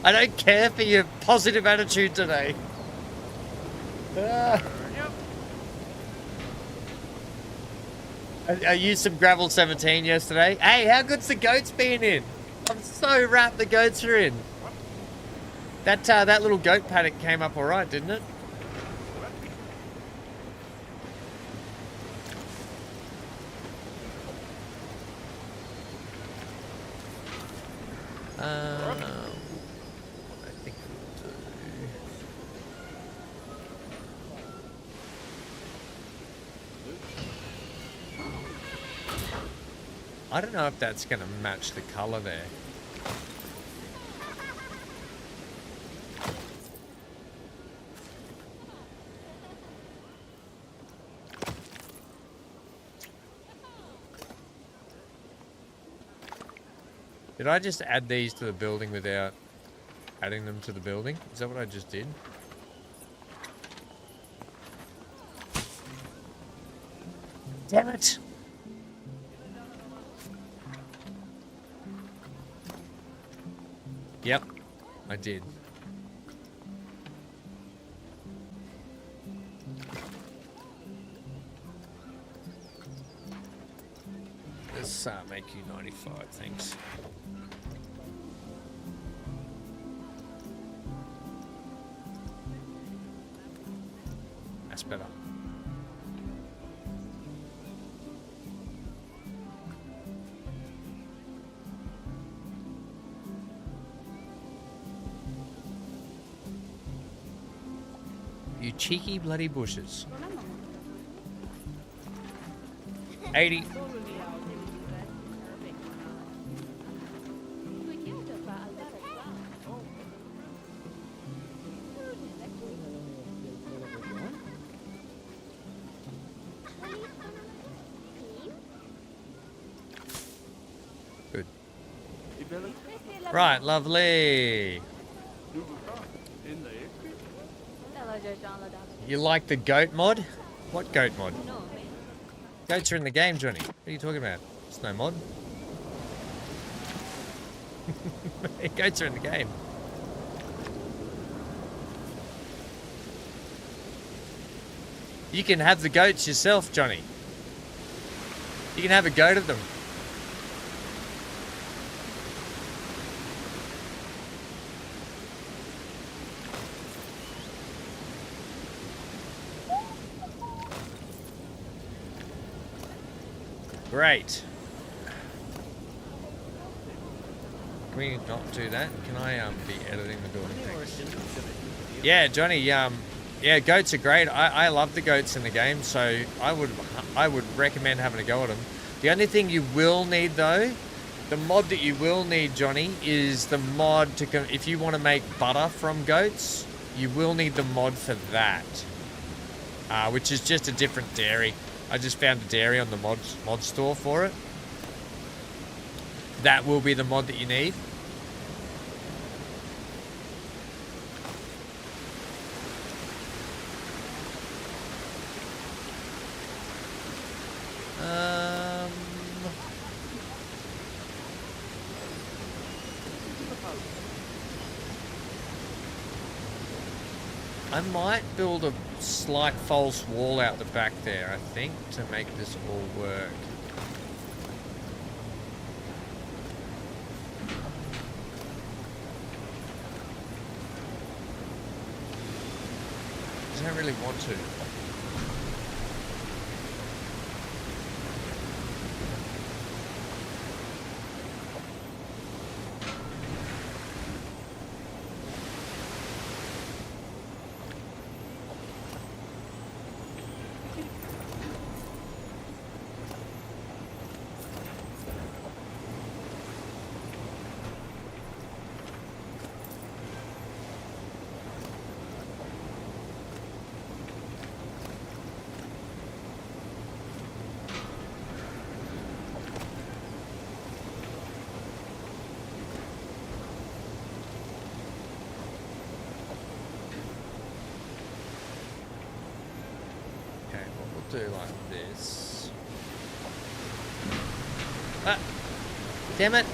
I don't care for your positive attitude today. I used some gravel 17 yesterday. Hey, how good's the goats being in? I'm so wrapped the goats are in. That little goat paddock came up all right, didn't it? I think we'll do... I don't know if that's going to match the color there. Did I just add these to the building without adding them to the building? Is that what I just did? Damn it! Yep, I did. Let's make you 95, thanks. That's better. You cheeky bloody bushes. 80. Good. Right, lovely. You like the goat mod? What goat mod? Goats are in the game, Johnny. What are you talking about? It's no mod. Goats are in the game. You can have the goats yourself, Johnny. You can have a goat of them. Great. Can we not do that? Can I be editing the building? Thanks. Yeah, Johnny. Yeah, goats are great. I love the goats in the game, so I would recommend having a go at them. The only thing you will need though, the mod that you will need, Johnny, is the mod to if you want to make butter from goats, you will need the mod for that, which is just a different dairy. I just found a dairy on the mod store for it. That will be the mod that you need. I might build a slight false wall out the back there, I think, to make this all work. I don't really want to. Do like this. Ah! Damn it!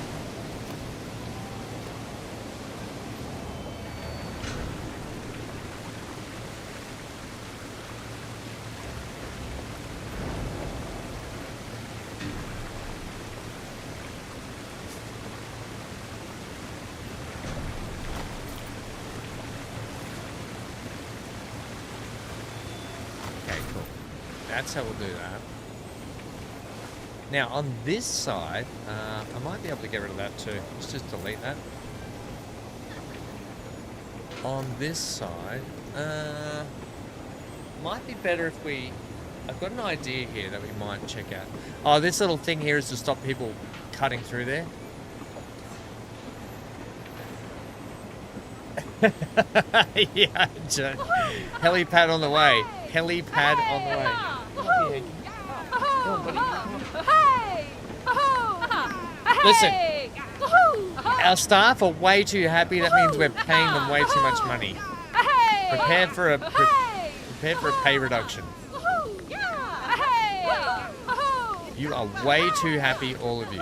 That's how we'll do that. Now on this side, I might be able to get rid of that too. Let's just delete that. On this side, might be better if we... I've got an idea here that we might check out. Oh, this little thing here is to stop people cutting through there. Yeah, helipad on the way. Helipad on the way. Listen, our staff are way too happy. That means we're paying them way too much money. Prepare for a pay reduction. You are way too happy, all of you.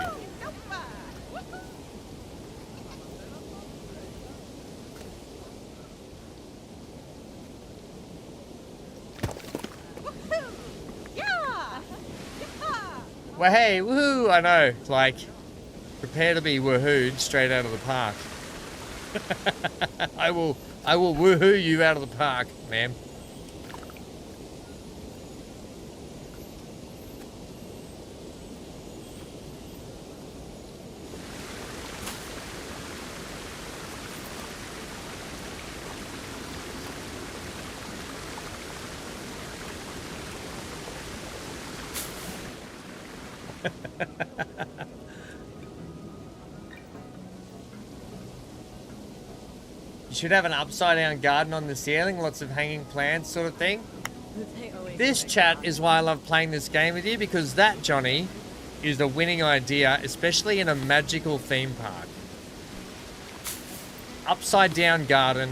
Well, hey, woohoo! I know, like, prepare to be woohooed straight out of the park. I will woohoo you out of the park, ma'am. You should have an upside down garden on the ceiling, lots of hanging plants sort of thing. This chat is why I love playing this game with you, because that, Johnny, is a winning idea, especially in a magical theme park. Upside down garden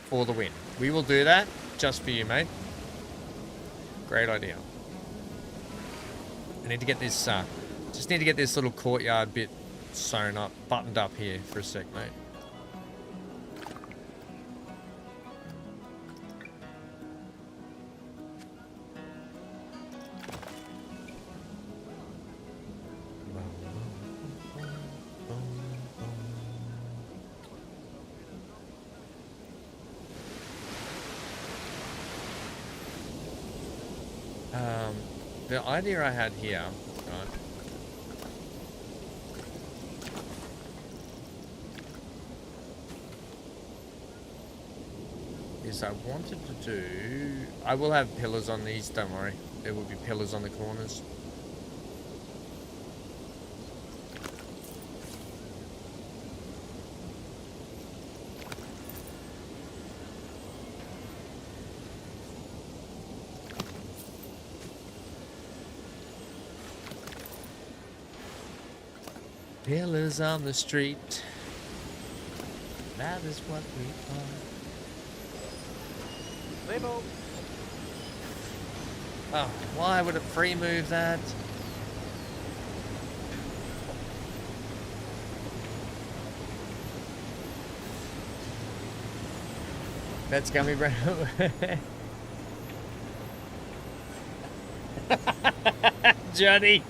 for the win. We will do that just for you, mate. Great idea. I need to get this, just need to get this little courtyard bit sewn up, buttoned up here for a sec, mate. The idea I had here, right, is I wanted to do... I will have pillars on these, don't worry. There will be pillars on the corners. Killers on the street. That is what we are. Label. Oh, why would it free move that? That's gummy brown. Johnny.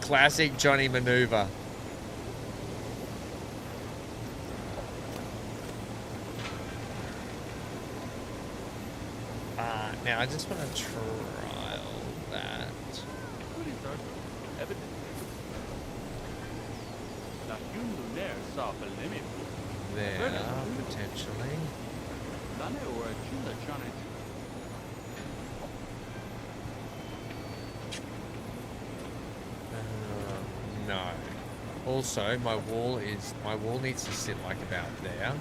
Classic Johnny maneuver. Now I just want to trial that. There, potentially. No. Also, my wall needs to sit like about there.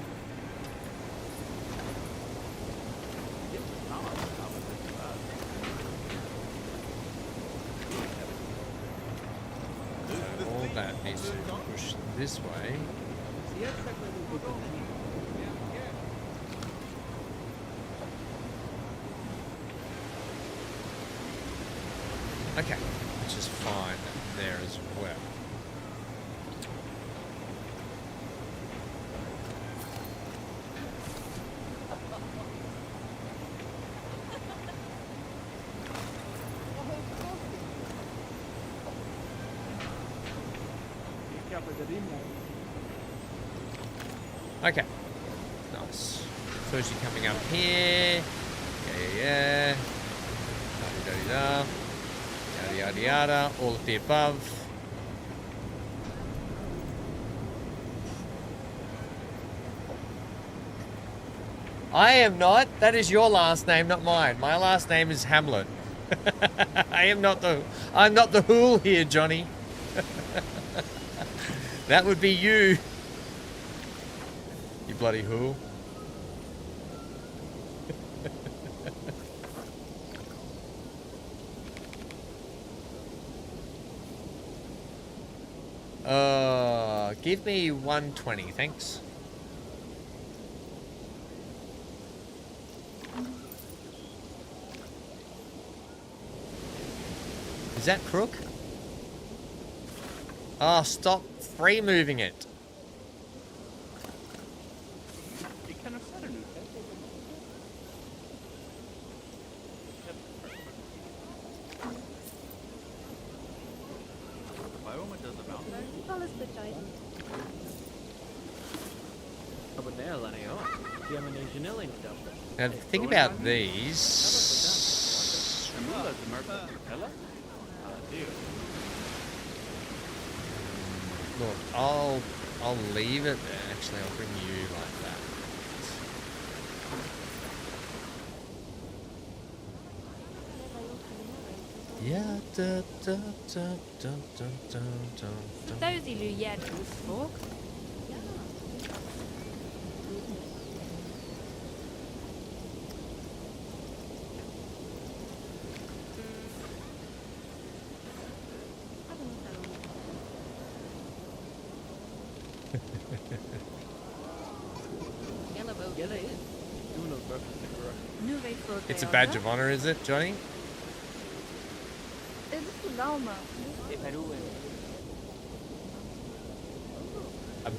All that needs to push this way. Okay, which is fine there as well. Okay, nice. First you're coming up here. Yeah. Da-da-da-da. Yada yada yada. All of the above. I am not. That is your last name, not mine. My last name is Hamlet. I'm not the hool here, Johnny. That would be you. You bloody hool. Give me 120, thanks. Is that crook? Oh, stop free moving it. Now, the thing about these... Look, I'll leave it there. Actually, I'll bring you like that. Yeah, da da da da da da da. Those illusions folk. It's a badge of honor, is it, Johnny? A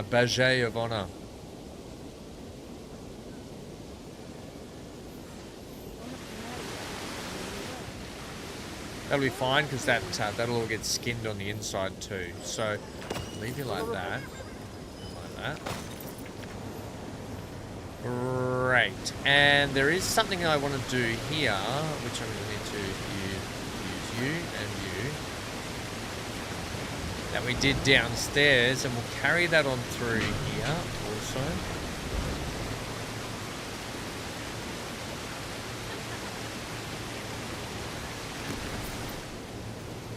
badge of honor. That'll be fine because that'll all get skinned on the inside too. So leave you like that, like that. Great. And there is something I want to do here, which I'm going to need to use you and you. That we did downstairs, and we'll carry that on through here also.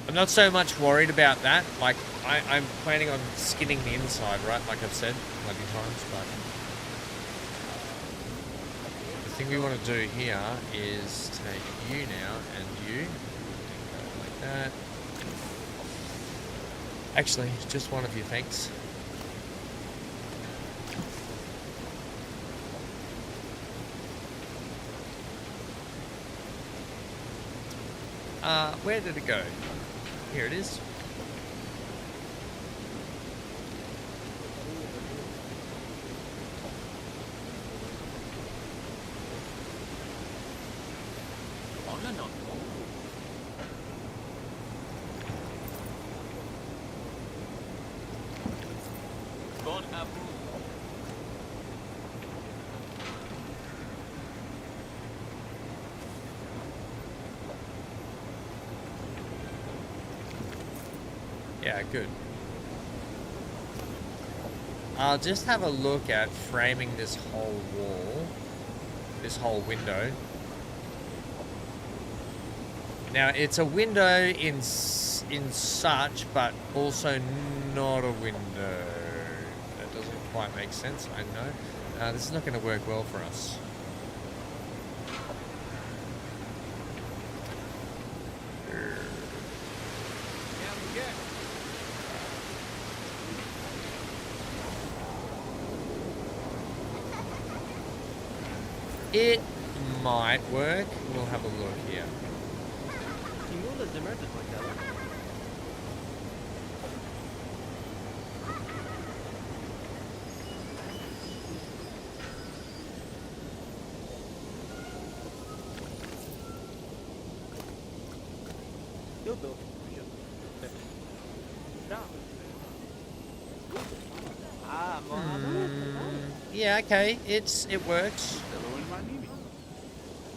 I'm not so much worried about that. Like, I'm planning on skinning the inside, right? Like I've said plenty of times, but... thing we want to do here is take you now and you. Like that. Actually, just one of you, thanks. Where did it go? Here it is. Yeah, good. I'll just have a look at framing this whole wall, this whole window. Now, it's a window in such, but also not a window. That doesn't quite make sense, I know. This is not going to work well for us. It might work. We'll have a look here. Yeah, okay. It works.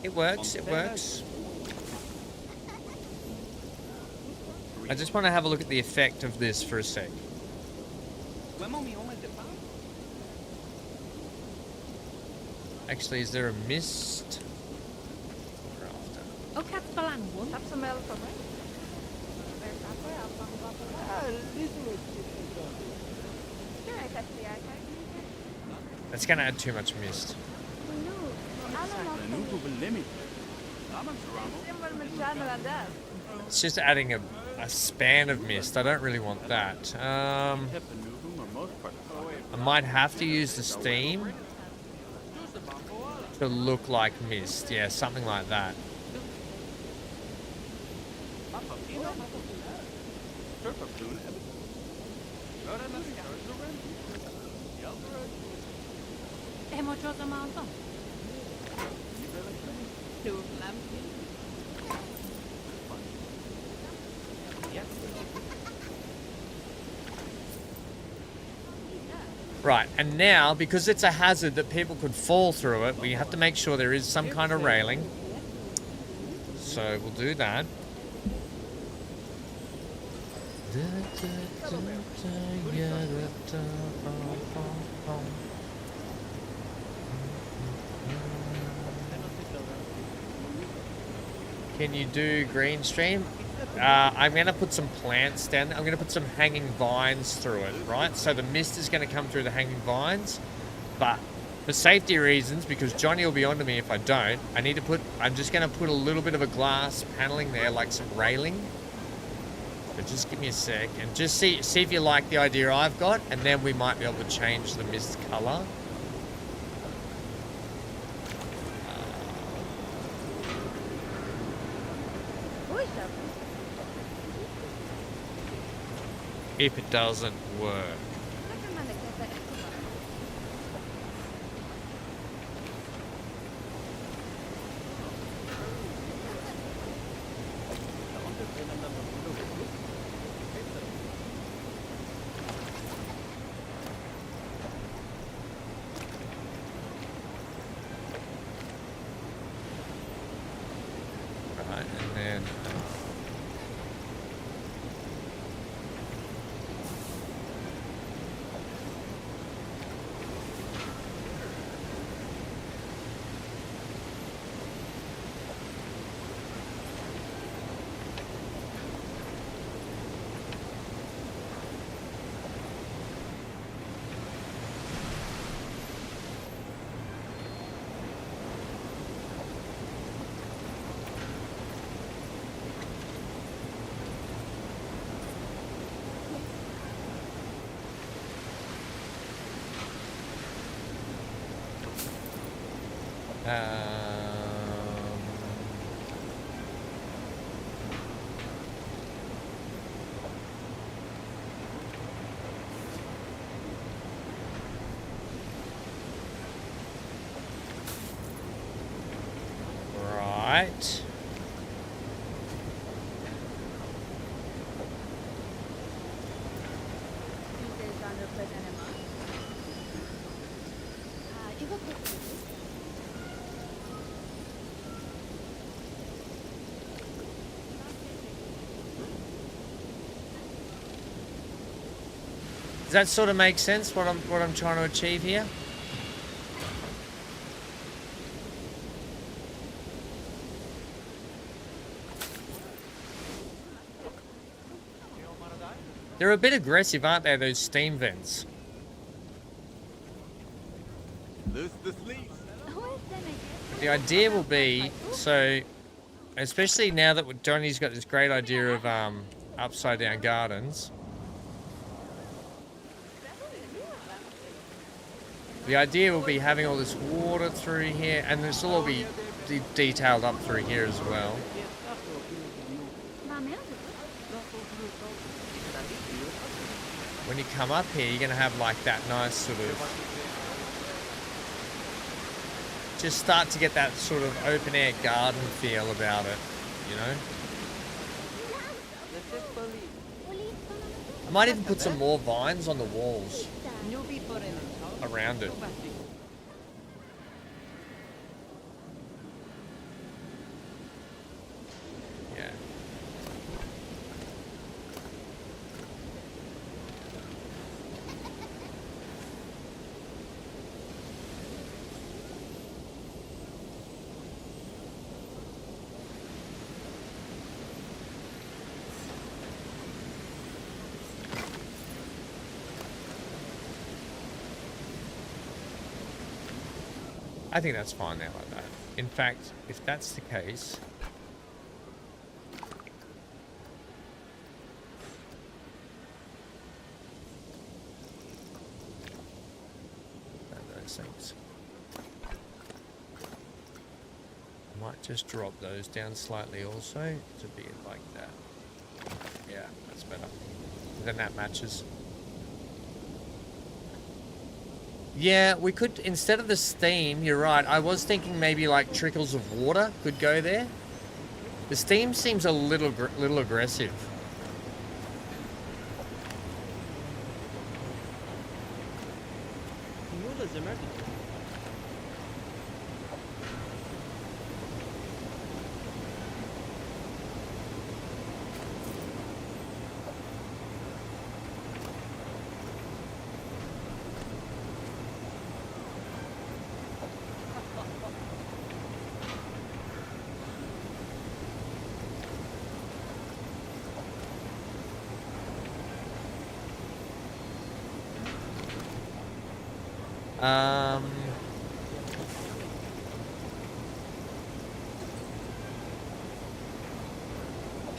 It works. It works. I just want to have a look at the effect of this for a sec. Actually, is there a mist? Och att balangon. That's going to add too much mist. It's just adding a span of mist. I don't really want that. I might have to use the steam to look like mist. Yeah, something like that. Right, and now, because it's a hazard that people could fall through it, we have to make sure there is some kind of railing. So we'll do that. Can you do green stream? I'm going to put some plants down. I'm going to put some hanging vines through it, right? So the mist is going to come through the hanging vines. But for safety reasons, because Johnny will be onto me if I don't, I'm just going to put a little bit of a glass paneling there, like some railing. But just give me a sec and just see if you like the idea I've got, and then we might be able to change the mist color. If it doesn't work. Right, and then Right. Does that sort of make sense, what I'm trying to achieve here? They're a bit aggressive, aren't they, those steam vents? The idea will be, so, especially now that Johnny's got this great idea of upside down gardens. The idea will be having all this water through here, and this will all be detailed up through here as well. When you come up here, you're going to have like that nice sort of... Just start to get that sort of open air garden feel about it, you know? I might even put some more vines on the walls around it. Yeah. I think that's fine now like that. In fact, if that's the case... those things. I might just drop those down slightly also to be like that. Yeah, that's better. Then that matches. Yeah, we could, instead of the steam, you're right, I was thinking maybe like trickles of water could go there. The steam seems a little aggressive.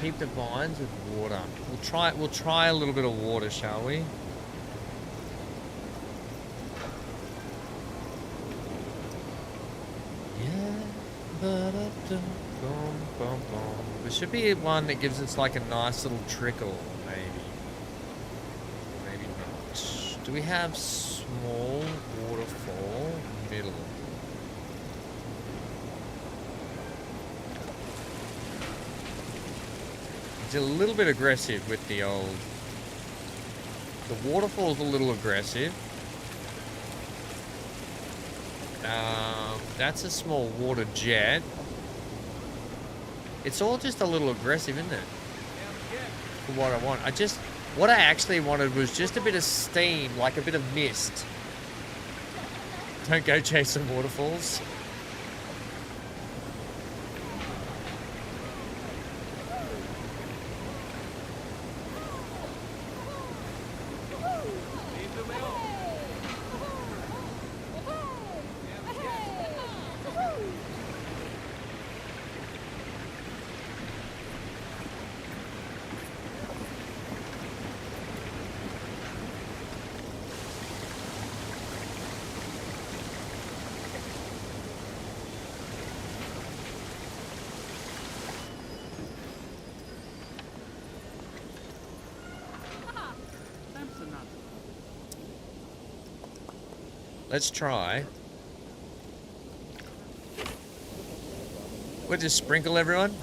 Keep the vines with water. We'll try a little bit of water, shall we? Yeah. There should be one that gives us like a nice little trickle, maybe. Maybe not. Do we have small waterfall? Middle. It's a little bit aggressive with the old... The waterfall's a little aggressive. That's a small water jet. It's all just a little aggressive, isn't it? For what I want. What I actually wanted was just a bit of steam, like a bit of mist. Don't go chasing waterfalls. Let's try. We'll just sprinkle everyone.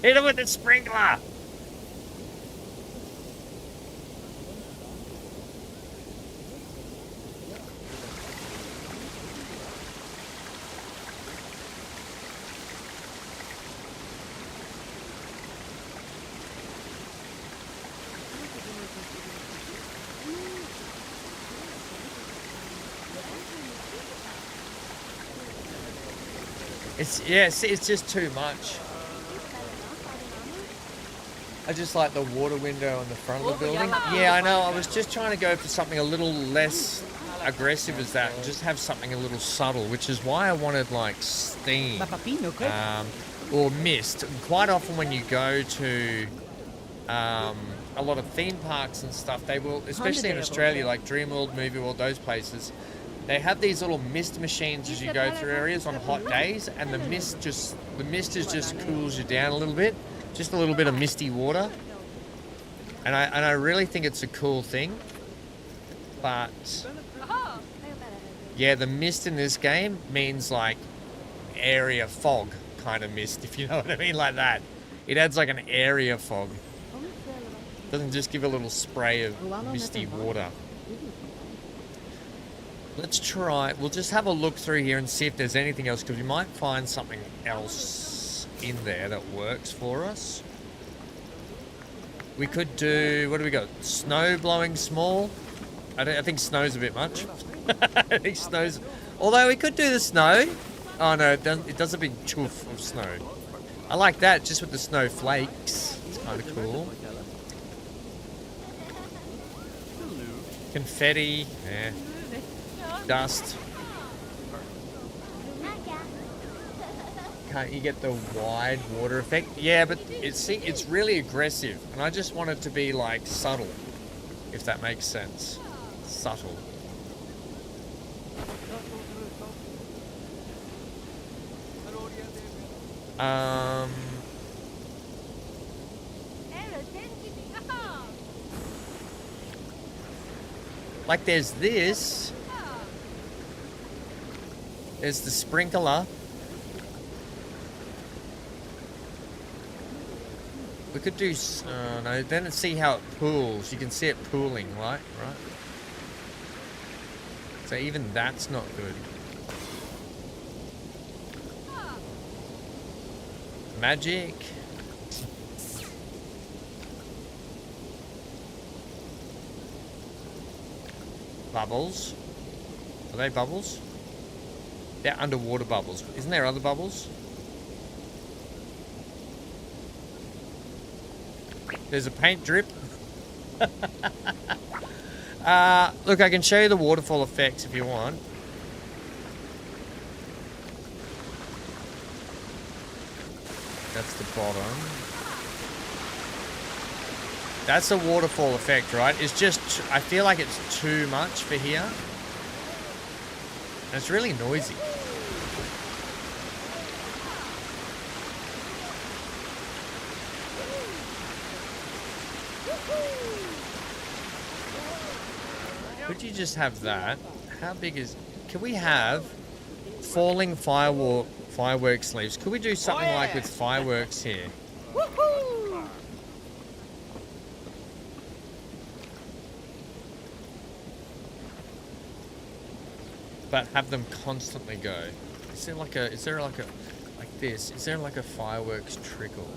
Hit him with the sprinkler. It's just too much. I just like the water window on the front of the building. Yeah, I know. I was just trying to go for something a little less aggressive as that, and just have something a little subtle, which is why I wanted like steam or mist. Quite often when you go to a lot of theme parks and stuff, they will, especially in Australia, like Dreamworld, Movie World, those places, they have these little mist machines as you go through areas on hot days, and the mist just cools you down a little bit, just a little bit of misty water, and I really think it's a cool thing. But yeah, the mist in this game means like area fog kind of mist, if you know what I mean, like that. It adds like an area fog. Doesn't just give a little spray of misty water. Let's try, we'll just have a look through here and see if there's anything else, because we might find something else in there that works for us. We could do, what do we got? Snow blowing small. I think snow's a bit much. I think snow's, although we could do the snow. Oh no, it does a big choof of snow. I like that, just with the snowflakes. It's kind of cool. Confetti, yeah. Dust. Can't you get the wide water effect? Yeah, but it's really aggressive, and I just want it to be like subtle, if that makes sense. Subtle. Like there's this. There's the sprinkler. We could do, no, then see how it pools. You can see it pooling, right? So even that's not good. Magic. Bubbles. Are they bubbles? They're underwater bubbles. Isn't there other bubbles? There's a paint drip. Look, I can show you the waterfall effects if you want. That's the bottom. That's a waterfall effect, right? It's just, I feel like it's too much for here. And it's really noisy. Could you just have that? How big is... Can we have falling fireworks leaves? Could we do something like with fireworks here? But have them constantly go. Is there like this? Is there like a fireworks trickle?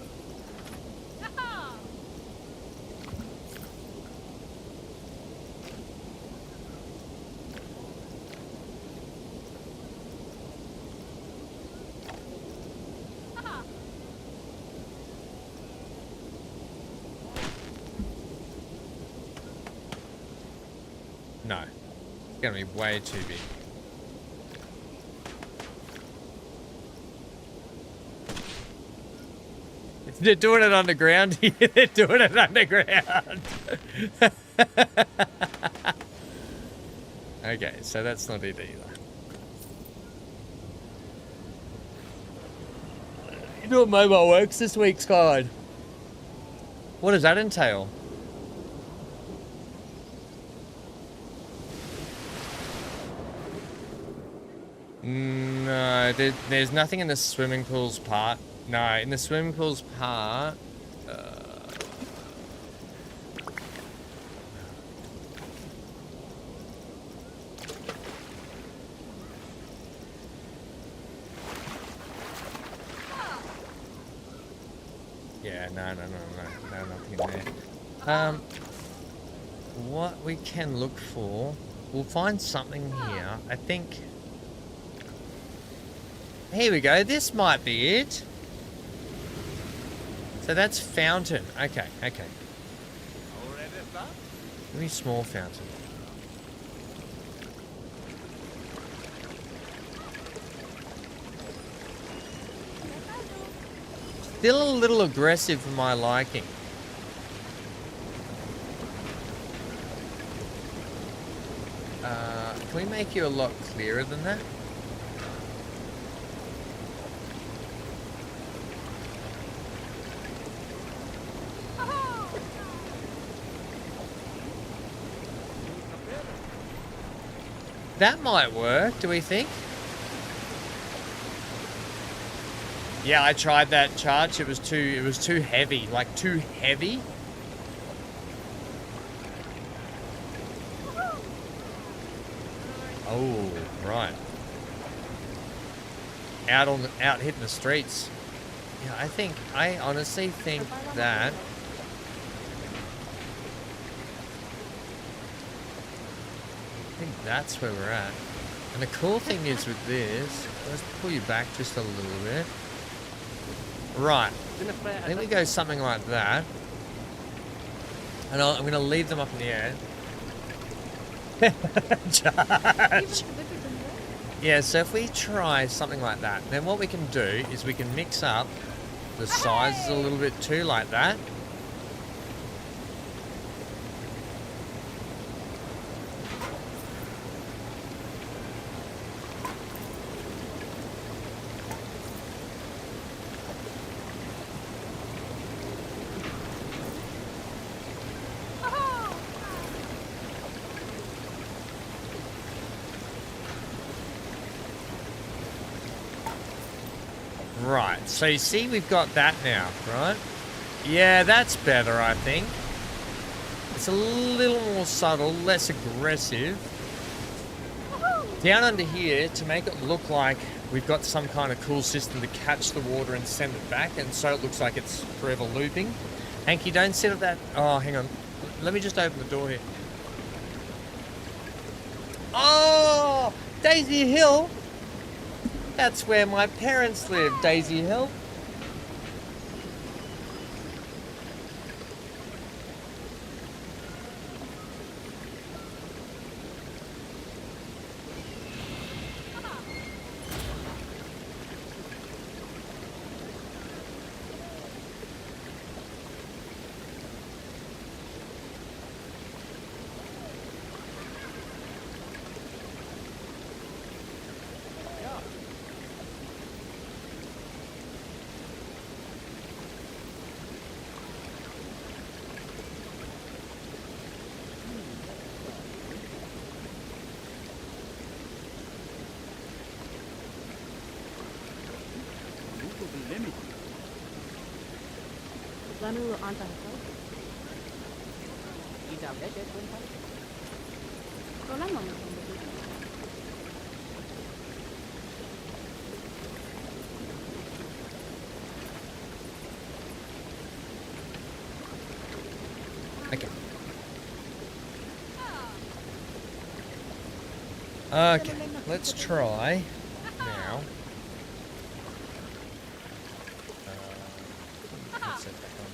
No. It's gonna be way too big. They're doing it underground. They're doing it underground. Okay, so that's not it either. You're doing mobile works this week, Skyline. What does that entail? No, there's nothing in the swimming pools part. No, in the swimming pools part. Yeah, no, nothing in there. What we can look for, we'll find something here. I think. Here we go. This might be it. So that's fountain. Okay. Very small fountain. Still a little aggressive for my liking. Can we make you a lot clearer than that? That might work, do we think? Yeah, I tried that charge. It was too heavy, like too heavy. Oh, right. Out hitting the streets. Yeah, I honestly think that. I think that's where we're at. And the cool thing is with this, let's pull you back just a little bit. Right. I think we go something like that. And I'm going to leave them up in the air. Charge. Yeah, so if we try something like that, then what we can do is we can mix up the sizes a little bit too, like that. Right, so you see we've got that now, right? Yeah, that's better, I think. It's a little more subtle, less aggressive. Down under here, to make it look like we've got some kind of cool system to catch the water and send it back, and so it looks like it's forever looping. Hanky, don't sit at that. Oh, hang on. Let me just open the door here. Oh, Daisy Hill. That's where my parents live, Daisy Hill. Okay, let's try now. Let's set that on.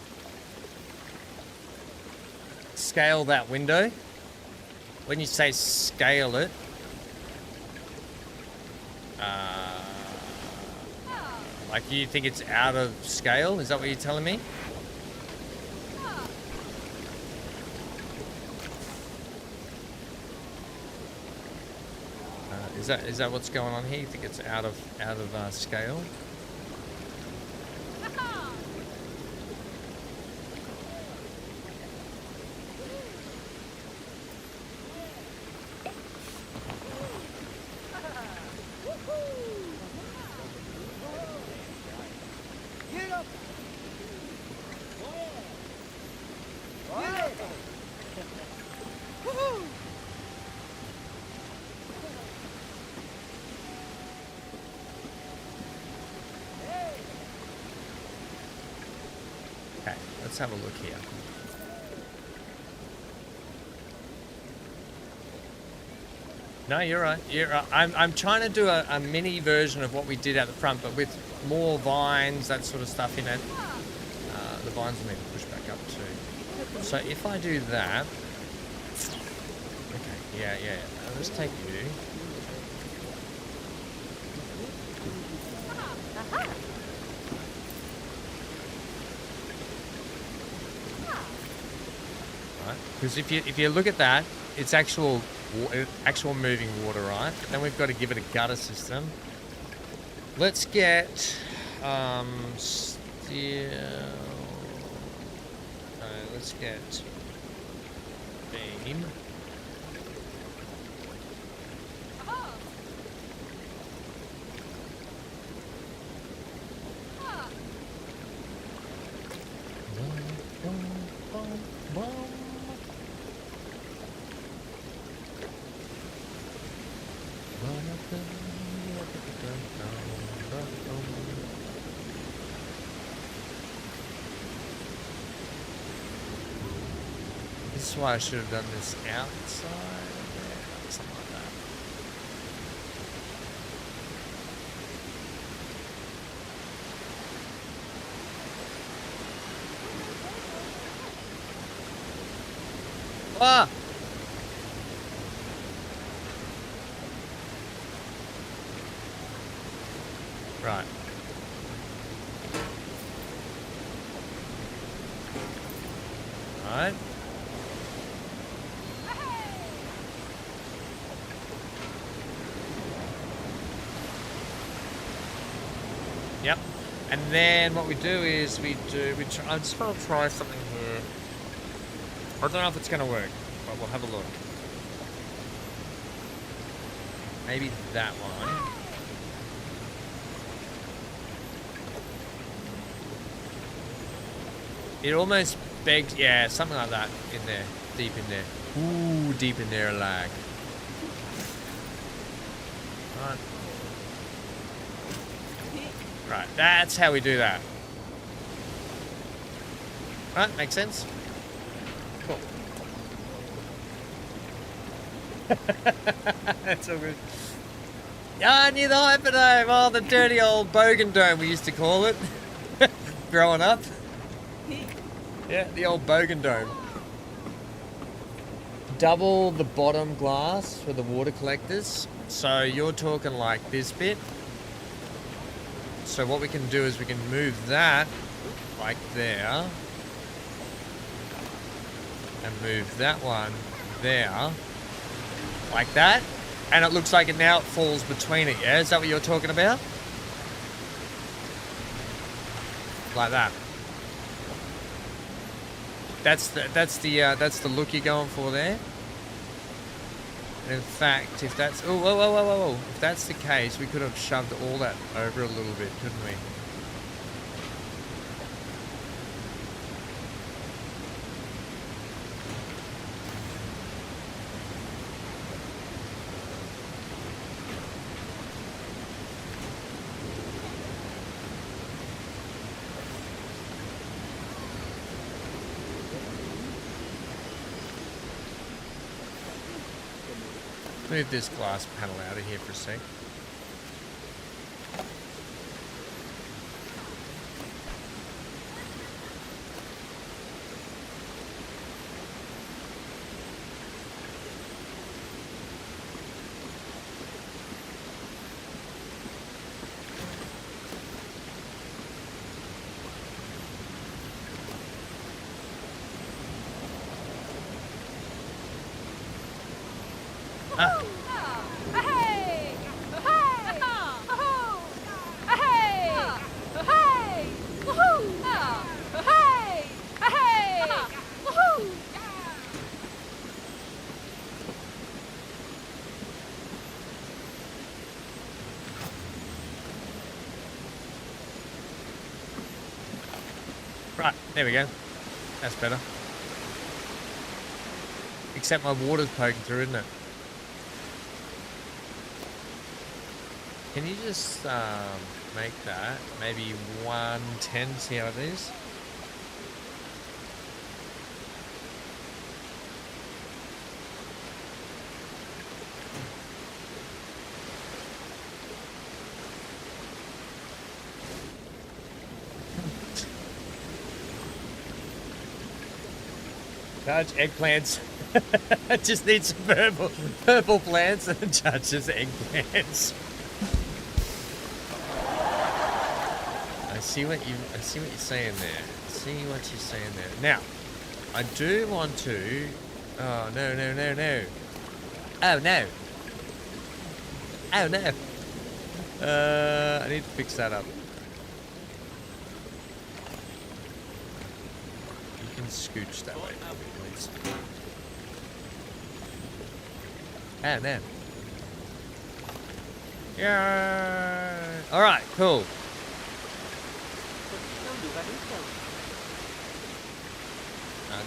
Scale that window. When you say scale it, like you think it's out of scale? Is that what you're telling me? Is that what's going on here? You think it's out of scale? Let's have a look here. No, you're right. I'm trying to do a mini version of what we did at the front, but with more vines, that sort of stuff in it. The vines will need to push back up too. So if I do that, okay, yeah. Let's take you. Right, because if you look at that, it's actual moving water, right? Then we've got to give it a gutter system. Let's get steel. Let's get beam. This is why I should have done this outside. Yeah, something like that. Ah! Right. Right. Yep. And then what we do is I just want to try something here. I don't know if it's going to work, but we'll have a look. Maybe that one. It almost begs, yeah, something like that in there, deep in there. Ooh, deep in there, lag. Right. Right, that's how we do that. Right, makes sense? Cool. That's all good. Ah, near the Hyperdome. Oh, the dirty old Bogan Dome, we used to call it. Growing up. Yeah, the old Bogan Dome. Double the bottom glass for the water collectors. So you're talking like this bit. So what we can do is we can move that like there. And move that one there. Like that. And it looks like it now falls between it, yeah? Is that what you're talking about? Like that. That's the look you're going for there. And in fact, if that's whoa. If that's the case, we could have shoved all that over a little bit, couldn't we? Move this glass panel out of here for a sec. Right, there we go. That's better. Except my water's poking through, isn't it? Can you just make that maybe 110, see how it is? Judge, eggplants. Just need some purple plants and Judge's eggplants. I see what you're saying there. Now, I do want to. Oh no. Oh no. Oh no. I need to fix that up. You can scooch that way, please. Oh no. Yeah. All right. Cool.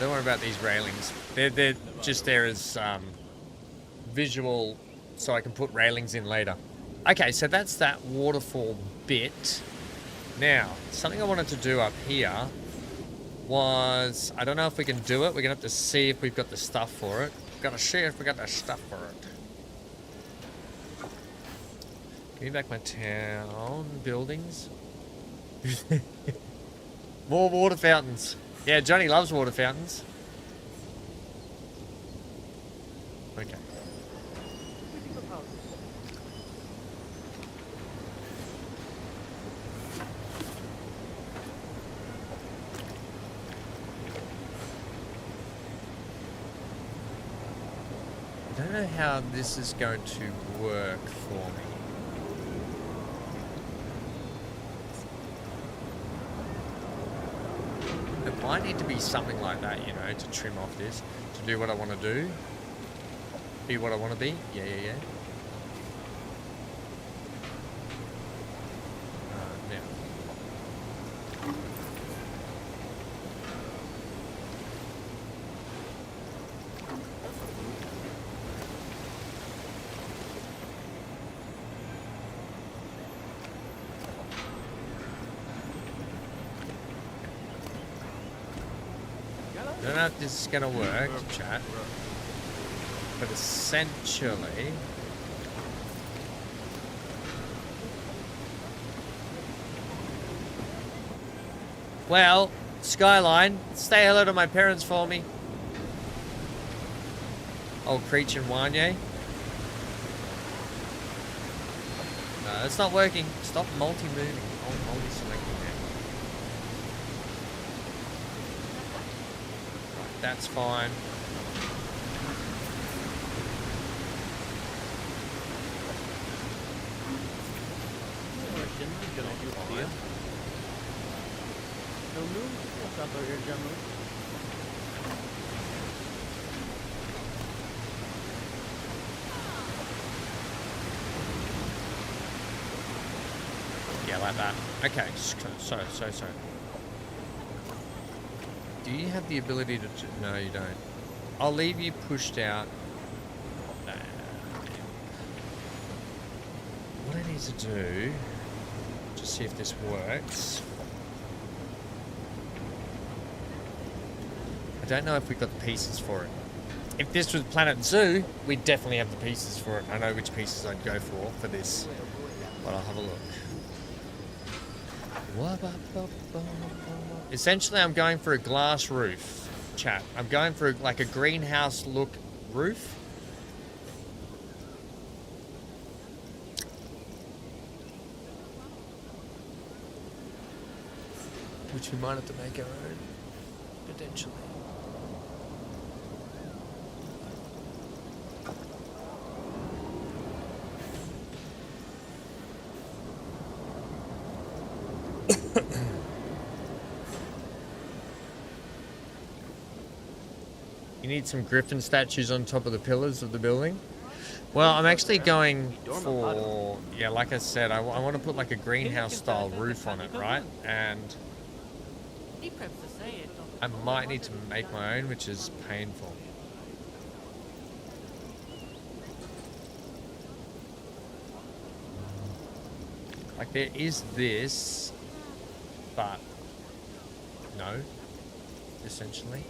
Don't worry about these railings. They're just there as visual, so I can put railings in later. Okay, so that's that waterfall bit. Now, something I wanted to do up here was, I don't know if we can do it. We're gonna have to see if we've got the stuff for it. Gotta see if we got the stuff for it. Give me back my town buildings. More water fountains. Yeah, Johnny loves water fountains. Okay. I don't know how this is going to work for me. It might need to be something like that, you know, to trim off this, to do what I want to do. Be what I want to be. Yeah. Now. I don't know if this is going to work, chat, but essentially, well, Skyline, say hello to my parents for me. Old Creech and Wanye. No, it's not working. Stop multi-moving. Multi-selecting there. That's fine. Yeah, like that. Okay, so. Do you have the ability to... No, you don't. I'll leave you pushed out. What I need to do... Just see if this works. I don't know if we've got the pieces for it. If this was Planet Zoo, we'd definitely have the pieces for it. I know which pieces I'd go for this. But I'll have a look. Essentially, I'm going for a glass roof, chat. I'm going for like a greenhouse look roof. Which we might have to make our own, potentially. You need some griffin statues on top of the pillars of the building. Well, I'm actually going for, yeah, like I said, I want to put like a greenhouse style roof on it, right? And I might need to make my own, which is painful. Like there is this, but no, essentially.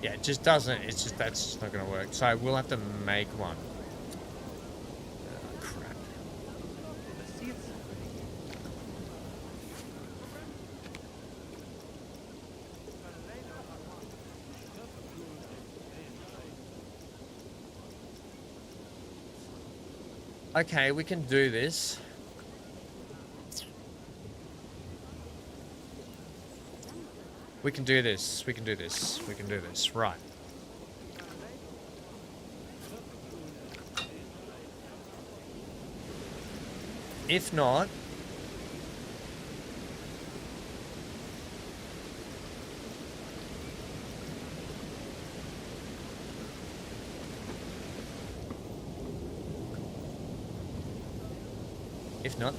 Yeah, it just doesn't. It's just that's just not gonna work. So we'll have to make one. Crap. Okay, we can do this. We can do this. We can do this. We can do this. Right. If not,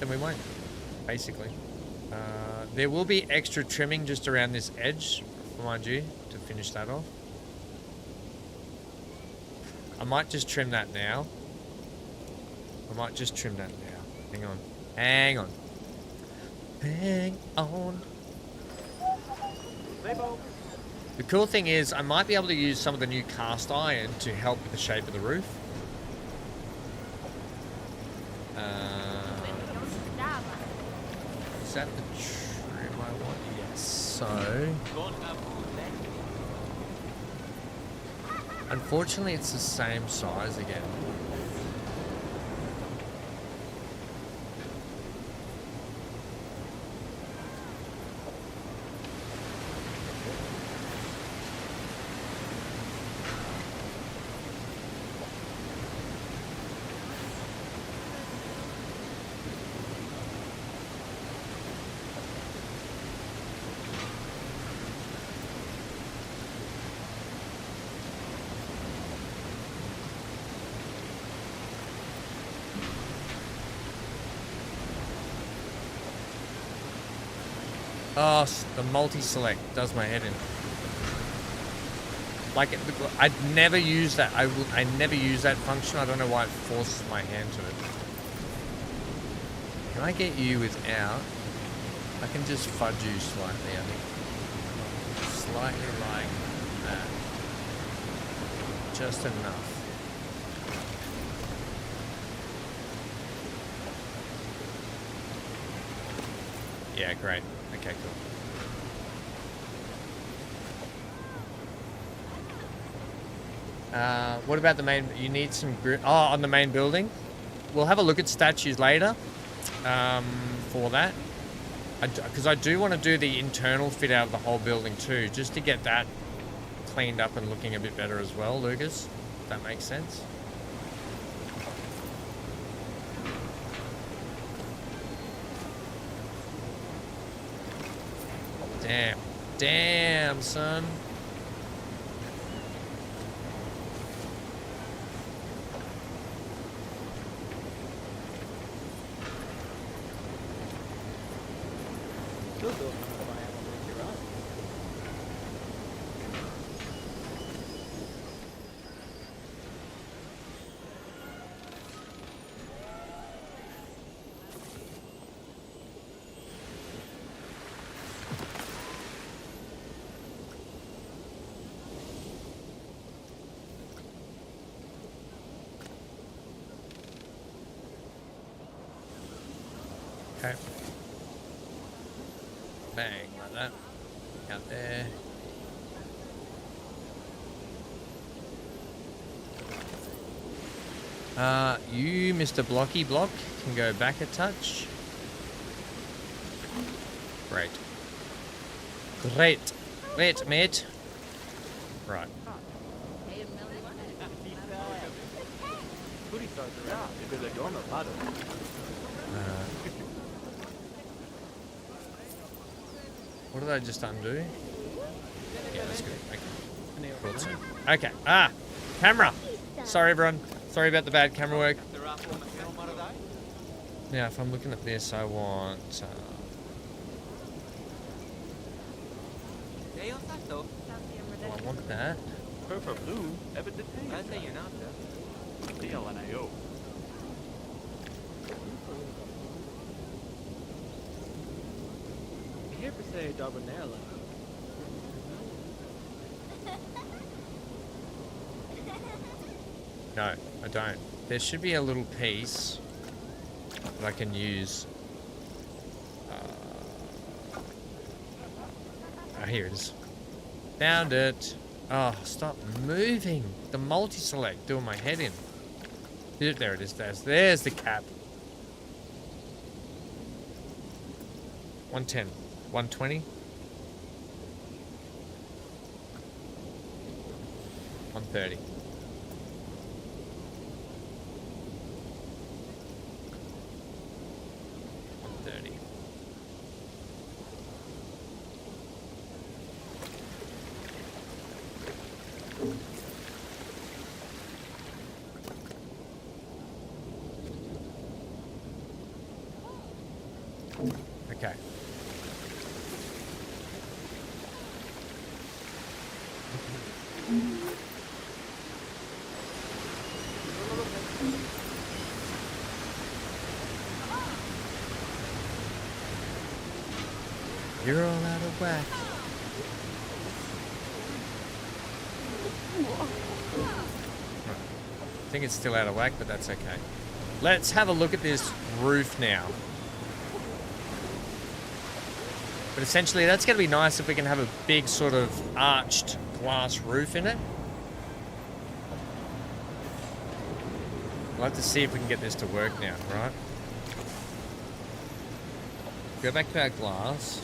then we won't, basically. There will be extra trimming just around this edge, mind you, to finish that off. I might just trim that now. Hang on. Hang on. The cool thing is, I might be able to use some of the new cast iron to help with the shape of the roof. Is that the trim I want? Yes. So, unfortunately, it's the same size again. Oh, the multi-select does my head in. Like, I'd never use that. I never use that function. I don't know why it forces my hand to it. Can I get you without? I can just fudge you slightly, I think. Slightly like that. Just enough. Yeah, great. Okay, cool. What about the main? You need some grip. Oh, on the main building. We'll have a look at statues later. For that, because I do want to do the internal fit out of the whole building too, just to get that cleaned up and looking a bit better as well, Lucas. If that makes sense. Damn, son. Okay. Bang, like that. Out there. You, Mr. Blocky Block, can go back a touch. Great. Great, mate. Right. What did I just undo? Yeah, that's good. Okay. Thought so. Okay. Camera. Sorry, everyone. Sorry about the bad camera work. Now, if I'm looking at this, I want... I want that. Hier per se Darbonella. No, I don't. There should be a little piece that I can use. Here it is. Found it. Oh, stop moving. The multi-select doing my head in. There it is. There's the cap. 110. 120. 130. Okay. You're all out of whack. I think it's still out of whack, but that's okay. Let's have a look at this roof now. But essentially, that's going to be nice if we can have a big sort of arched glass roof in it. I'd like to see if we can get this to work now, right? Go back to our glass.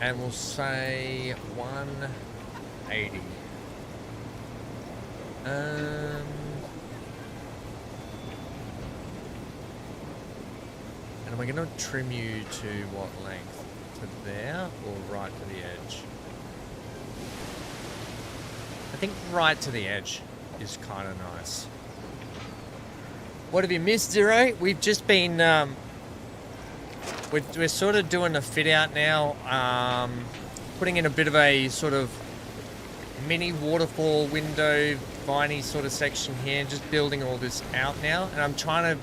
And we'll say 180. And am I going to trim you to what length? To there or right to the edge? I think right to the edge is kind of nice. What have you missed, Zero? We've just been... We're sort of doing a fit out now, putting in a bit of a sort of mini waterfall window, viney sort of section here, just building all this out now. And I'm trying to,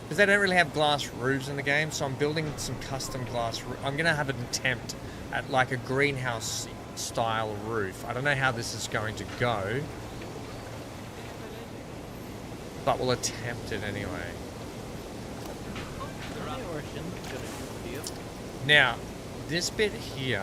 because they don't really have glass roofs in the game, so I'm building some custom glass. I'm going to have an attempt at like a greenhouse style roof. I don't know how this is going to go, but we'll attempt it anyway. Now, this bit here,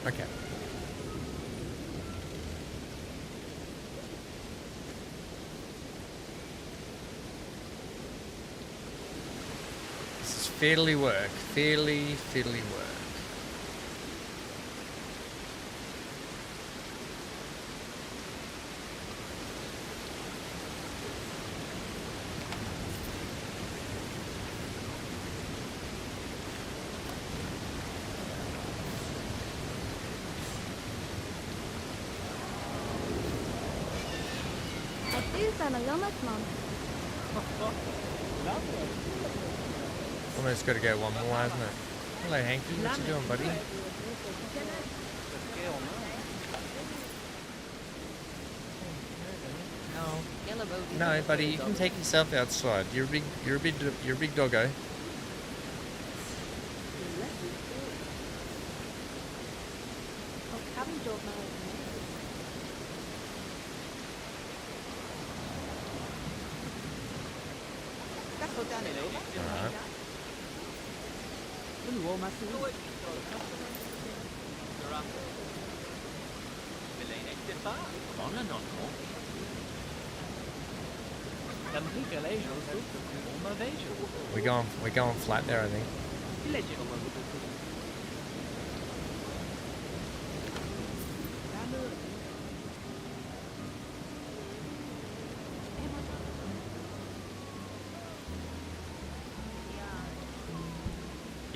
okay. This is fiddly work. Fiddly work. Almost got to go one more, hasn't it? Hello, Hanky. What you doing, buddy? No, buddy. You can take yourself outside. You're a big doggo. We're going flat there, I think.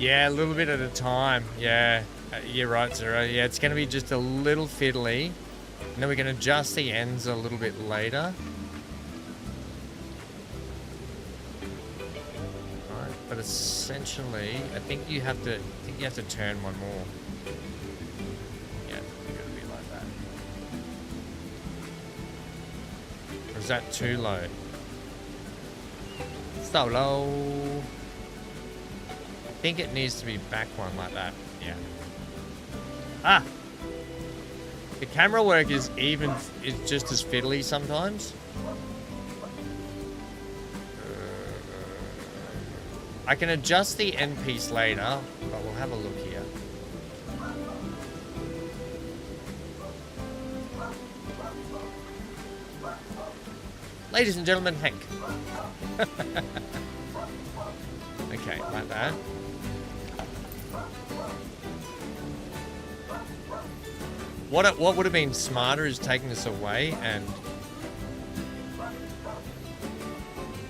Yeah, a little bit at a time. Yeah, you're right, Zero. Yeah, it's going to be just a little fiddly. And then we can adjust the ends a little bit later. Alright, but essentially, I think you have to turn one more. Yeah, it's going to be like that. Or is that too low? So low. I think it needs to be back one like that. Yeah. Ah! The camera work is just as fiddly sometimes. I can adjust the end piece later, but we'll have a look here. Ladies and gentlemen, Hank. Okay, like that. What would have been smarter is taking this away and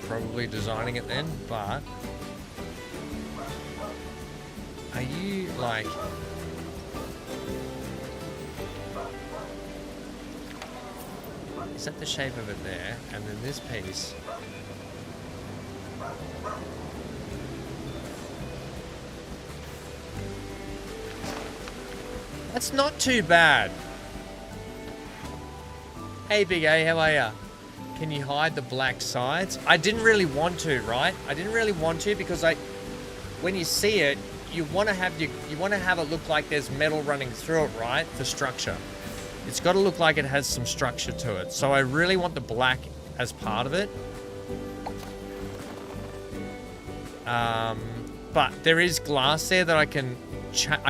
probably designing it then, but are you like... Is that the shape of it there? And then this piece... That's not too bad. Hey, Big A, how are ya? Can you hide the black sides? I didn't really want to, right? I didn't really want to because when you see it, you want to have it look like there's metal running through it, right? For structure. It's got to look like it has some structure to it. So I really want the black as part of it. But there is glass there that I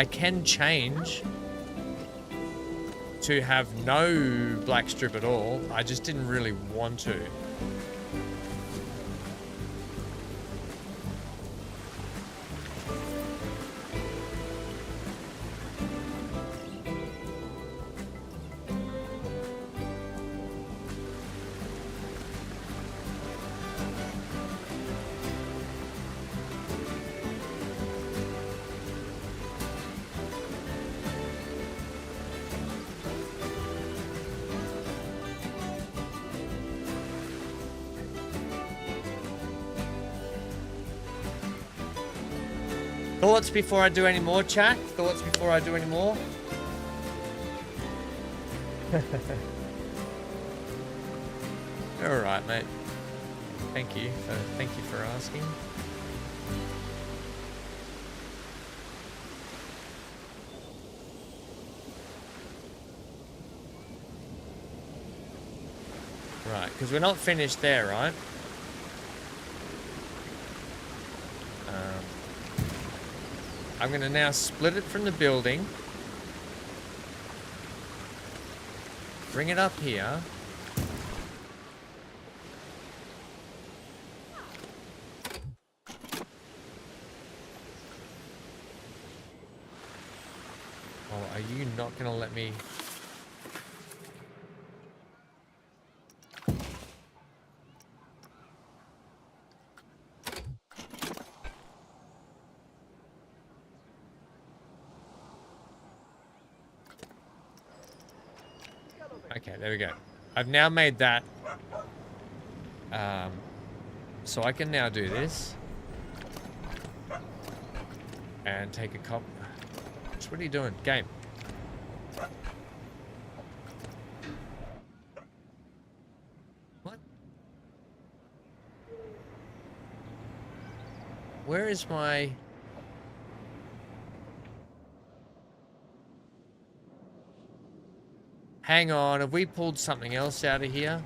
can change to have no black strip at all. I just didn't really want to. Thoughts before I do any more, chat? Thoughts before I do any more? All right, mate. Thank you for asking. Right, because we're not finished there, right? I'm going to now split it from the building. Bring it up here. Oh, are you not going to let me... Okay, there we go. I've now made that. So I can now do this. And take a cop. What are you doing? Game. What? Where is my... Hang on, have we pulled something else out of here?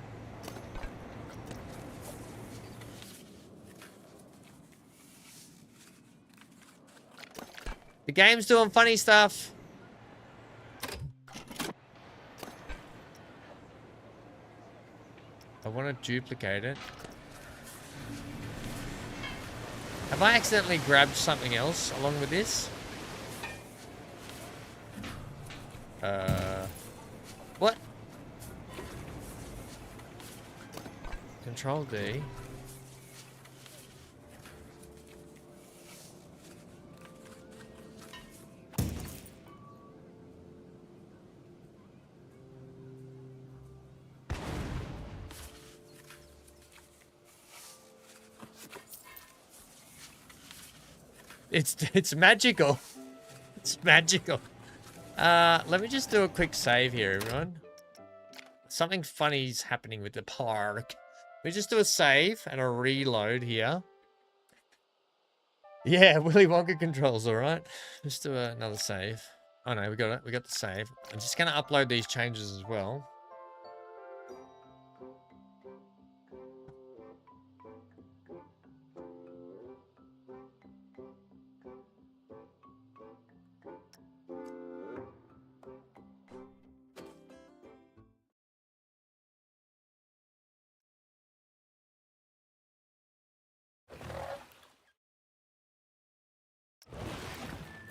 The game's doing funny stuff. I want to duplicate it. Have I accidentally grabbed something else along with this? What? Control D. It's magical. It's magical. Let me just do a quick save here, everyone. Something funny's happening with the park. We just do a save and a reload here. Yeah, Willy Wonka controls, all right. Just do another save. Oh no, we got it. We got the save. I'm just gonna upload these changes as well.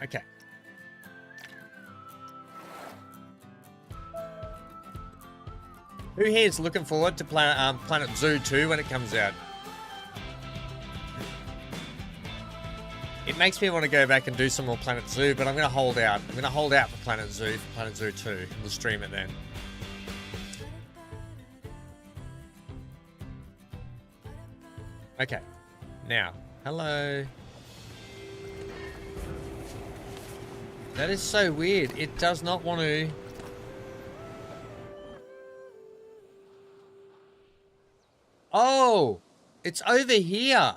Okay. Who here is looking forward to Planet Zoo 2 when it comes out? It makes me want to go back and do some more Planet Zoo, but I'm going to hold out. I'm going to hold out for Planet Zoo 2. We'll stream it then. Okay. Now, hello. That is so weird. It does not want to... Oh! It's over here!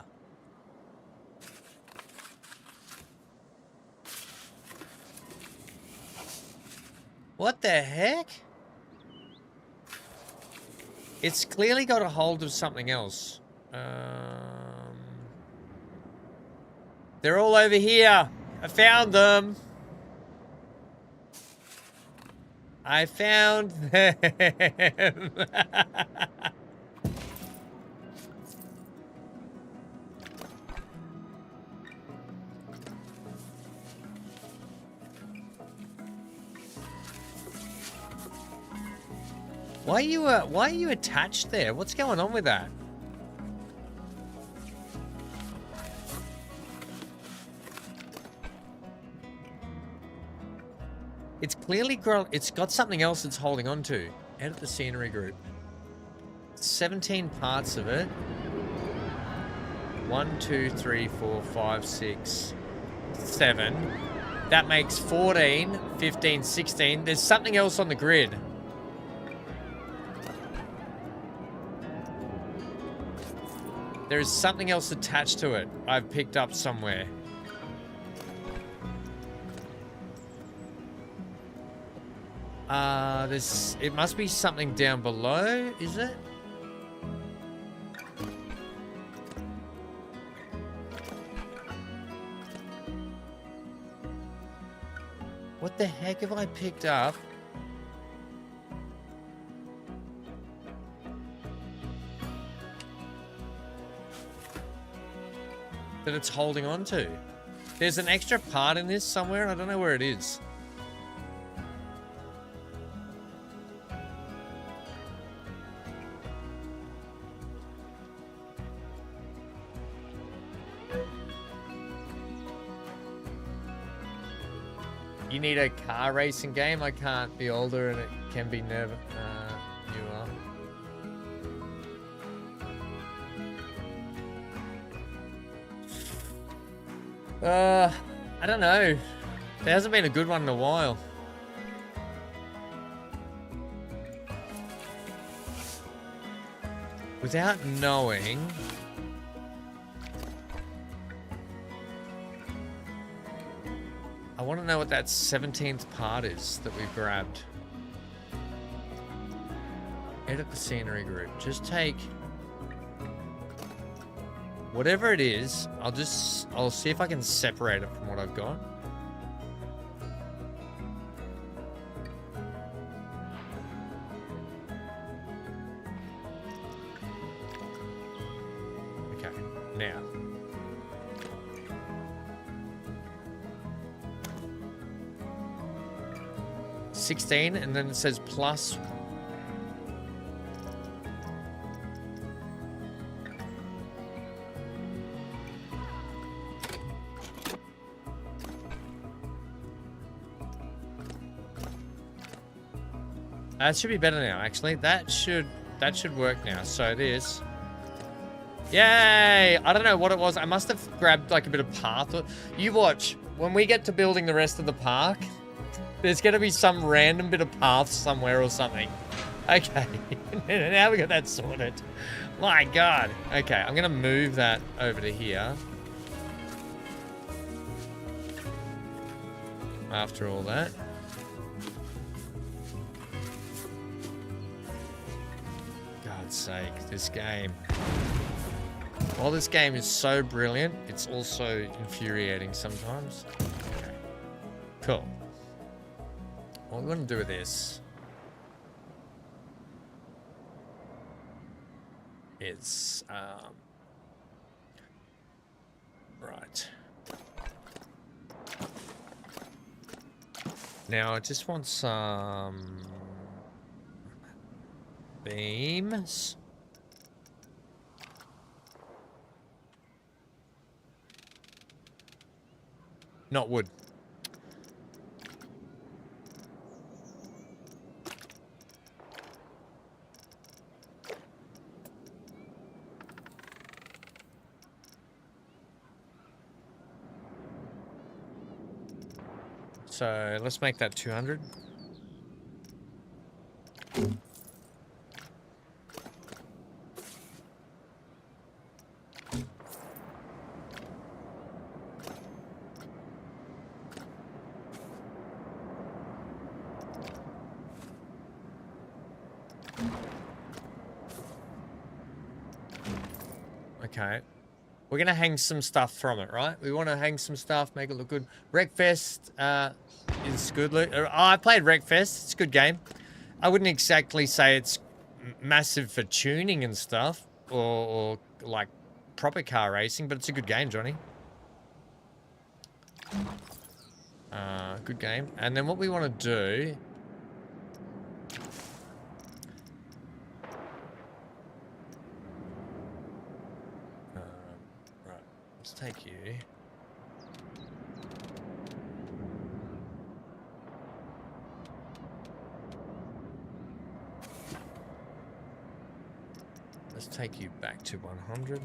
What the heck? It's clearly got a hold of something else. They're all over here. I found them. I found them. Why are you attached there? What's going on with that? It's clearly it's got something else it's holding on to. Edit the scenery group. 17 parts of it. 1, 2, 3, 4, 5, 6, 7. That makes 14, 15, 16. There's something else on the grid. There is something else attached to it I've picked up somewhere. It must be something down below, is it? What the heck have I picked up? That it's holding on to. There's an extra part in this somewhere. I don't know where it is. You need a car racing game? I can't be older and it can be newer. I don't know. There hasn't been a good one in a while. Without knowing... I want to know what that 17th part is that we've grabbed. Edit the scenery group. Just take... whatever it is, I'll see if I can separate it from what I've got. Okay, now. $16, and then it says plus. That should be better now, actually. That should work now. So it is Yay! I don't know what it was. I must have grabbed like a bit of path. You watch. When we get to building the rest of the park, there's going to be some random bit of path somewhere or something. Okay. Now we got that sorted. My God. Okay, I'm going to move that over to here. After all that. God's sake, this game. While this game is so brilliant, it's also infuriating sometimes. Okay. Cool. What we're going to do with this is, right. Now, I just want some beams. Not wood. So let's make that 200. Okay. We're going to hang some stuff from it, right? We want to hang some stuff, make it look good. Wreckfest is good. Oh, I played Wreckfest. It's a good game. I wouldn't exactly say it's massive for tuning and stuff or like proper car racing, but it's a good game, Johnny. Good game. And then what we want to do... Let's take you. Let's take you back to 100.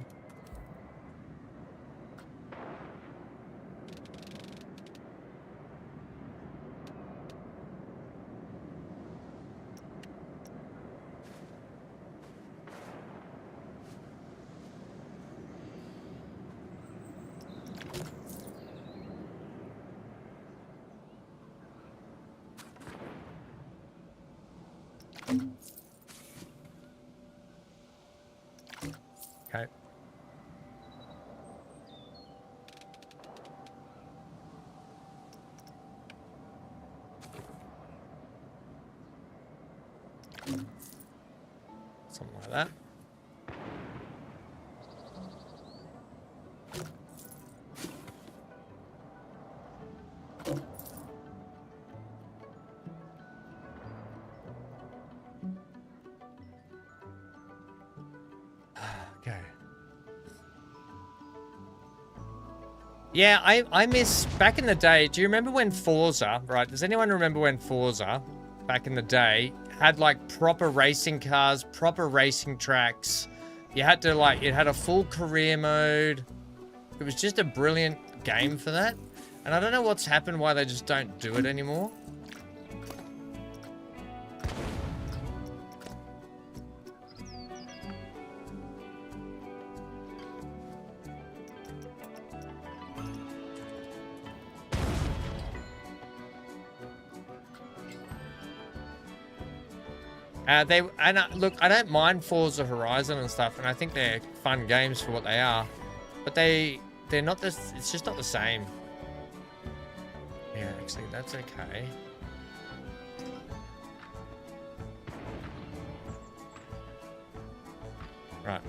Okay. Something like that. Okay. Yeah, I miss back in the day. Do you remember when Forza, right? Does anyone remember when Forza back in the day had like proper racing cars, proper racing tracks? You had to like, it had a full career mode. It was just a brilliant game for that. And I don't know what's happened, why they just don't do it anymore. Look, I don't mind Forza Horizon and stuff, and I think they're fun games for what they are, but they're not this. It's just not the same. Yeah, actually, that's okay. Right.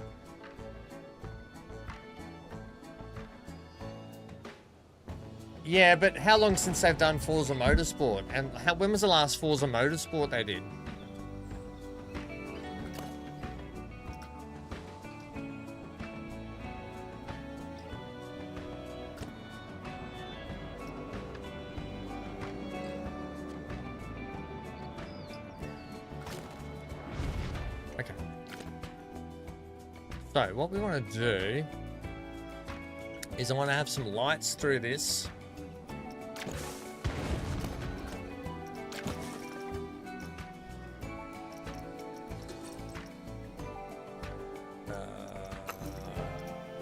Yeah, but how long since they've done Forza Motorsport? And when was the last Forza Motorsport they did? So what we want to do is I want to have some lights through this.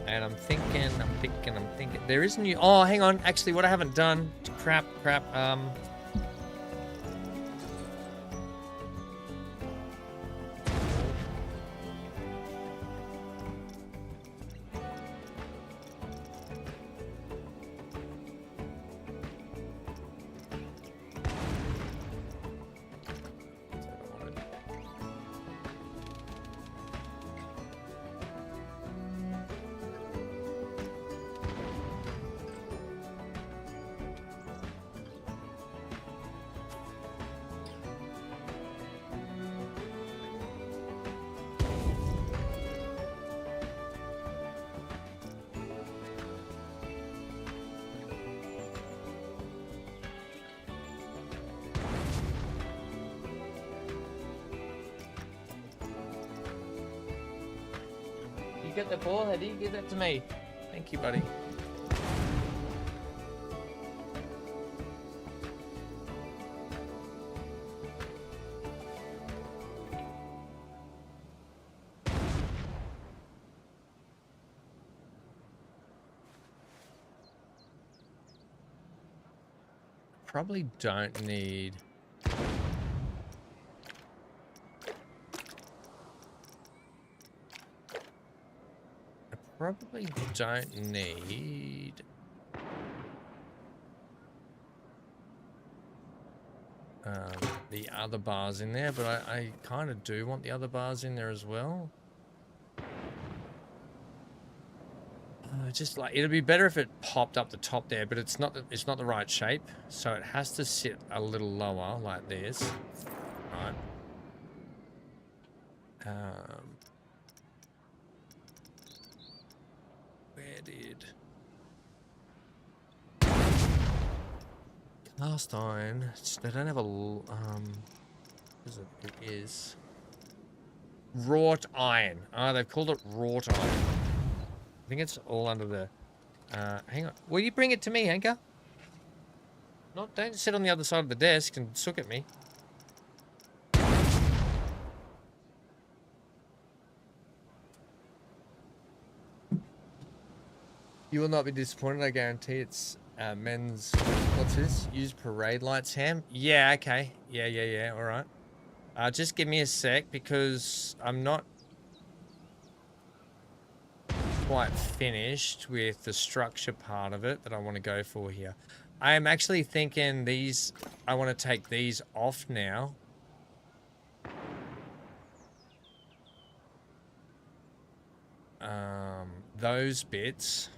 And I'm thinking. There is new. Oh, hang on. Actually, what I haven't done. Crap. You get the ball, Eddie? Give that to me. Thank you, buddy. Probably don't need... Probably don't need the other bars in there, but I kind of do want the other bars in there as well. Just like, it'd be better if it popped up the top there, but it's not the right shape, so it has to sit a little lower like this, right? Where did cast iron? They don't have a it is wrought iron. They've called it wrought iron. I think it's all under the hang on, will you bring it to me, Hanker? Don't sit on the other side of the desk and sook at me. You will not be disappointed, I guarantee. It's men's... What's this? Use parade lights, Ham? Yeah, okay. Yeah, alright. Just give me a sec, because I'm not quite finished with the structure part of it that I want to go for here. I am actually thinking these... I want to take these off now. Those bits...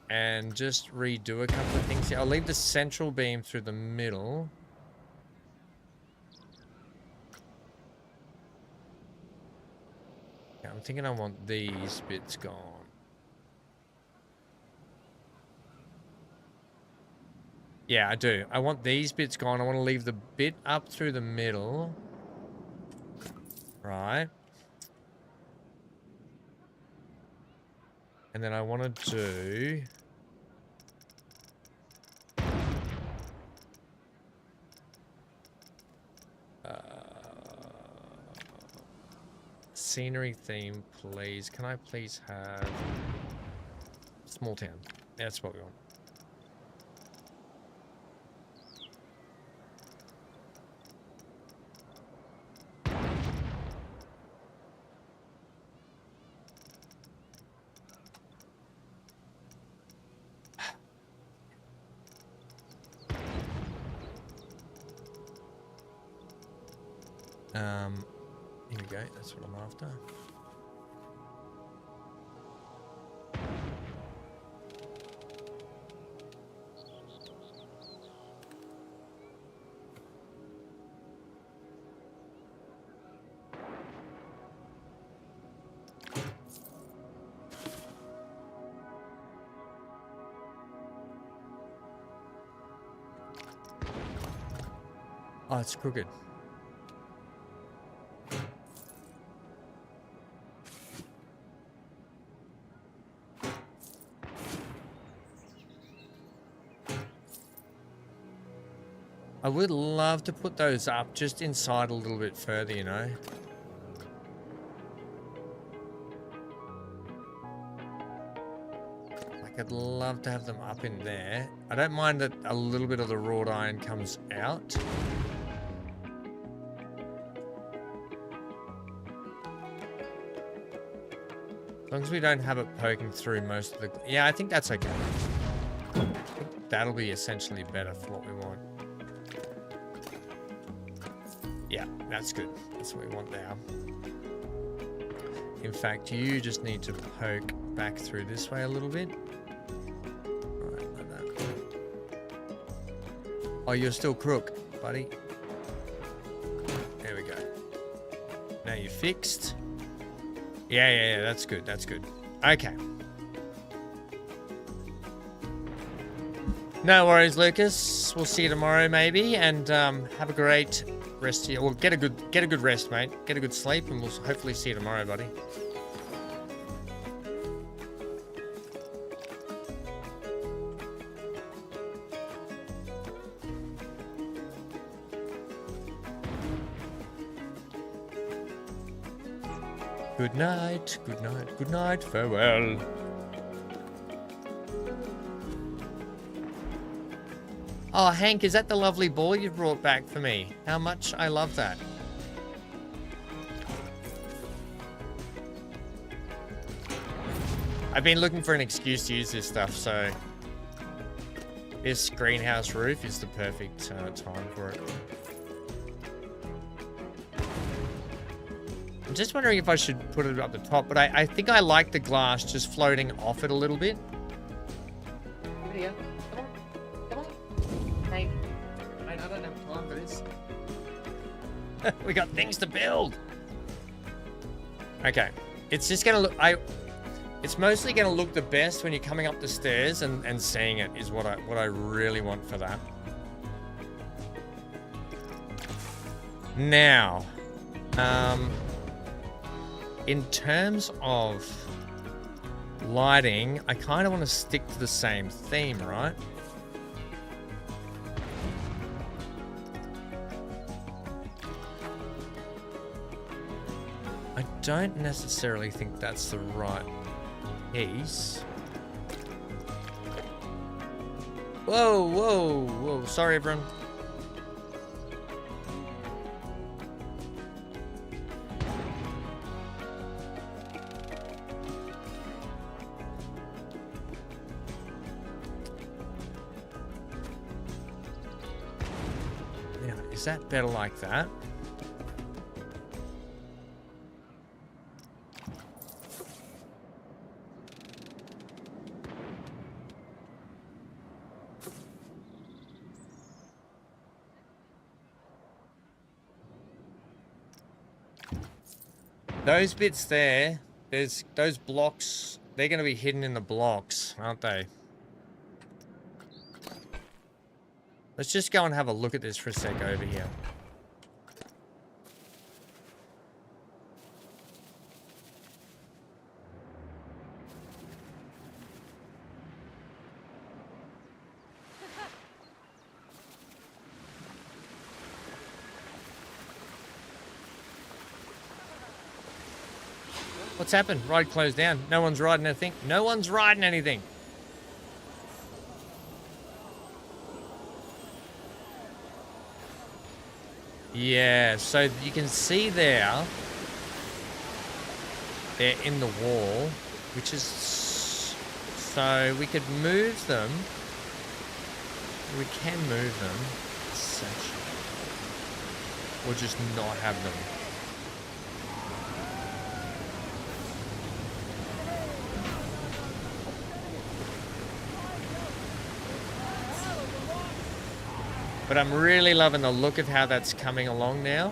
and just redo a couple of things here. I'll leave the central beam through the middle. Yeah, I'm thinking I want these bits gone. Yeah, I do. I want these bits gone. I want to leave the bit up through the middle. Right. And then I want to do... scenery theme, please. Can I please have... small town. That's what we want. Here we go, that's what I'm after. Oh, it's crooked. I would love to put those up just inside a little bit further, you know. Like I'd love to have them up in there. I don't mind that a little bit of the wrought iron comes out. As long as we don't have it poking through most of the... Yeah, I think that's okay. I think that'll be essentially better for what we want. Yeah, that's good. That's what we want now. In fact, you just need to poke back through this way a little bit. Right, like that. Oh, you're still crook, buddy. There we go. Now you're fixed. Yeah, that's good, that's good. Okay. No worries, Lucas. We'll see you tomorrow, maybe, and have a great rest of your... Well, get a good rest, mate. Get a good sleep, and we'll hopefully see you tomorrow, buddy. Good night, good night, good night, farewell. Oh, Hank, is that the lovely ball you brought back for me? How much I love that. I've been looking for an excuse to use this stuff, so this greenhouse roof is the perfect time for it. I'm just wondering if I should put it up the top, but I think I like the glass just floating off it a little bit. Video. Come on. Hey. I don't have time for this. We got things to build. Okay. It's just gonna look... It's mostly gonna look the best when you're coming up the stairs and seeing it is what I really want for that. Now, in terms of lighting, I kind of want to stick to the same theme, right? I don't necessarily think that's the right piece. Whoa, whoa, whoa. Sorry, everyone. Is that better like that? Those bits there, there's those blocks, they're going to be hidden in the blocks, aren't they? Let's just go and have a look at this for a sec over here. What's happened? Ride closed down. No one's riding anything. No one's riding anything. Yeah, so you can see there, they're in the wall, which is, so we could move them. We can move them, essentially, or just not have them. But I'm really loving the look of how that's coming along now.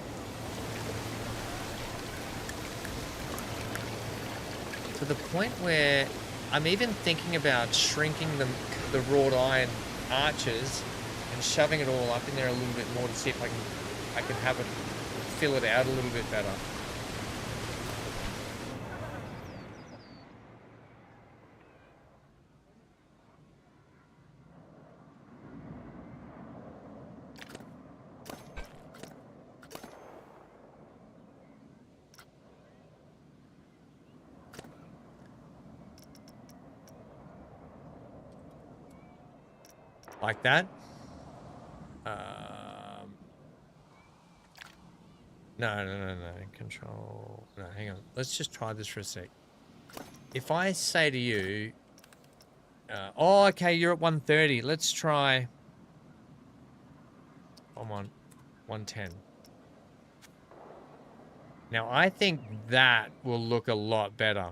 To the point where I'm even thinking about shrinking the wrought iron arches and shoving it all up in there a little bit more to see if I can have it fill it out a little bit better. Like that. No. Control. No, hang on. Let's just try this for a sec. If I say to you, oh, okay, you're at 130. Let's try. I'm on 110. Now, I think that will look a lot better.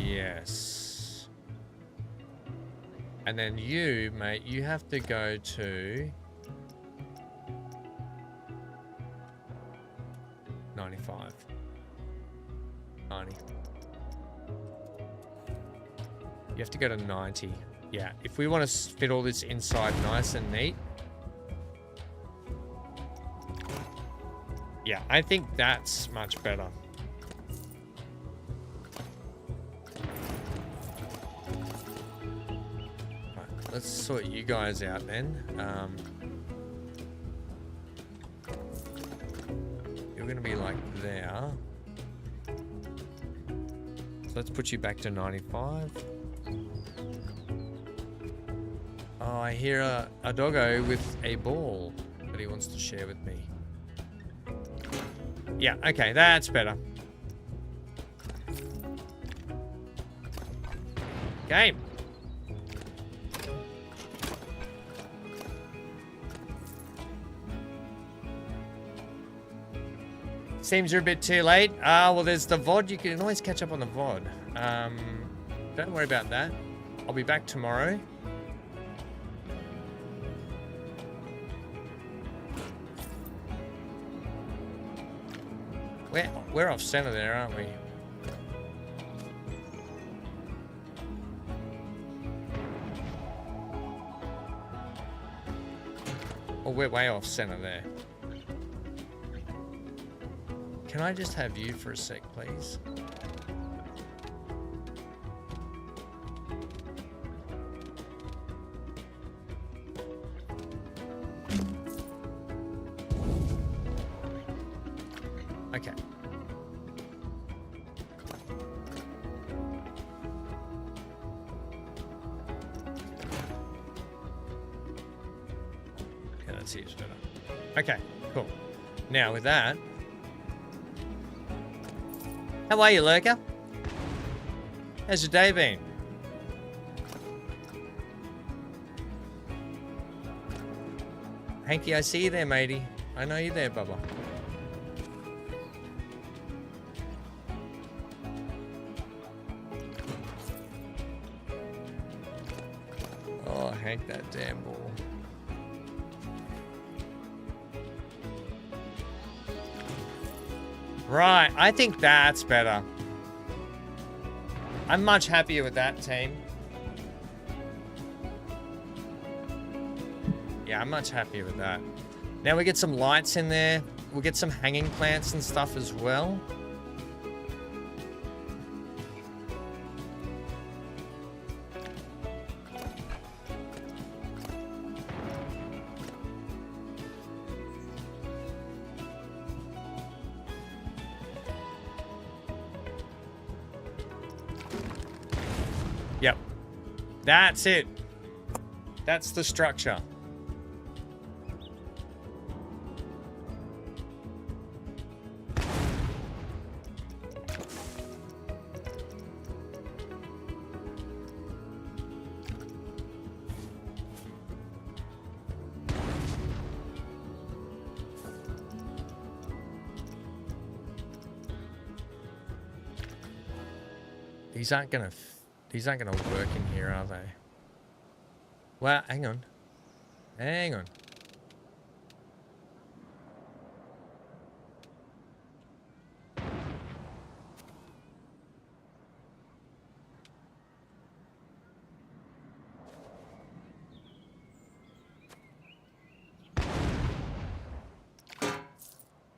Yes. And then you, mate, you have to go to 95. 90. You have to go to 90. Yeah, if we want to fit all this inside nice and neat. Yeah, I think that's much better. Right, let's sort you guys out then. You're going to be like there. So let's put you back to 95. Oh, I hear a doggo with a ball that he wants to share with me. Yeah, okay, that's better. Game. Seems you're a bit too late. Well, there's the VOD. You can always catch up on the VOD. Don't worry about that. I'll be back tomorrow. We're off center there, aren't we? Oh, we're way off center there. Can I just have you for a sec, please? Okay. Yeah, that seems better. Okay, cool. Now with that, how are you, Lurker? How's your day been? Hanky, I see you there, matey. I know you're there, Bubba. Oh, Hank, that damn ball. Right, I think that's better. I'm much happier with that team. Yeah, I'm much happier with that. Now we get some lights in there. We'll get some hanging plants and stuff as well. Yep. That's it. That's the structure. These aren't gonna work in here, are they? Well, hang on. Hang on.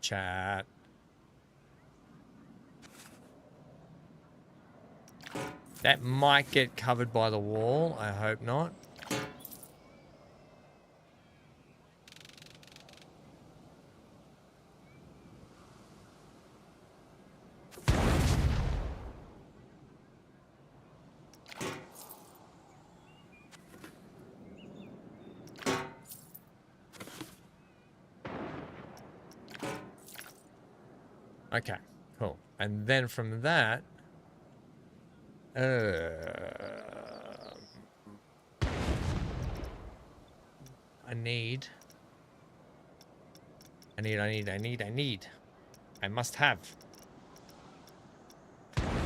Chat. That might get covered by the wall. I hope not. Okay, cool. And then from that, I must have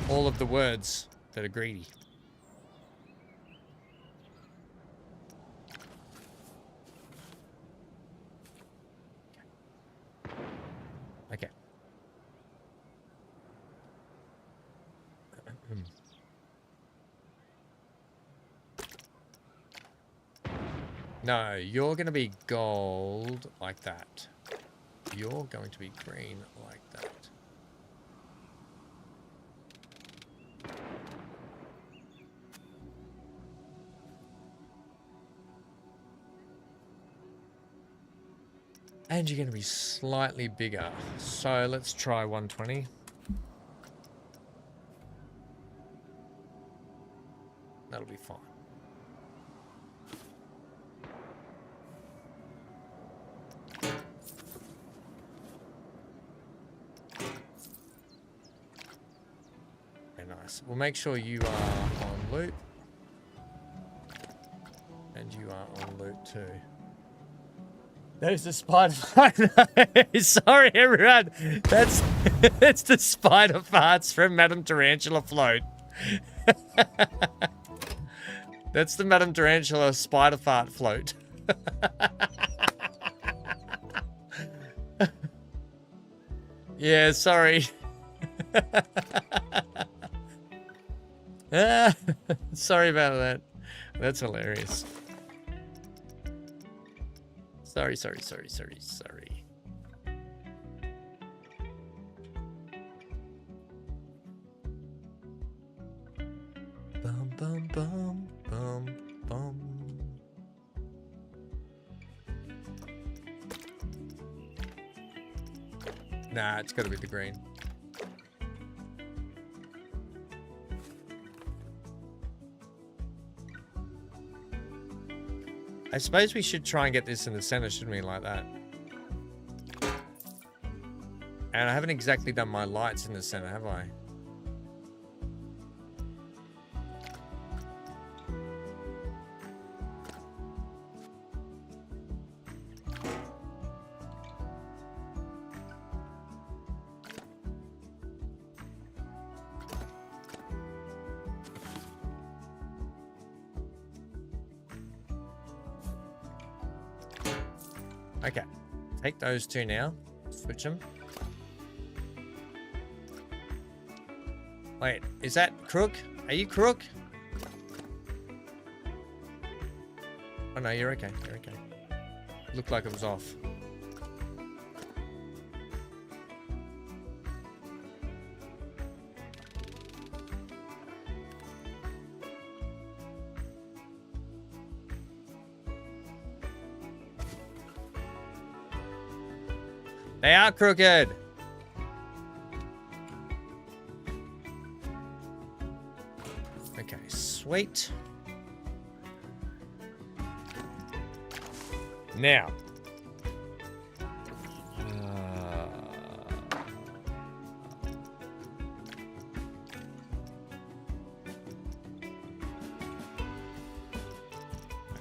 all of the words that are greedy. Okay. No, you're going to be gold like that. You're going to be green like that. And you're going to be slightly bigger. So let's try 120. That'll be fine. Very nice. We'll make sure you are on loop. And you are on loop too. There's the spider. Sorry, everyone. That's it's the spider farts from Madame Tarantula float. That's the Madame Tarantula spider fart float. Yeah, sorry. Sorry about that. That's hilarious. Sorry. Bum, bum, bum, bum, bum. Nah, it's gotta be the green. I suppose we should try and get this in the center, shouldn't we? Like that. And I haven't exactly done my lights in the center, have I? Okay, take those two now. Switch them. Wait, is that Crook? Are you Crook? Oh no, you're okay. You're okay. Looked like it was off. They are crooked. Okay, sweet. Now.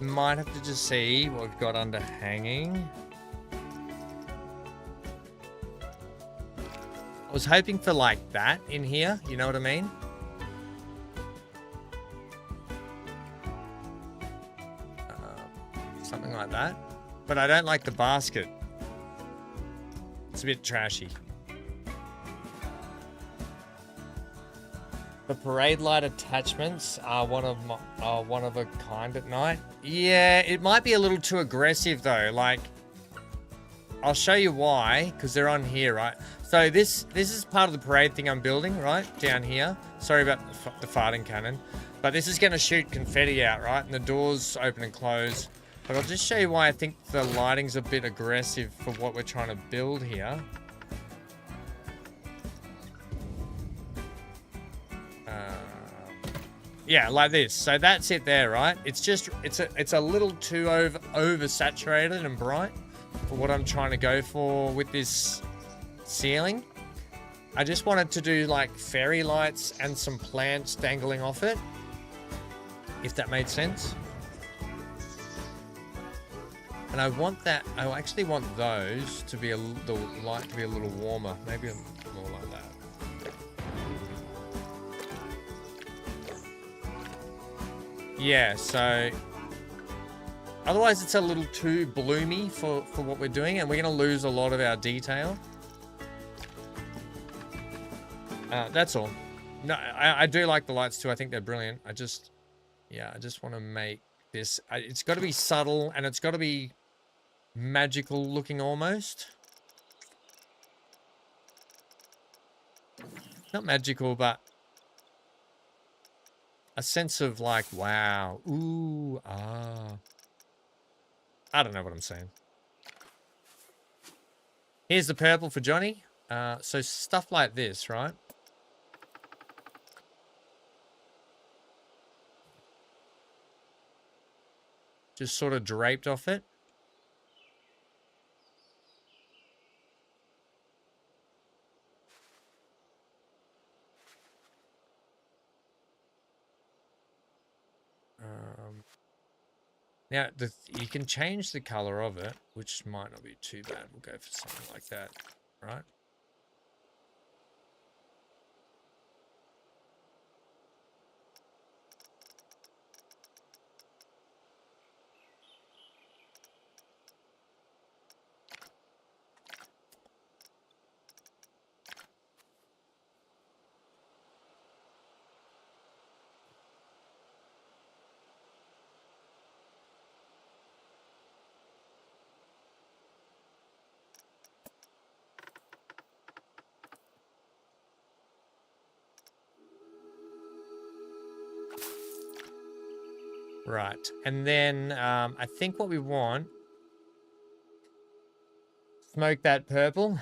I might have to just see what we've got under hanging. I was hoping for like that in here, you know what I mean? Something like that. But I don't like the basket. It's a bit trashy. The parade light attachments are one of a kind at night. Yeah, it might be a little too aggressive though. Like, I'll show you why, because they're on here, right? So this is part of the parade thing I'm building, right? Down here. Sorry about the farting cannon. But this is going to shoot confetti out, right? And the doors open and close. But I'll just show you why I think the lighting's a bit aggressive for what we're trying to build here. Yeah, like this. So that's it there, right? It's just, it's a little too oversaturated and bright for what I'm trying to go for with this ceiling. I just wanted to do like fairy lights and some plants dangling off it, if that made sense. And I actually want those to be the light to be a little warmer, maybe more like that. Yeah, so otherwise it's a little too bloomy for what we're doing, and we're going to lose a lot of our detail. That's all. No, I do like the lights too. I think they're brilliant. I just want to make this... it's got to be subtle, and it's got to be magical looking almost. Not magical, but a sense of like, wow, ooh, ah. I don't know what I'm saying. Here's the purple for Johnny. So stuff like this, right? Just sort of draped off it. Now, you can change the color of it, which might not be too bad. We'll go for something like that, right? Right, and then I think what we want... Smoke that purple.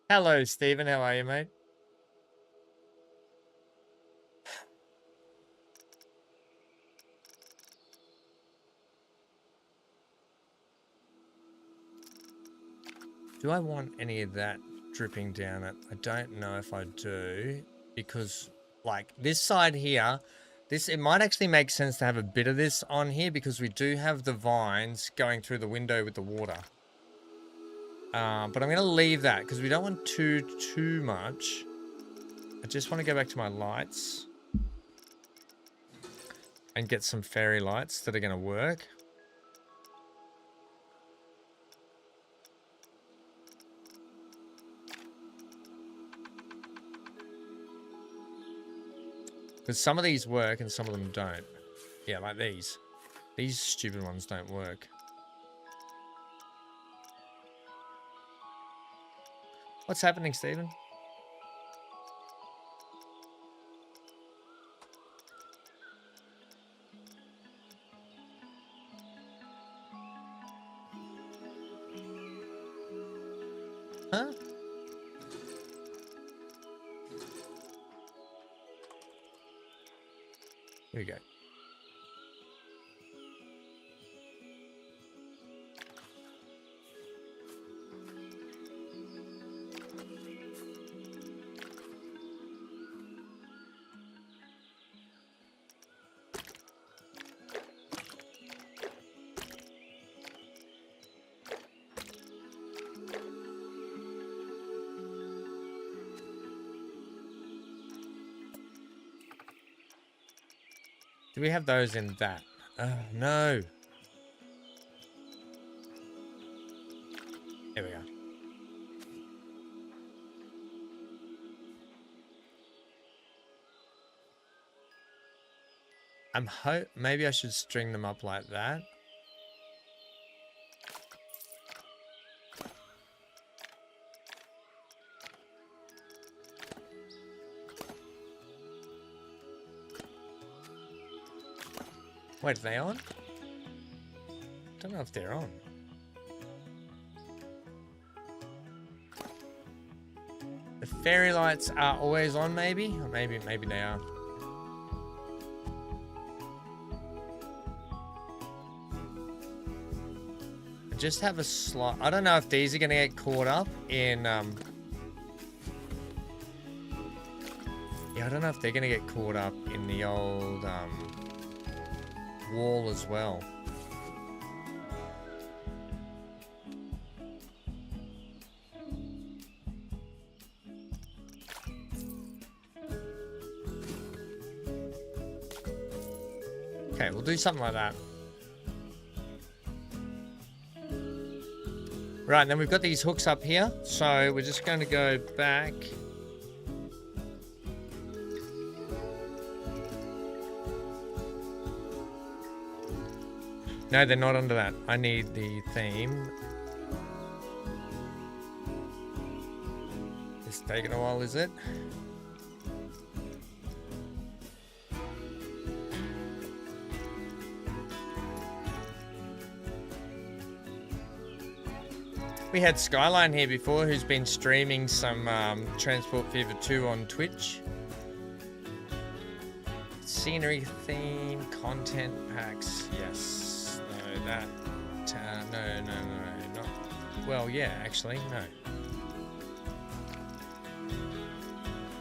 Hello, Stephen. How are you, mate? Do I want any of that dripping down it? I don't know if I do, because like this side here, it might actually make sense to have a bit of this on here because we do have the vines going through the window with the water. But I'm going to leave that because we don't want too much. I just want to go back to my lights and get some fairy lights that are going to work. Because some of these work and some of them don't. Yeah, like these. These stupid ones don't work. What's happening, Stephen? Huh? Here we go. Do we have those in that? Oh, no. There we go. Maybe I should string them up like that. Wait, are they on? Don't know if they're on. The fairy lights are always on, maybe? Or maybe they are. I just have a slight... I don't know if these are going to get caught up in... Yeah, I don't know if they're going to get caught up in the old wall as well. Okay, we'll do something like that. Right, and then we've got these hooks up here. So we're just going to go back. No, they're not under that. I need the theme. It's taking a while, is it? We had Skyline here before, who's been streaming some Transport Fever 2 on Twitch. Scenery theme, content packs, yes. No, that, no, not, well, yeah, actually, no.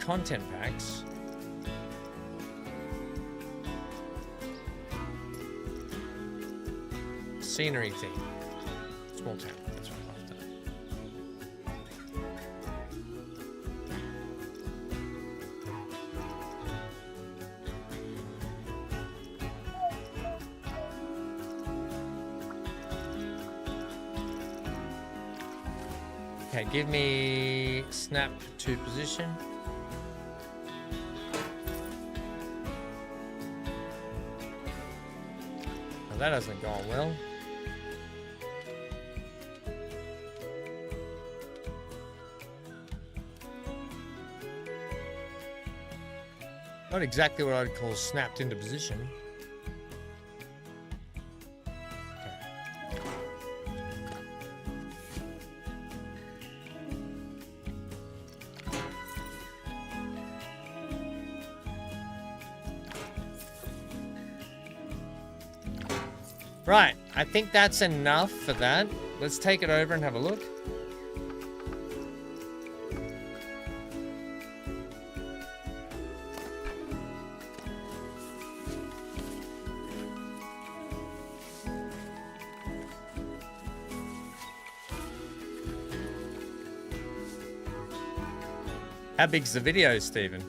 Content packs. Scenery theme. Small town, that's what I love that. Okay, give me snap to position. Well, that hasn't gone well. Not exactly what I'd call snapped into position. Right, I think that's enough for that. Let's take it over and have a look. How big's the video, Stephen?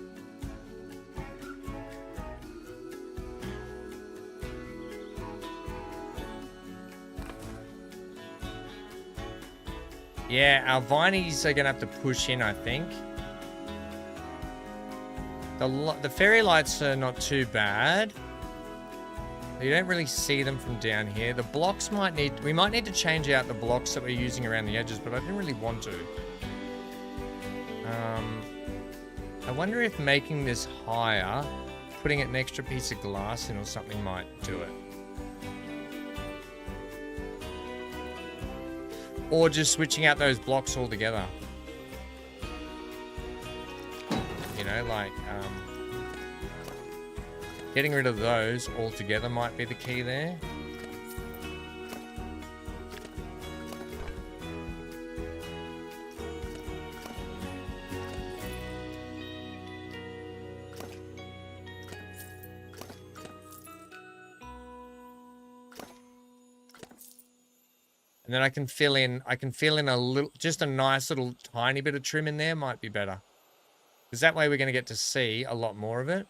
Yeah, our vinies are going to have to push in, I think. The fairy lights are not too bad. You don't really see them from down here. The blocks we might need to change out the blocks that we're using around the edges, but I didn't really want to. I wonder if making this higher, putting an extra piece of glass in or something might do it. Or just switching out those blocks altogether. You know, like, getting rid of those altogether might be the key there. And then I can fill in a little, just a nice little tiny bit of trim in there might be better. Because that way we're going to get to see a lot more of it.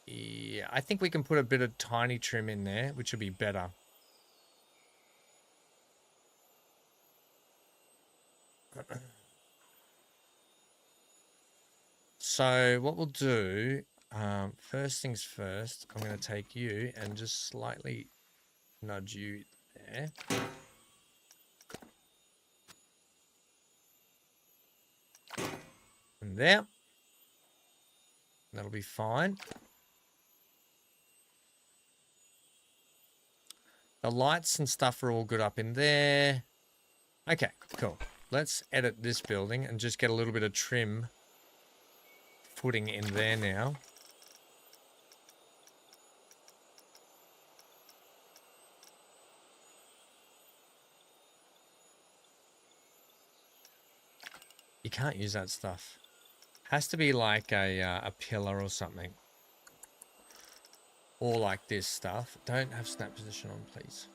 Yeah, I think we can put a bit of tiny trim in there, which will be better. So what we'll do, first things first, I'm going to take you and just slightly nudge you there. And there. That'll be fine. The lights and stuff are all good up in there. Okay, cool. Let's edit this building and just get a little bit of trim footing in there now. You can't use that stuff. Has to be like a pillar or something. Or like this stuff. Don't have snap position on, please.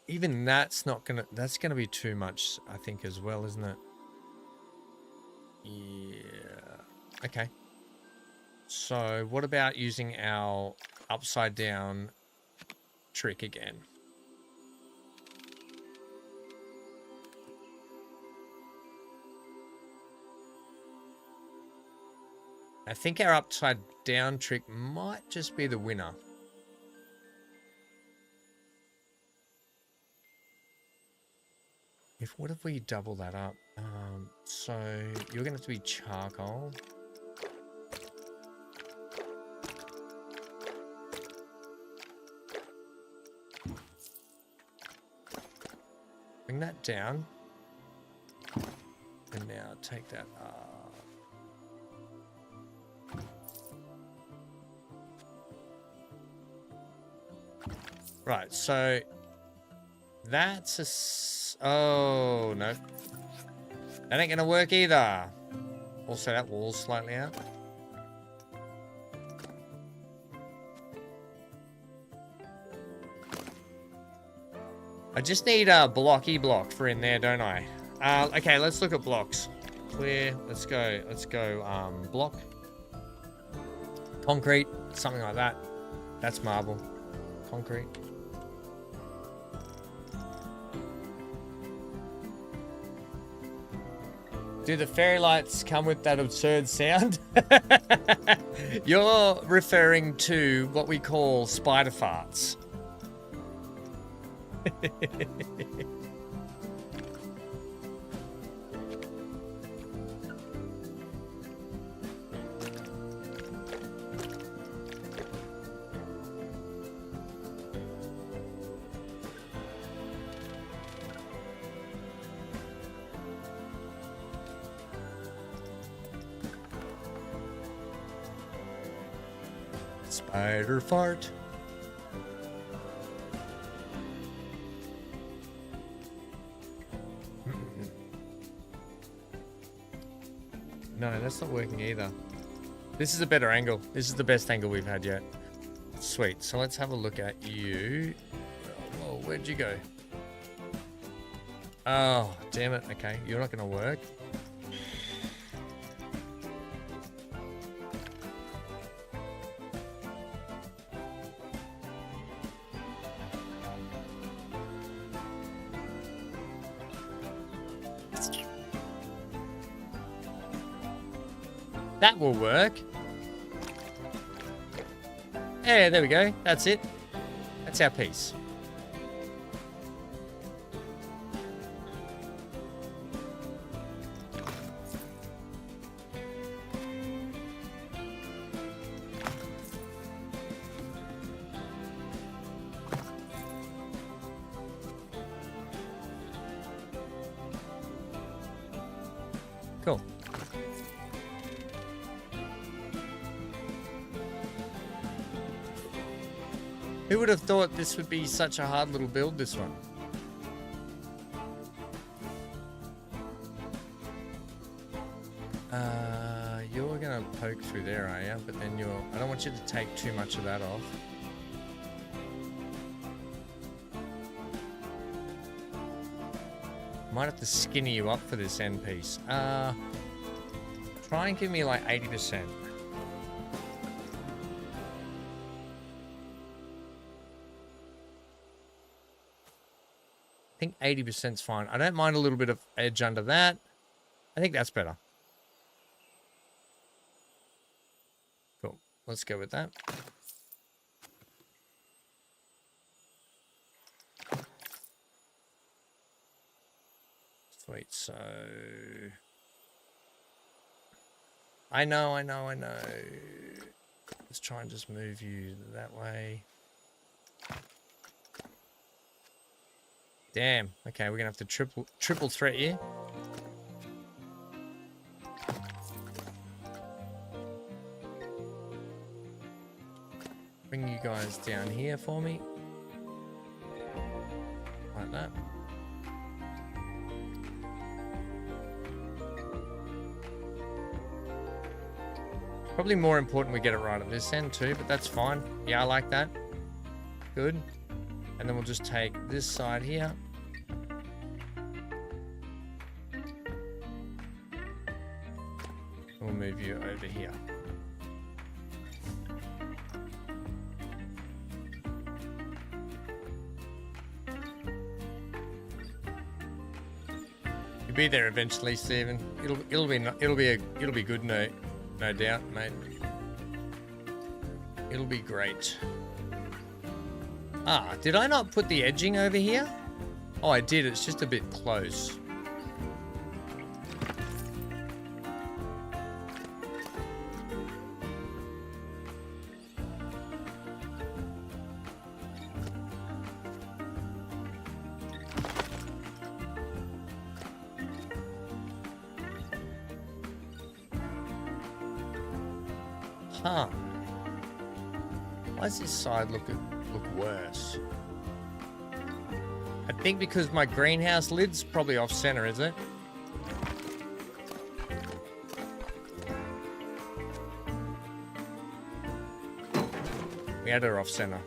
Even that's gonna be too much, I think, as well, isn't it? Yeah. Okay. So what about using our upside down trick again? I think our upside down trick might just be the winner. What if we double that up? So you're going to have to be charcoal. Bring that down. And now take that up. Right, so that's a... Oh, no. That ain't gonna work either. Also, that wall's slightly out. I just need a blocky block for in there, don't I? Okay, let's look at blocks. Clear. Let's go, block. Concrete. Something like that. That's marble. Concrete. Do the fairy lights come with that absurd sound? You're referring to what we call spider farts. Spider fart. No, that's not working either. This is a better angle. This is the best angle we've had yet. Sweet. So let's have a look at you. Whoa, where'd you go? Oh, damn it. Okay, you're not going to work. That will work. Yeah, there we go. That's it. That's our piece. Cool. Who would have thought this would be such a hard little build, this one? You're gonna poke through there, are you? But then I don't want you to take too much of that off. Might have to skinny you up for this end piece. Try and give me like 80%. I think 80% is fine. I don't mind a little bit of edge under that. I think that's better. Cool. Let's go with that. Sweet. So... I know. Let's try and just move you that way. Damn. Okay, we're gonna have to triple threat you. bring you guys down here for me. Like that. Probably more important we get it right at this end too, but that's fine. Yeah, I like that. Good. And then we'll just take this side here. We'll move you over here. You'll be there eventually, Stephen. It'll be good, no doubt, mate. It'll be great. Ah, did I not put the edging over here? Oh, I did. It's just a bit close. Huh. Why does this side look worse? I think because my greenhouse lid's probably off center, is it? We had her off center.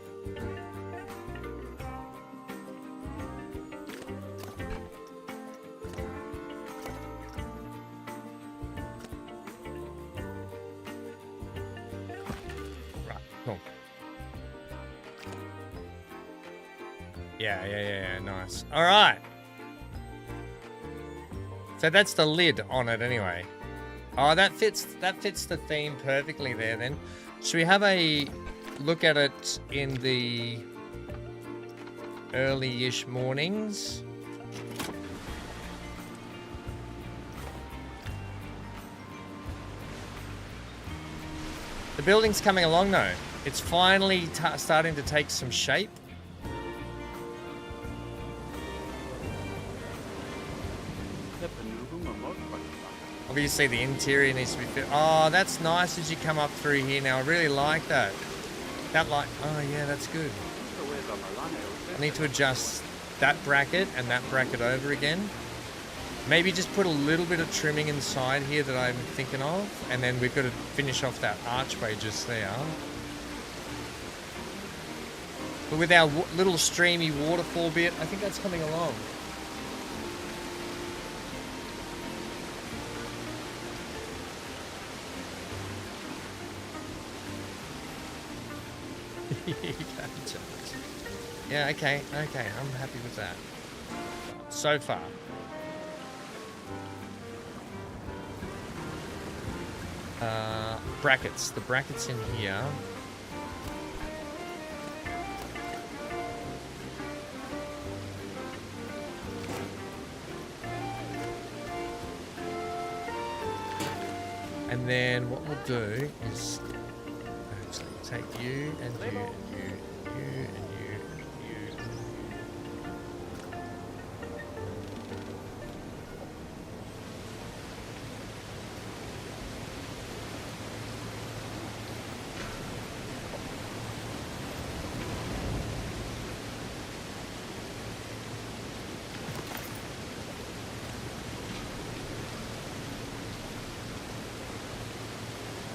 Yeah, nice. All right. So that's the lid on it anyway. Oh, that fits the theme perfectly there then. Should we have a look at it in the early-ish mornings? The building's coming along though. It's finally starting to take some shape. Obviously the interior needs to be fit. Oh, that's nice as you come up through here now. I really like that. Oh yeah, that's good. I need to adjust that bracket and that bracket over again. Maybe just put a little bit of trimming inside here that I'm thinking of. And then we've got to finish off that archway just there. But with our little streamy waterfall bit, I think that's coming along. Yeah, okay, I'm happy with that. So far. Brackets. The brackets in here. And then what we'll do is actually take you and you and you and you and you.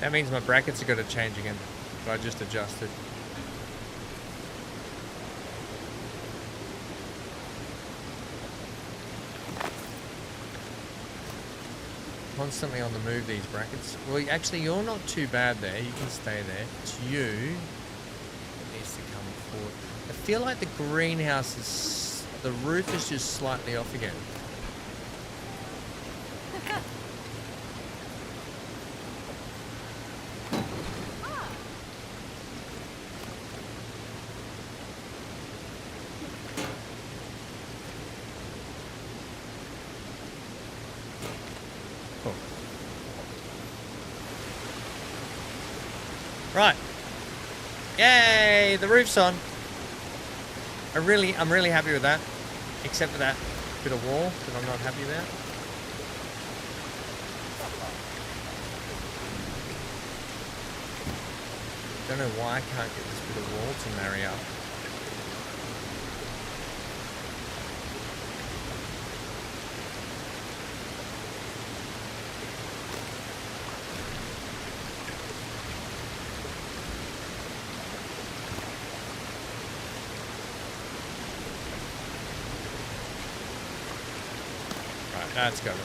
That means my brackets are going to change again, but I just adjusted. Constantly on the move, these brackets. Well, actually, you're not too bad there. You can stay there. It's you that needs to come forward. I feel like the greenhouse is... the roof is just slightly off again. Right. Yay, the roof's on. I'm really happy with that. Except for that bit of wall that I'm not happy about. Don't know why I can't get this bit of wall to marry up. Right, that's got it.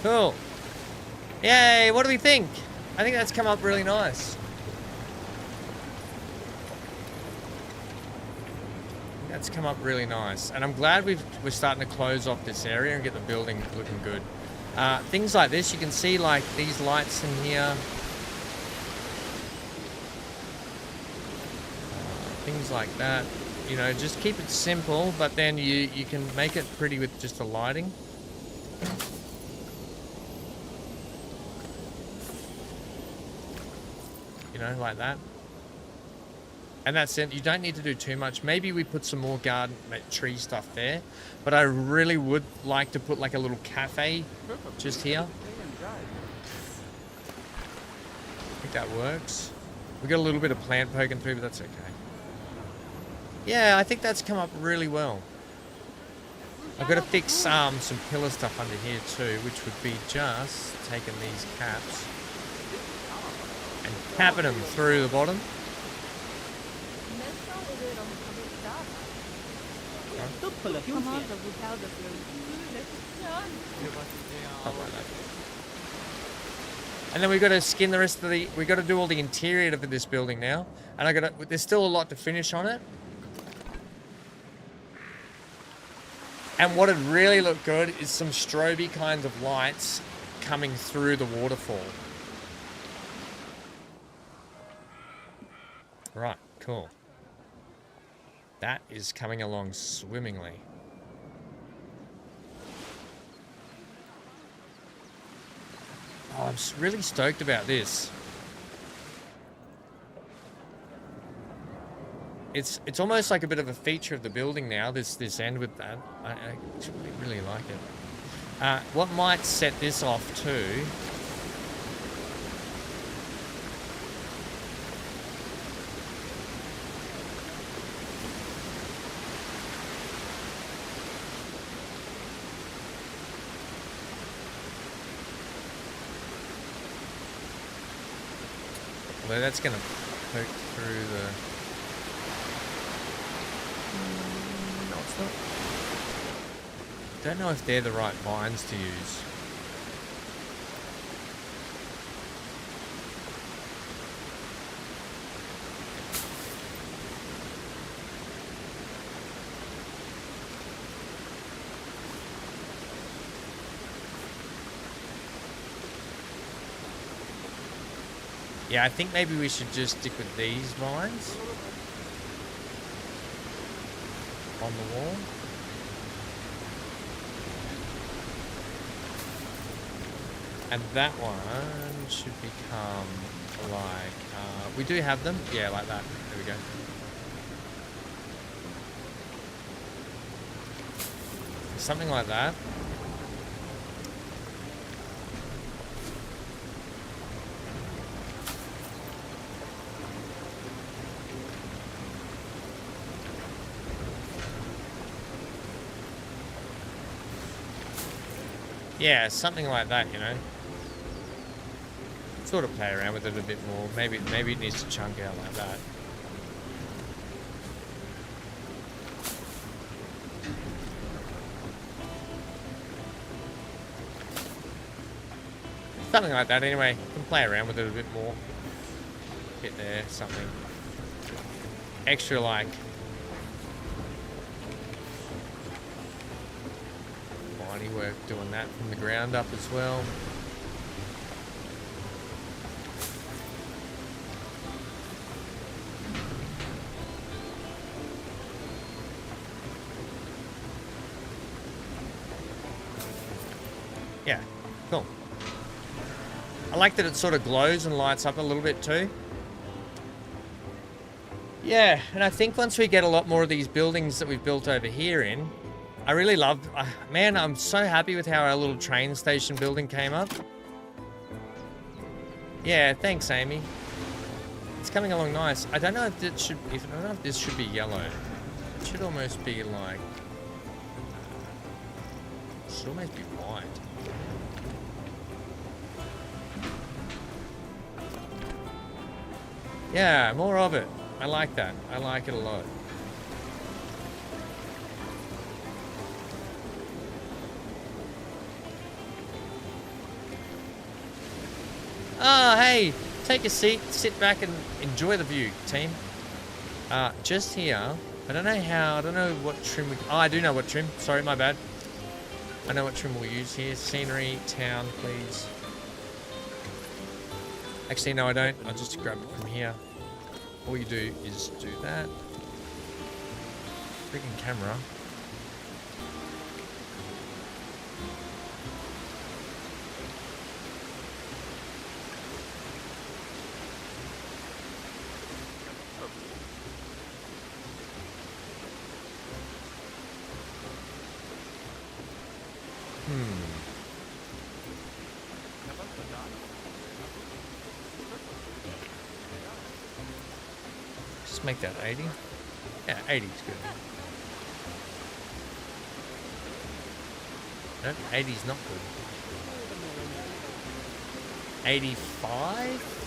Cool. Yay, what do we think? I think that's come up really nice. That's come up really nice. And I'm glad we're starting to close off this area and get the building looking good. Things like this, you can see like these lights in here. Things like that. You know, just keep it simple, but then you can make it pretty with just the lighting. You know, like that. And that's it. You don't need to do too much. Maybe we put some more garden tree stuff there. But I really would like to put like a little cafe just here. I think that works. We got a little bit of plant poking through, but that's okay. Yeah, I think that's come up really well. I've got to fix some pillar stuff under here too, which would be just taking these caps and capping them through the bottom. And then we've got to skin the rest of the... We've got to do all the interior of this building now. And there's still a lot to finish on it. And what would really look good is some stroby kinds of lights coming through the waterfall. Right, cool. That is coming along swimmingly. Oh, I'm really stoked about this. It's almost like a bit of a feature of the building now, this end with that. I really like it. What might set this off too... Although that's going to poke through the... No, it's not. Don't know if they're the right vines to use. Yeah, I think maybe we should just stick with these vines on the wall. And that one should become like, we do have them. Yeah, like that. There we go. Something like that. Yeah, something like that, you know. Sort of play around with it a bit more. Maybe it needs to chunk out like that. Something like that anyway. You can play around with it a bit more. Get there, something. Extra like... work doing that from the ground up as well. Yeah, cool. I like that it sort of glows and lights up a little bit too. Yeah, and I think once we get a lot more of these buildings that we've built over here in, I really love, man, I'm so happy with how our little train station building came up. Yeah, thanks, Amy. It's coming along nice. I don't know if it should, I don't know if this should be yellow. It should almost be like, it should almost be white. Yeah, more of it. I like that. I like it a lot. Ah, hey, take a seat, sit back and enjoy the view, team. Just here, I don't know what trim we, oh, I do know what trim, sorry, my bad. I know what trim we'll use here. Scenery, town, please. Actually, no, I don't. I'll just grab it from here. All you do is do that. Freaking camera. Just make that 80. Yeah, 80 is good. No, 80 is not good. 85?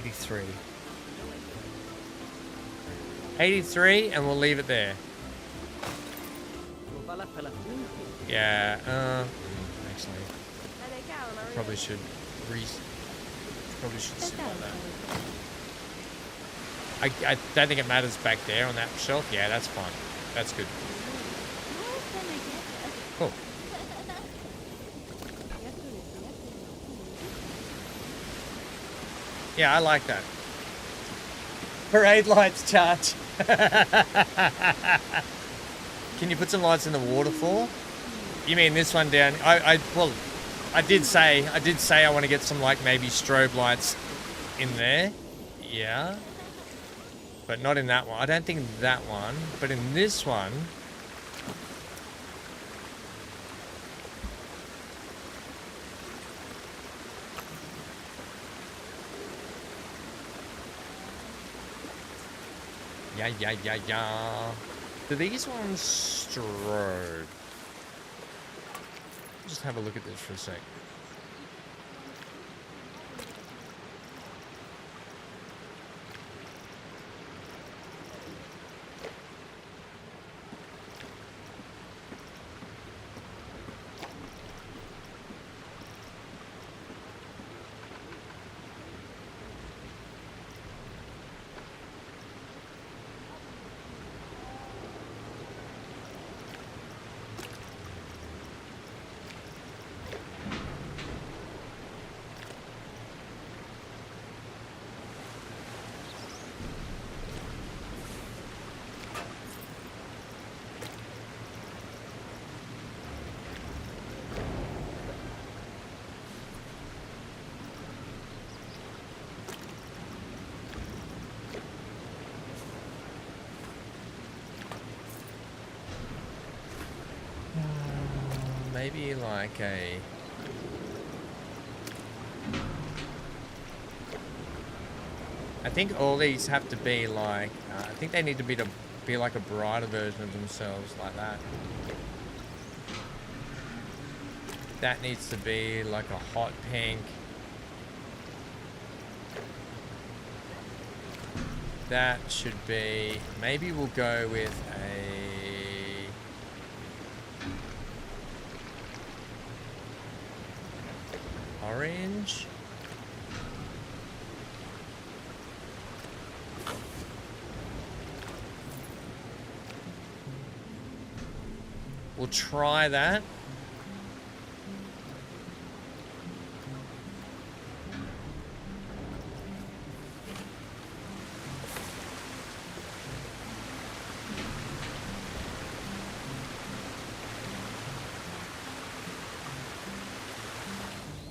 $83. 83, and we'll leave it there. Yeah, actually, probably should sit like that. I don't think it matters back there on that shelf. Yeah, that's fine. That's good. Cool. Yeah, I like that. Parade lights charge. Can you put some lights in the waterfall? You mean this one down? Well, I did say I want to get some like maybe strobe lights in there. Yeah. But not in that one. I don't think that one, but in this one. Yeah. Do these ones strobe? Just have a look at this for a sec. Maybe like a... I think all these have to be like... I think they need to be like a brighter version of themselves, like that. That needs to be like a hot pink. That should be... Maybe we'll go with a... orange. We'll try that.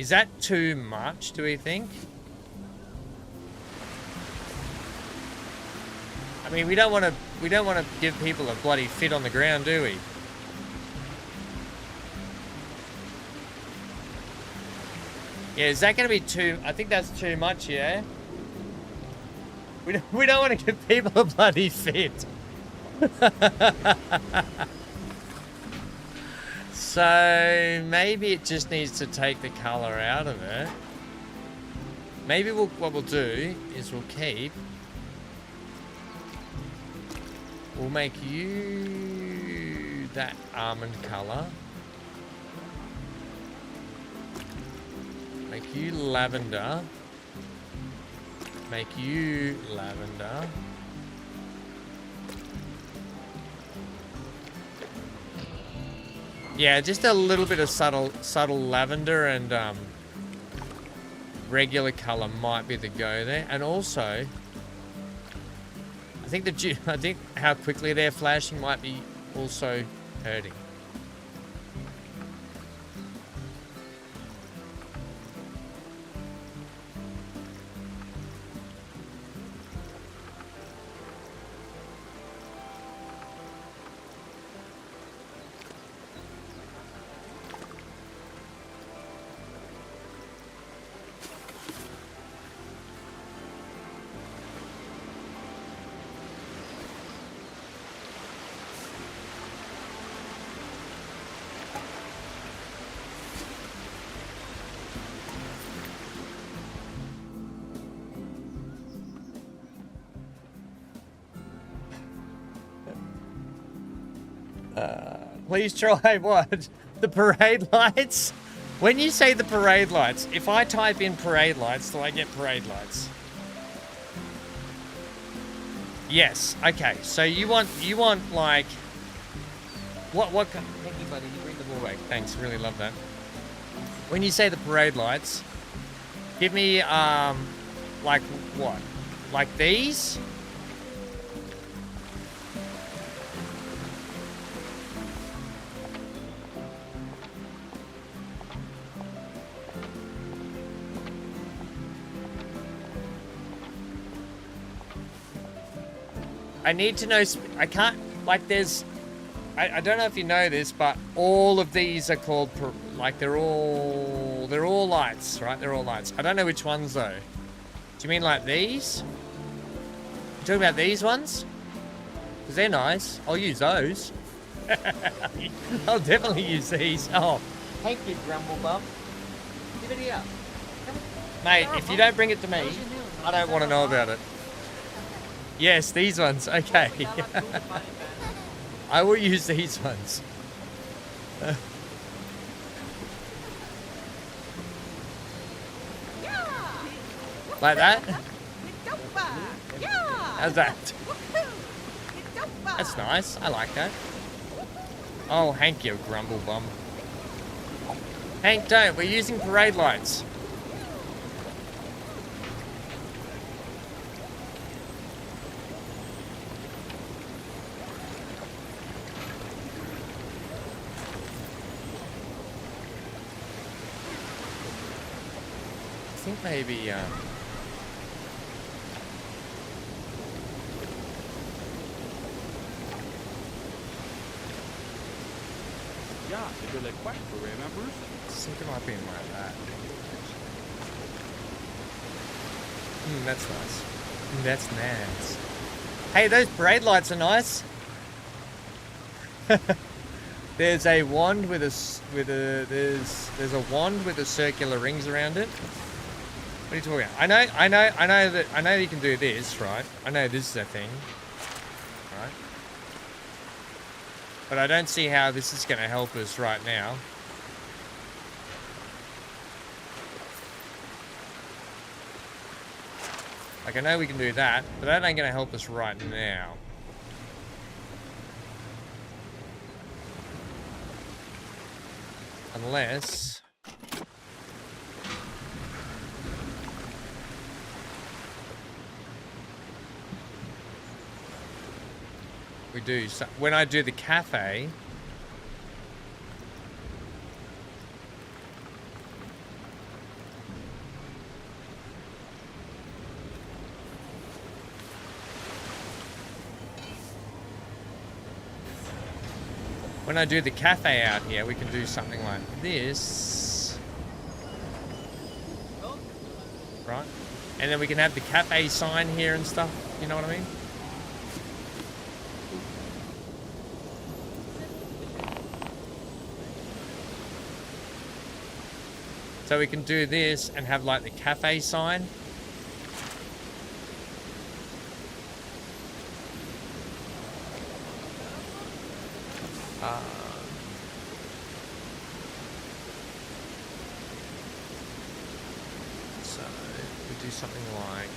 Is that too much, do we think? I mean, we don't want to give people a bloody fit on the ground, do we? Yeah, is that going to be too... I think that's too much, yeah? We don't want to give people a bloody fit. So, maybe it just needs to take the colour out of it. Maybe what we'll do is we'll make you that almond colour. Make you lavender. Make you lavender. Yeah, just a little bit of subtle lavender and regular colour might be the go there. And also, I think how quickly they're flashing might be also hurting. Please try what? The parade lights? When you say the parade lights, if I type in parade lights, do I get parade lights? Yes. Okay. So you want like what kind? Thank you, buddy. You bring the ball back. Thanks. Really love that. When you say the parade lights, give me like what? Like these? I need to know, I can't, like there's, I don't know if you know this, but all of these are called, like they're all lights, right? They're all lights. I don't know which ones though. Do you mean like these? You talking about these ones? Because they're nice. I'll use those. I'll definitely use these. Oh, thank you, Grumble Bum. Give it here. Mate, if you don't bring it to me, I don't want to know about it. Yes, these ones. Okay. I will use these ones. Like that? How's that? That's nice. I like that. Oh, Hank, you grumble bum. Hank, don't. We're using parade lights. I think maybe, Yeah, c'est de l'époque, remember? I think it might be like that. That's nice. That's nice. Hey, those parade lights are nice. There's a wand with there's a wand with a circular rings around it. What are you talking about? I know you can do this, right? I know this is a thing, right? But I don't see how this is going to help us right now. Like, I know we can do that, but that ain't going to help us right now. Unless... we do. So when I do the cafe... when I do the cafe out here, we can do something like this. Right? And then we can have the cafe sign here and stuff. You know what I mean? So we can do this and have like the cafe sign. So we do something like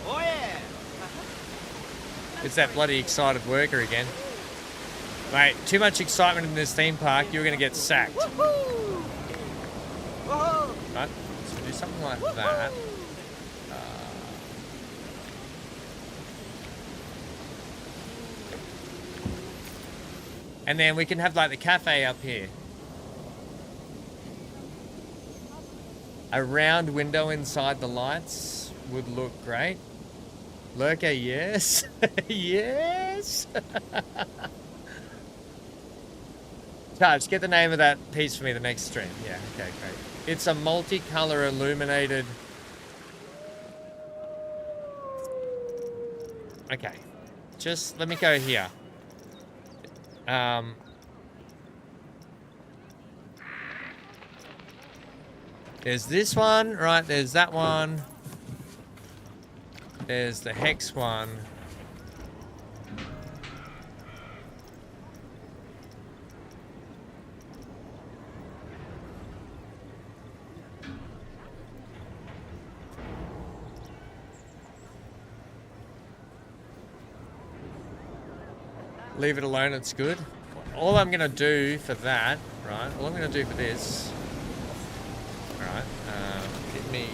Oh yeah! it's that bloody excited worker again. Mate, too much excitement in this theme park, you're gonna get sacked. Right? So do something like that. And then we can have like the cafe up here. A round window inside the lights would look great. Lurker, yes. Yes. Charge, get the name of that piece for me the next stream. Yeah, okay, great. It's a multicolor illuminated. Okay. Just let me go here. There's this one, right? There's that one. There's the hex one. Leave it alone, it's good. All I'm gonna do for that, right? All I'm gonna do for this, right? Hit me.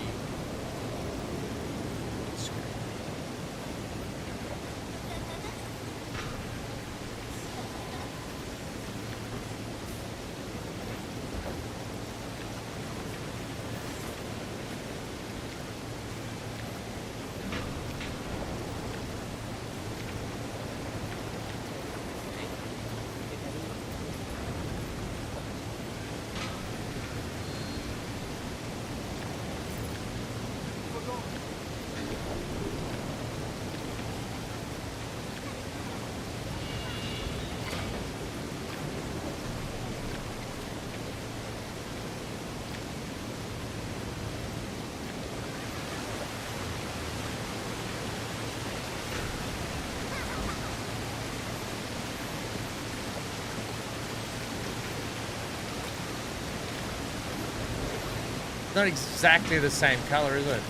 Not exactly the same color, is it?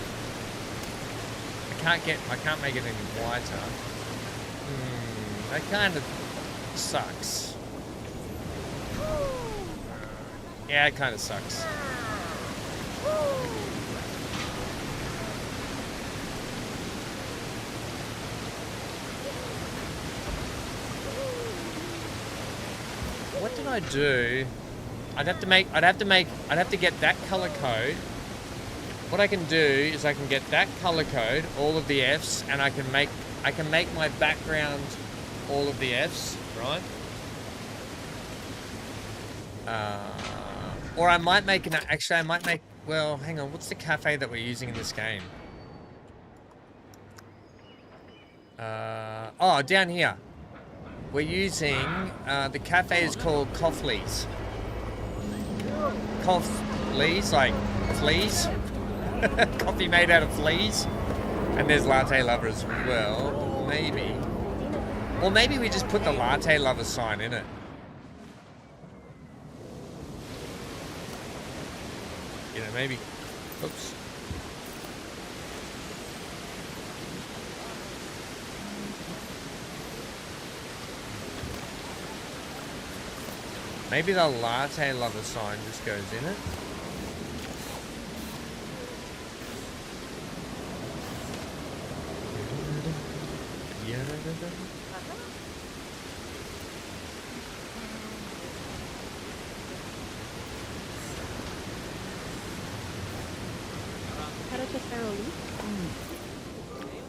I can't make it any whiter. That kind of sucks. Yeah, it kind of sucks. What did I do? I'd have to get that color code. What I can do is I can get that color code, all of the Fs, and I can make my background all of the Fs, right? Or I might make well, hang on, what's the cafe that we're using in this game? Oh, down here. We're using, the cafe is called Coffleys. Coffleys, like fleas. Coffee made out of fleas. And there's Latte Lover as well. Maybe. Or maybe we just put the Latte Lover sign in it. You know, maybe. Oops. Maybe the latte lover sign just goes in it.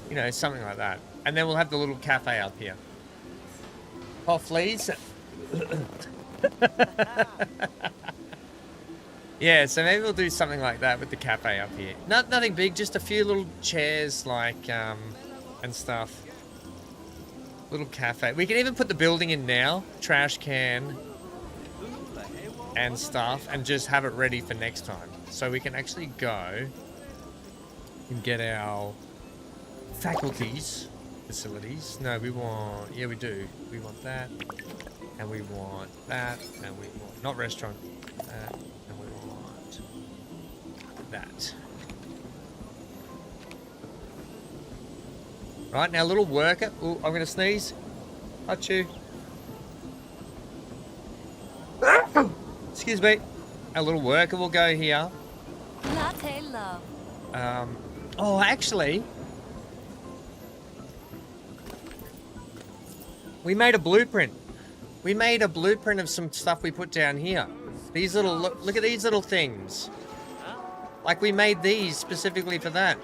You know, something like that. And then we'll have the little cafe up here. Oh, please. Yeah, so maybe we'll do something like that with the cafe up here. Nothing big, just a few little chairs, like, and stuff. Little cafe. We can even put the building in now, trash can and stuff, and just have it ready for next time. So we can actually go and get our faculties facilities. No, we want, yeah, we do. We want that, and we want that, and we want, not restaurant, that, and we want that. Right, now little worker, oh, I'm gonna sneeze. Achoo. Excuse me. A little worker will go here. Latte love. Oh, actually, we made a blueprint. We made a blueprint of some stuff we put down here. These little, look at these little things. Like we made these specifically for that.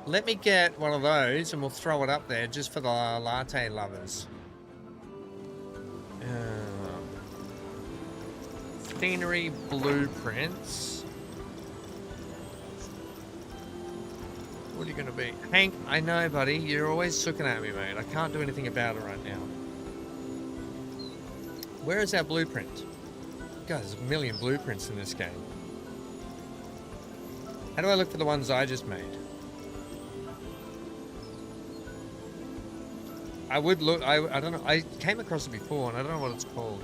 Let me get one of those and we'll throw it up there just for the latte lovers. Scenery blueprints. What are you gonna be? Hank, I know, buddy. You're always looking at me, mate. I can't do anything about it right now. Where is our blueprint? God, there's a million blueprints in this game. How do I look for the ones I just made? I would look, I don't know, I came across it before and I don't know what it's called.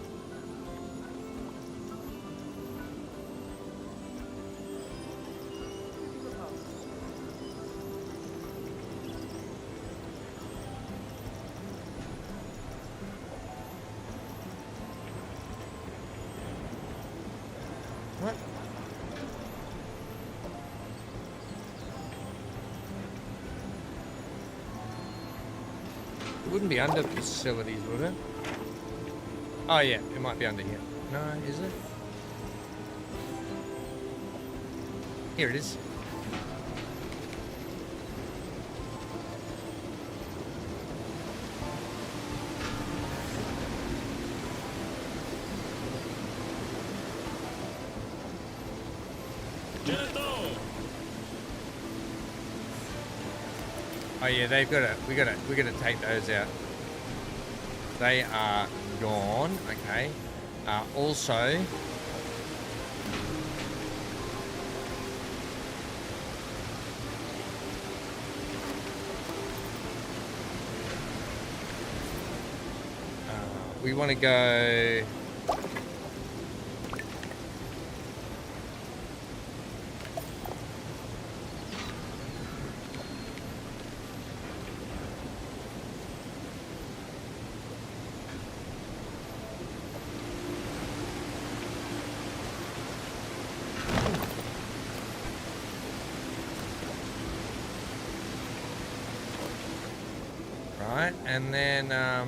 What? It wouldn't be under facilities, would it? Oh yeah, it might be under here. No, is it? Here it is. Oh yeah, they've got to. We gotta take those out. They are gone. Okay. Also, we want to go. Right, and then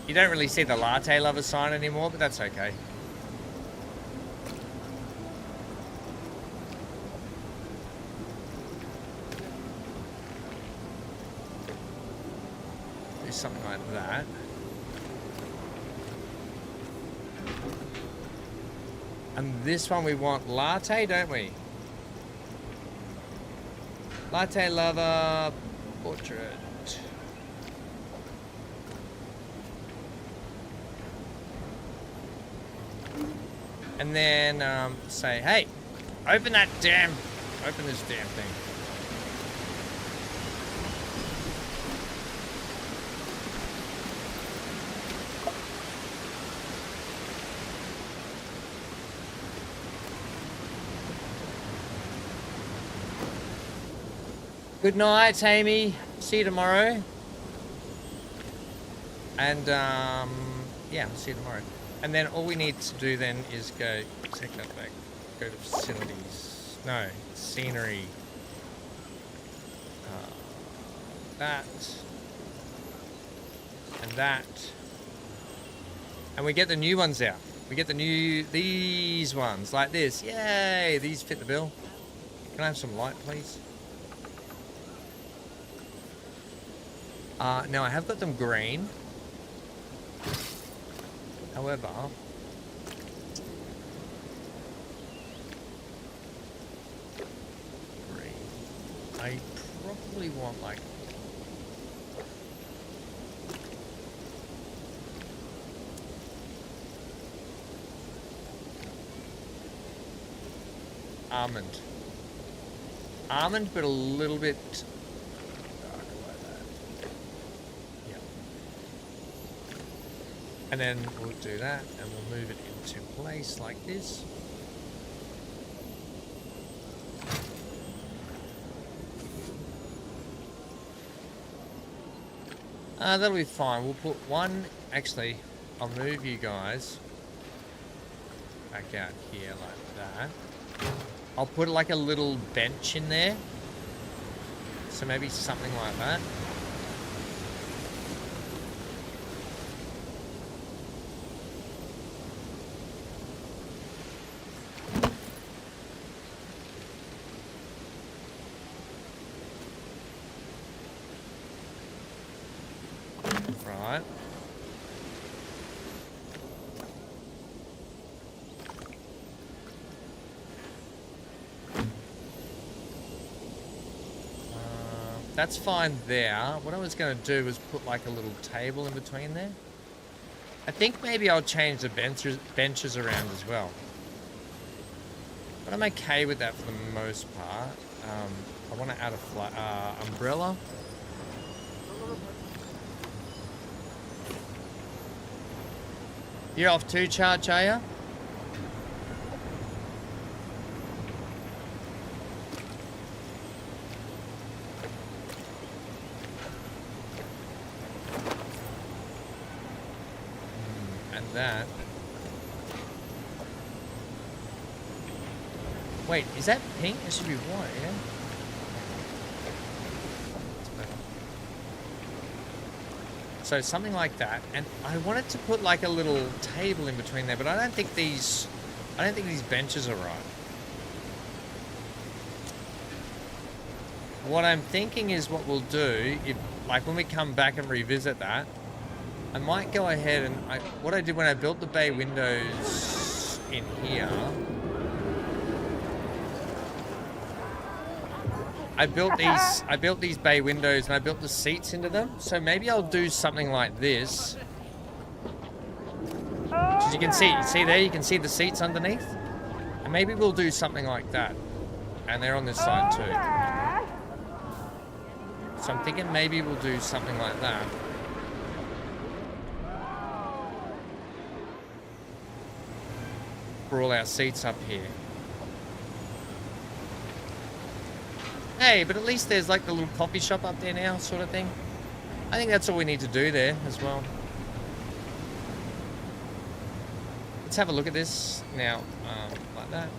you don't really see the latte lover sign anymore, but that's okay. Do something like that. And this one we want latte, don't we? Latte lover portrait. And then say, hey, open this damn thing. Good night, Amy. See you tomorrow. And yeah, I'll see you tomorrow. And then all we need to do then is go, take that back, go to facilities. No, scenery. That. And that. And we get the new ones out. We get these ones, like this. Yay, these fit the bill. Can I have some light, please? Now I have got them green. However, green. I probably want like almond. Almond, but a little bit darker like that. Yeah. And then we'll do that, and we'll move it into place like this. That'll be fine. We'll put one, actually, I'll move you guys back out here like that. I'll put like a little bench in there. So maybe something like that. Right. That's fine there. What I was going to do was put like a little table in between there. I think maybe I'll change the benches around as well. But I'm okay with that for the most part. I want to add a umbrella. You're off too, Charge, are you? And that. Wait, is that pink? It should be white, yeah? So something like that, and I wanted to put like a little table in between there, but I don't think these benches are right. What I'm thinking is what we'll do, if like when we come back and revisit that, I might go ahead and what I did when I built the bay windows in here, I built these bay windows and I built the seats into them. So maybe I'll do something like this. As you can see there, you can see the seats underneath. And maybe we'll do something like that. And they're on this side too. So I'm thinking maybe we'll do something like that. For all our seats up here. Hey, but at least there's like the little coffee shop up there now, sort of thing. I think that's all we need to do there as well. Let's have a look at this now, like that.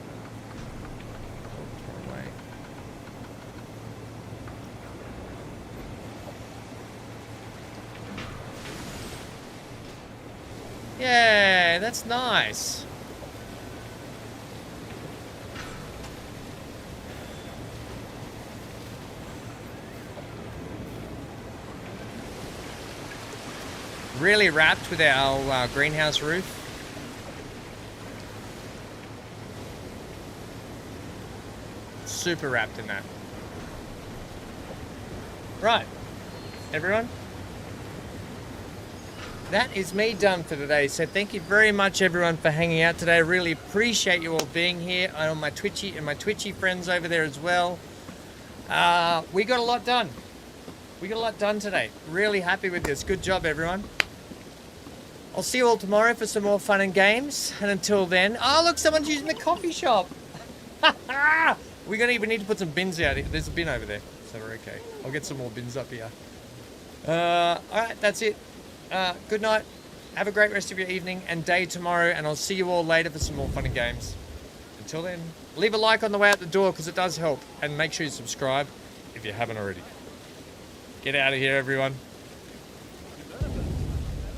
Oh, away. Yeah, that's nice. Really wrapped with our greenhouse roof. Super wrapped in that. Right, everyone. That is me done for today. So thank you very much, everyone, for hanging out today. I really appreciate you all being here. And on my Twitchy friends over there as well. We got a lot done. We got a lot done today. Really happy with this. Good job, everyone. I'll see you all tomorrow for some more fun and games. And until then... Oh, look, someone's using the coffee shop. We need to put some bins out here. There's a bin over there, so we're okay. I'll get some more bins up here. Alright, that's it. Good night. Have a great rest of your evening and day tomorrow, and I'll see you all later for some more fun and games. Until then, leave a like on the way out the door because it does help, and make sure you subscribe if you haven't already. Get out of here, everyone.